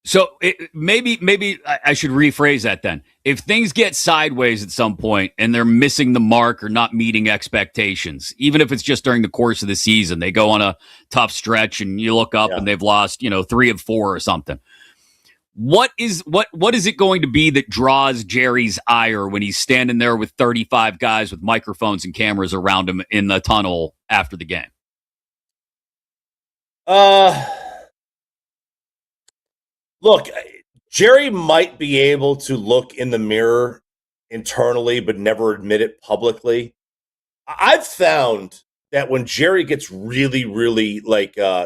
So maybe I should rephrase that then. If things get sideways at some point and they're missing the mark or not meeting expectations, even if it's just during the course of the season, they go on a tough stretch and you look up and they've lost 3 of 4 or something. What is it going to be that draws Jerry's ire when he's standing there with 35 guys with microphones and cameras around him in the tunnel after the game? Look, Jerry might be able to look in the mirror internally, but never admit it publicly. I've found that when Jerry gets really, really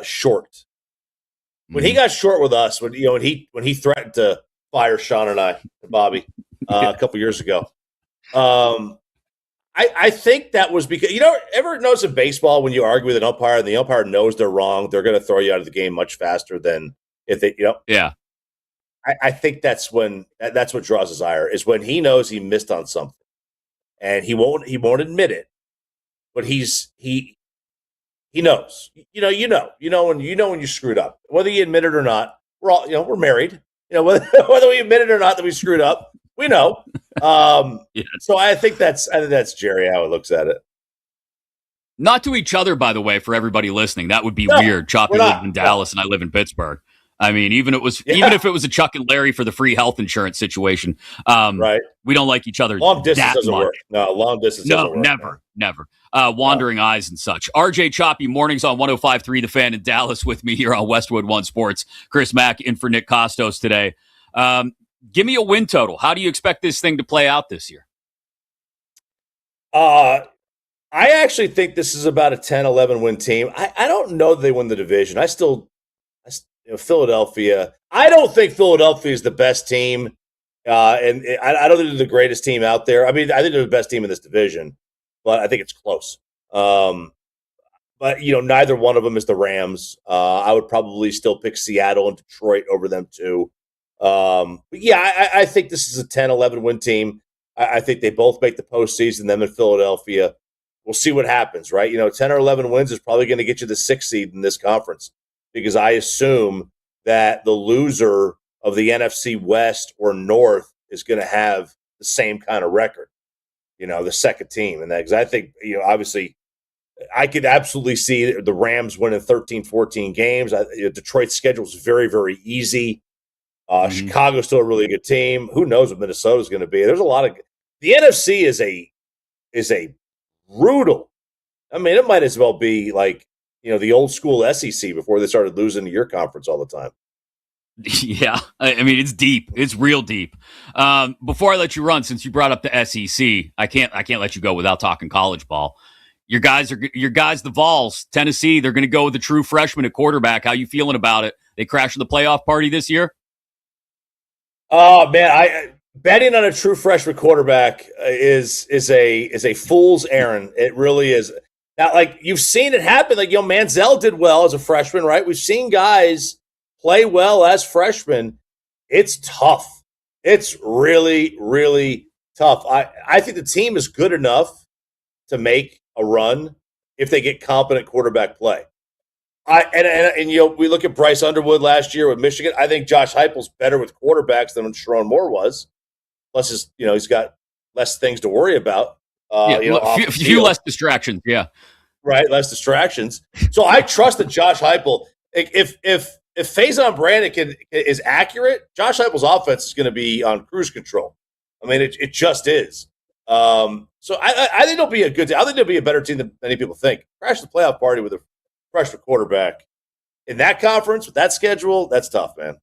short, when he got short with us, when he threatened to fire Sean and Bobby a couple years ago, I think that was because ever notice in baseball when you argue with an umpire and the umpire knows they're wrong, they're going to throw you out of the game much faster than if they yeah. I think that's what draws his ire is when he knows he missed on something, and he won't admit it, but he knows. When you screwed up, whether you admit it or not. We're all we're married. Whether we admit it or not that we screwed up, we know. So I think that's Jerry how he looks at it. Not to each other, by the way, for everybody listening. That would be weird. Choppy lives in Dallas and I live in Pittsburgh. I mean, even if it was a Chuck and Larry for the free health insurance situation, right? We don't like each other. Long distance that doesn't much. work. No, long distance doesn't work. Never. Wandering eyes and such. RJ Choppy, mornings on 105.3 The Fan in Dallas with me here on Westwood One Sports. Chris Mack in for Nick Kostos today. Give me a win total. How do you expect this thing to play out this year? I actually think this is about a 10-11 win team. I don't know that they win the division. Philadelphia. I don't think Philadelphia is the best team, and I don't think they're the greatest team out there. I mean, I think they're the best team in this division, but I think it's close. But neither one of them is the Rams. I would probably still pick Seattle and Detroit over them too. But yeah, I think this is a 10-11 win team. I think they both make the postseason. Them in Philadelphia. We'll see what happens, right? 10 or 11 wins is probably going to get you the 6th seed in this conference. Because I assume that the loser of the NFC West or North is going to have the same kind of record, the second team. And because I think, obviously, I could absolutely see the Rams winning 13, 14 games. Detroit's schedule is very, very easy. Chicago's still a really good team. Who knows what Minnesota's going to be? There's a lot of the NFC is a brutal. I mean, it might as well be like the old school SEC before they started losing to your conference all the time. Yeah, I mean it's deep. It's real deep. Before I let you run, since you brought up the SEC, I can't let you go without talking college ball. Your guys, the Vols, Tennessee. They're going to go with the true freshman at quarterback. How you feeling about it? They crashed the playoff party this year. Oh man, betting on a true freshman quarterback is a fool's errand. It really is. Now, like you've seen it happen. Like Manziel did well as a freshman, right? We've seen guys play well as freshmen. It's tough. It's really, really tough. I think the team is good enough to make a run if they get competent quarterback play. We look at Bryce Underwood last year with Michigan. I think Josh Heupel's better with quarterbacks than Sharon Moore was. Plus, he's got less things to worry about. A few less distractions. Yeah, right, less distractions. So I trust that Josh Heupel. If Faison Brandon is accurate, Josh Heupel's offense is going to be on cruise control. I mean, it just is. So I think it'll be a good team. I think it'll be a better team than many people think. Crash the playoff party with a freshman quarterback in that conference with that schedule. That's tough, man.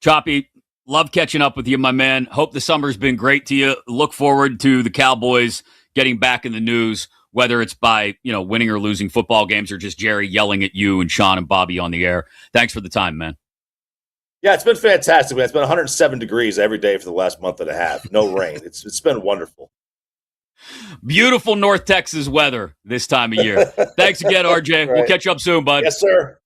Choppy, love catching up with you, my man. Hope the summer's been great to you. Look forward to the Cowboys getting back in the news, whether it's by winning or losing football games or just Jerry yelling at you and Sean and Bobby on the air. Thanks for the time, man. Yeah, it's been fantastic, man. It's been 107 degrees every day for the last month and a half. No rain. It's been wonderful. Beautiful North Texas weather this time of year. Thanks again, RJ. Right. We'll catch up soon, bud. Yes, sir.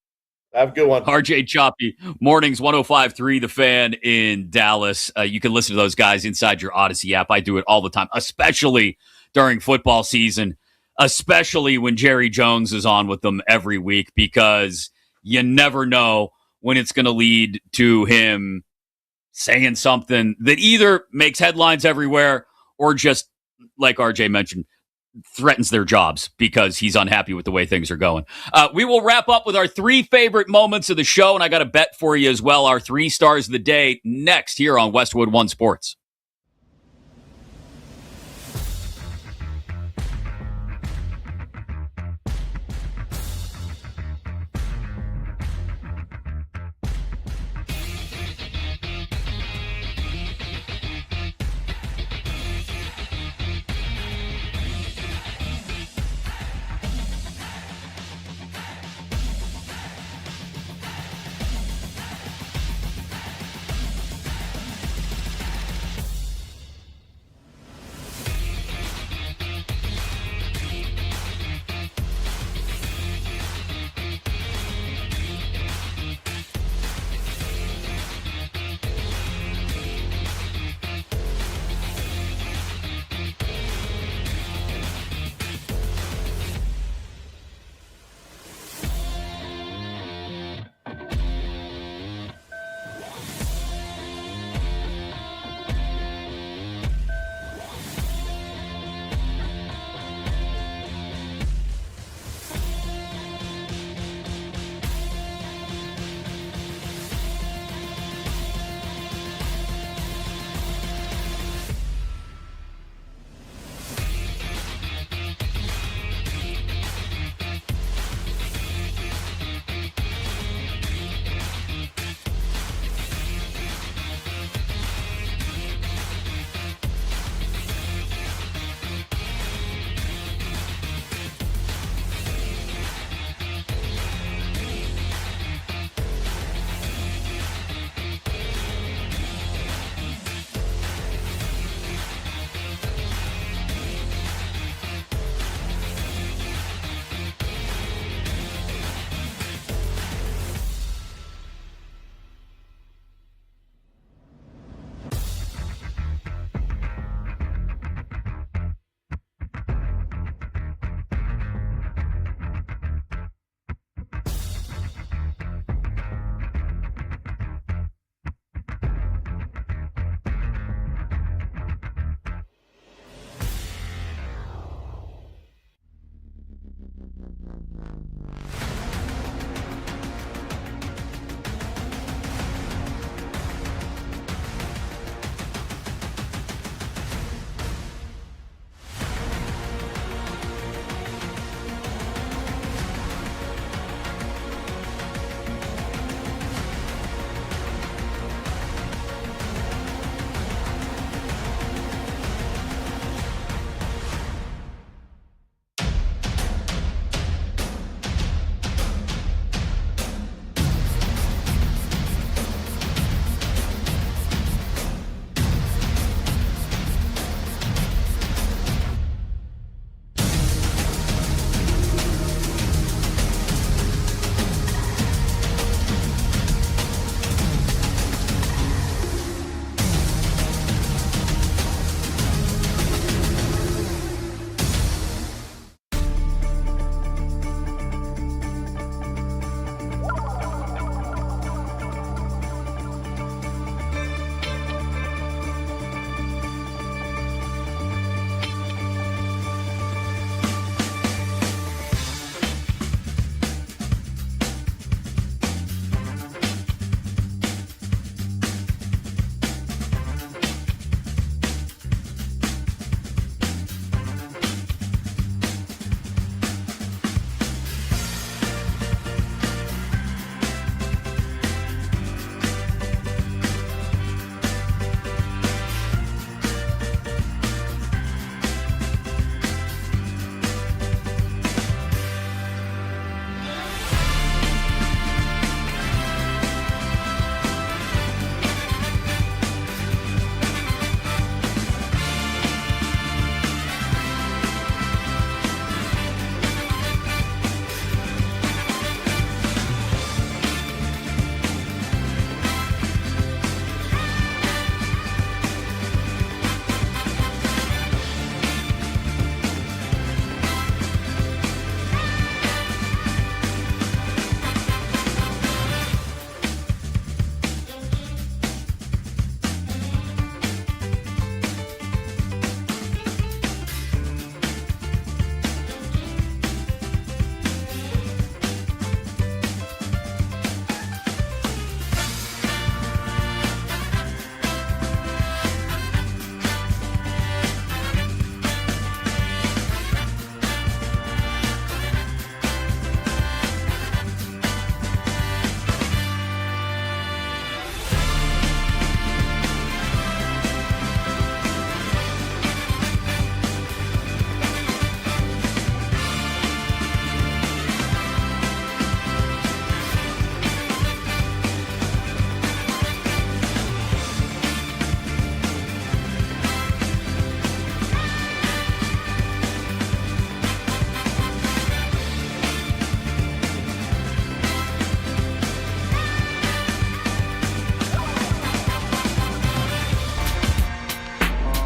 Have a good one. RJ Choppy, mornings 105.3 The Fan in Dallas. You can listen to those guys inside your Odyssey app. I do it all the time, especially during football season, especially when Jerry Jones is on with them every week, because you never know when it's going to lead to him saying something that either makes headlines everywhere or just, like RJ mentioned, threatens their jobs because he's unhappy with the way things are going. We will wrap up with our 3 favorite moments of the show, and I got a bet for you as well, our 3 stars of the day, next here on Westwood One Sports.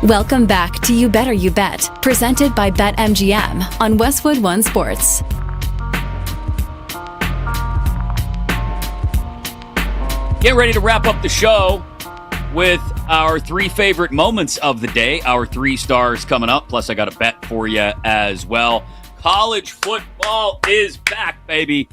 Welcome back to You Better You Bet, presented by BetMGM on Westwood One Sports. Get ready to wrap up the show with our 3 favorite moments of the day. Our 3 stars coming up. Plus, I got a bet for you as well. College football is back, baby.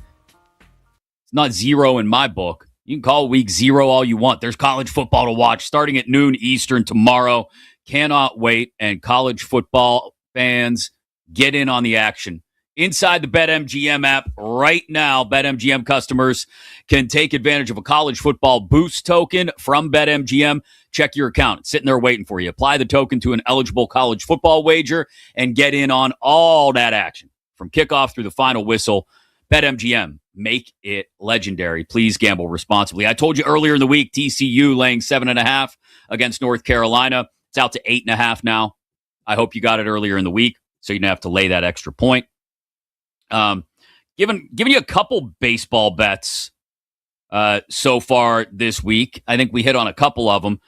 It's not 0 in my book. You can call week 0 all you want. There's college football to watch starting at noon Eastern tomorrow. Cannot wait. And college football fans, get in on the action. Inside the BetMGM app right now, BetMGM customers can take advantage of a college football boost token from BetMGM. Check your account. It's sitting there waiting for you. Apply the token to an eligible college football wager and get in on all that action. From kickoff through the final whistle, BetMGM, make it legendary. Please gamble responsibly. I told you earlier in the week, TCU laying 7.5 against North Carolina. It's out to 8.5 now. I hope you got it earlier in the week, so you don't have to lay that extra point. Giving you a couple baseball bets so far this week. I think we hit on a couple of them.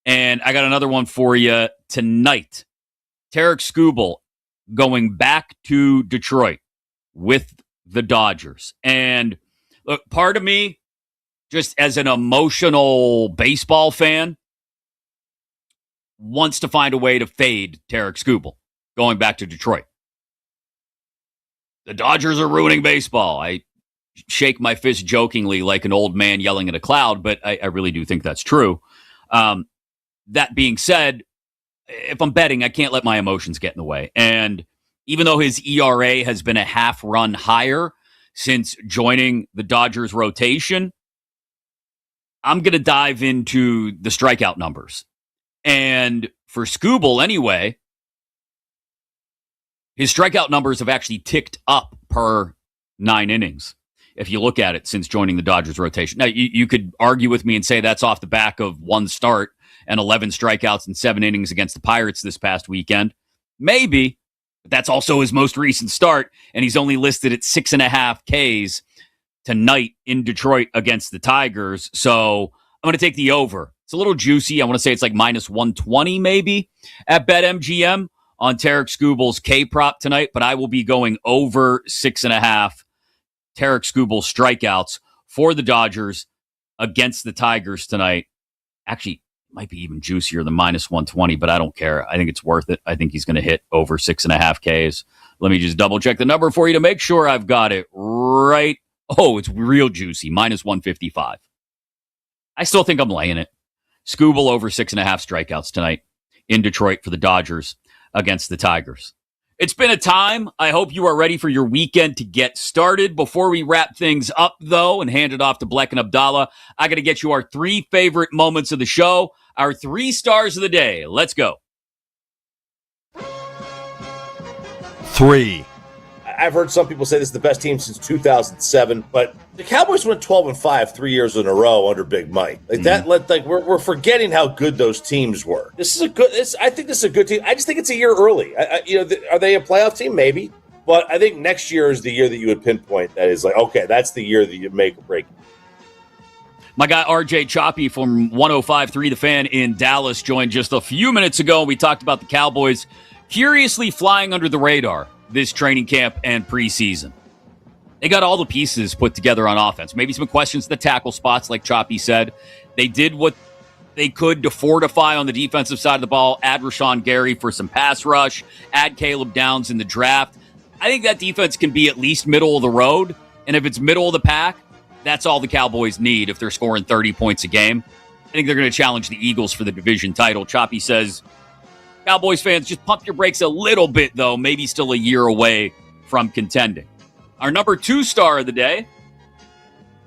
And I got another one for you tonight. Tarek Skubal going back to Detroit with the Dodgers. And look, part of me, just as an emotional baseball fan, wants to find a way to fade Tarek Skubal going back to Detroit. The Dodgers are ruining baseball. I shake my fist jokingly like an old man yelling at a cloud, but I really do think that's true. That being said, if I'm betting, I can't let my emotions get in the way. And even though his ERA has been a half run higher since joining the Dodgers rotation, I'm going to dive into the strikeout numbers. And for Skubal anyway, his strikeout numbers have actually ticked up per 9 innings, if you look at it since joining the Dodgers rotation. Now, you could argue with me and say that's off the back of 1 start and 11 strikeouts in 7 innings against the Pirates this past weekend. Maybe, but that's also his most recent start, and he's only listed at 6.5 Ks tonight in Detroit against the Tigers. So I'm going to take the over. It's a little juicy. I want to say it's like minus 120 maybe at BetMGM on Tarek Skubal's K-prop tonight, but I will be going over 6.5 Tarek Skubal strikeouts for the Dodgers against the Tigers tonight. Actually, might be even juicier than minus 120, but I don't care. I think it's worth it. I think he's going to hit over 6.5 Ks. Let me just double check the number for you to make sure I've got it right. Oh, it's real juicy, minus 155. I still think I'm laying it. Skubal over 6.5 strikeouts tonight in Detroit for the Dodgers against the Tigers. It's been a time. I hope you are ready for your weekend to get started. Before we wrap things up, though, and hand it off to Bleck and Abdallah, I got to get you our 3 favorite moments of the show, our 3 stars of the day. Let's go. 3. I've heard some people say this is the best team since 2007, but the Cowboys went 12-5 3 years in a row under Big Mike. Like that, we're forgetting how good those teams were. This is a good. I think this is a good team. I just think it's a year early. Are they a playoff team? Maybe, but I think next year is the year that you would pinpoint. That is like, okay, that's the year that you make or break. My guy RJ Choppy from 105.3 The Fan in Dallas joined just a few minutes ago. We talked about the Cowboys curiously flying under the radar this training camp and preseason. They got all the pieces put together on offense. Maybe some questions at the tackle spots, like Choppy said. They did what they could to fortify on the defensive side of the ball, add Rashawn Gary for some pass rush, add Caleb Downs in the draft. I think that defense can be at least middle of the road, and if it's middle of the pack, that's all the Cowboys need if they're scoring 30 points a game. I think they're going to challenge the Eagles for the division title. Choppy says, Cowboys fans, just pump your brakes a little bit, though. Maybe still a year away from contending. Our number 2 star of the day.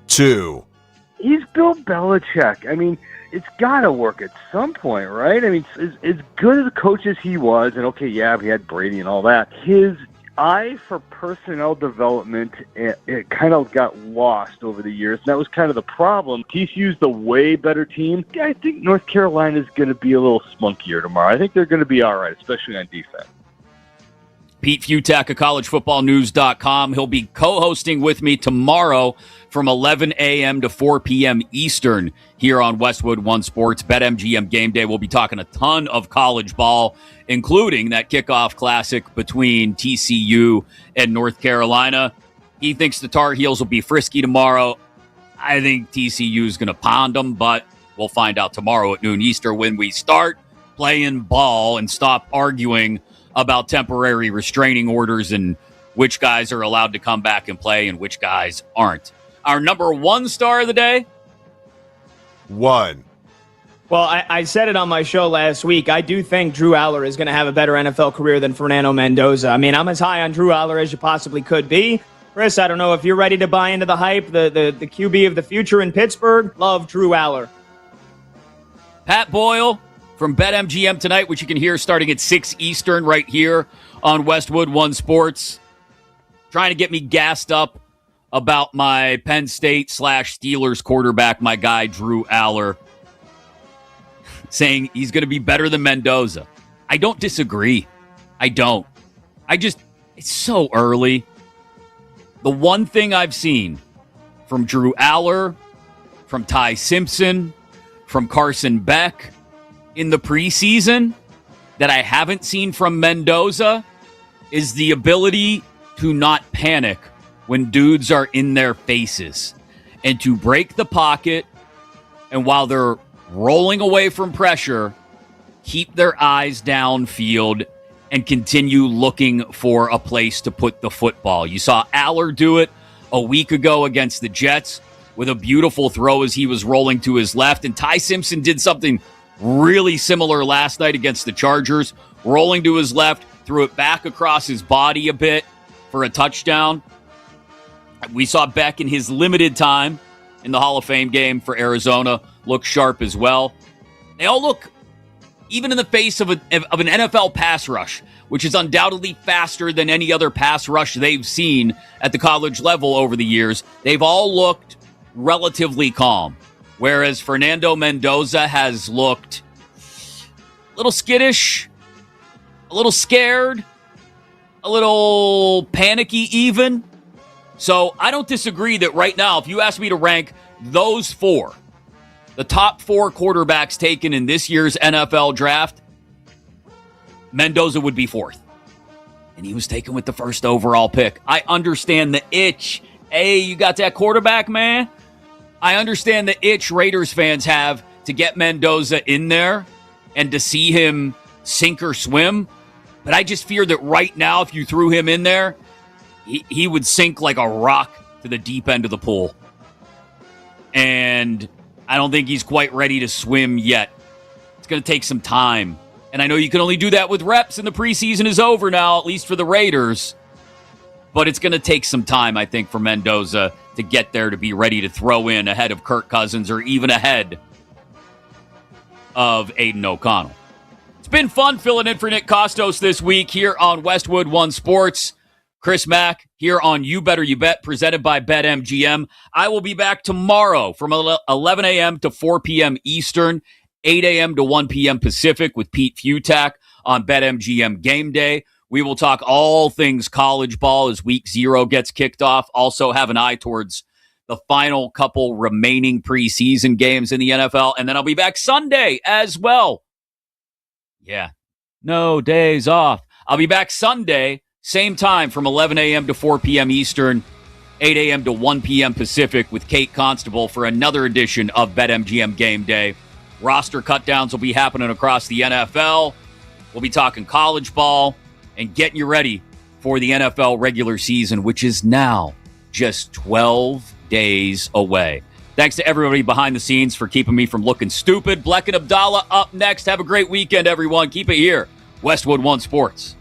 2. He's Bill Belichick. I mean, it's got to work at some point, right? I mean, as good as a coach as he was, and okay, yeah, he had Brady and all that, his eye for personnel development, it kind of got lost over the years. And that was kind of the problem. TCU's the way better team. I think North Carolina's going to be a little spunkier tomorrow. I think they're going to be all right, especially on defense. Pete Futak of collegefootballnews.com. He'll be co-hosting with me tomorrow from 11 a.m. to 4 p.m. Eastern here on Westwood One Sports. BetMGM Game Day. We'll be talking a ton of college ball, including that kickoff classic between TCU and North Carolina. He thinks the Tar Heels will be frisky tomorrow. I think TCU is going to pound them, but we'll find out tomorrow at noon Eastern when we start playing ball and stop arguing about temporary restraining orders and which guys are allowed to come back and play and which guys aren't. Our number one star of the day? 1. Well, I said it on my show last week. I do think Drew Aller is going to have a better NFL career than Fernando Mendoza. I mean, I'm as high on Drew Aller as you possibly could be. Chris, I don't know if you're ready to buy into the hype. The QB of the future in Pittsburgh, love Drew Aller. Pat Boyle from BetMGM tonight, which you can hear starting at 6 Eastern right here on Westwood One Sports. Trying to get me gassed up about my Penn State / Steelers quarterback, my guy Drew Aller, saying he's going to be better than Mendoza. I don't disagree. I don't. It's so early. The one thing I've seen from Drew Aller, from Ty Simpson, from Carson Beck in the preseason that I haven't seen from Mendoza is the ability to not panic when dudes are in their faces and to break the pocket, and while they're rolling away from pressure, keep their eyes downfield and continue looking for a place to put the football. You saw Aller do it a week ago against the Jets with a beautiful throw as he was rolling to his left, and Ty Simpson did something really similar last night against the Chargers, rolling to his left, threw it back across his body a bit for a touchdown. We saw Beck in his limited time in the Hall of Fame game for Arizona look sharp as well. They all look, even in the face of an NFL pass rush, which is undoubtedly faster than any other pass rush they've seen at the college level over the years, they've all looked relatively calm. Whereas Fernando Mendoza has looked a little skittish, a little scared, a little panicky even. So I don't disagree that right now, if you ask me to rank those four, the top 4 quarterbacks taken in this year's NFL draft, Mendoza would be 4th. And he was taken with the 1st overall pick. I understand the itch. Hey, you got that quarterback, man? I understand the itch Raiders fans have to get Mendoza in there and to see him sink or swim. But I just fear that right now, if you threw him in there, he would sink like a rock to the deep end of the pool. And I don't think he's quite ready to swim yet. It's going to take some time. And I know you can only do that with reps, and the preseason is over now, at least for the Raiders. But it's going to take some time, I think, for Mendoza to get there to be ready to throw in ahead of Kirk Cousins or even ahead of Aiden O'Connell. It's been fun filling in for Nick Kostos this week here on Westwood One Sports. Chris Mack here on You Better You Bet, presented by BetMGM. I will be back tomorrow from 11 a.m. to 4 p.m. Eastern, 8 a.m. to 1 p.m. Pacific with Pete Futak on BetMGM Game Day. We will talk all things college ball as week 0 gets kicked off. Also have an eye towards the final couple remaining preseason games in the NFL. And then I'll be back Sunday as well. Yeah, no days off. I'll be back Sunday, same time from 11 a.m. to 4 p.m. Eastern, 8 a.m. to 1 p.m. Pacific with Kate Constable for another edition of BetMGM Game Day. Roster cutdowns will be happening across the NFL. We'll be talking college ball and getting you ready for the NFL regular season, which is now just 12 days away. Thanks to everybody behind the scenes for keeping me from looking stupid. Bleck and Abdallah up next. Have a great weekend, everyone. Keep it here. Westwood One Sports.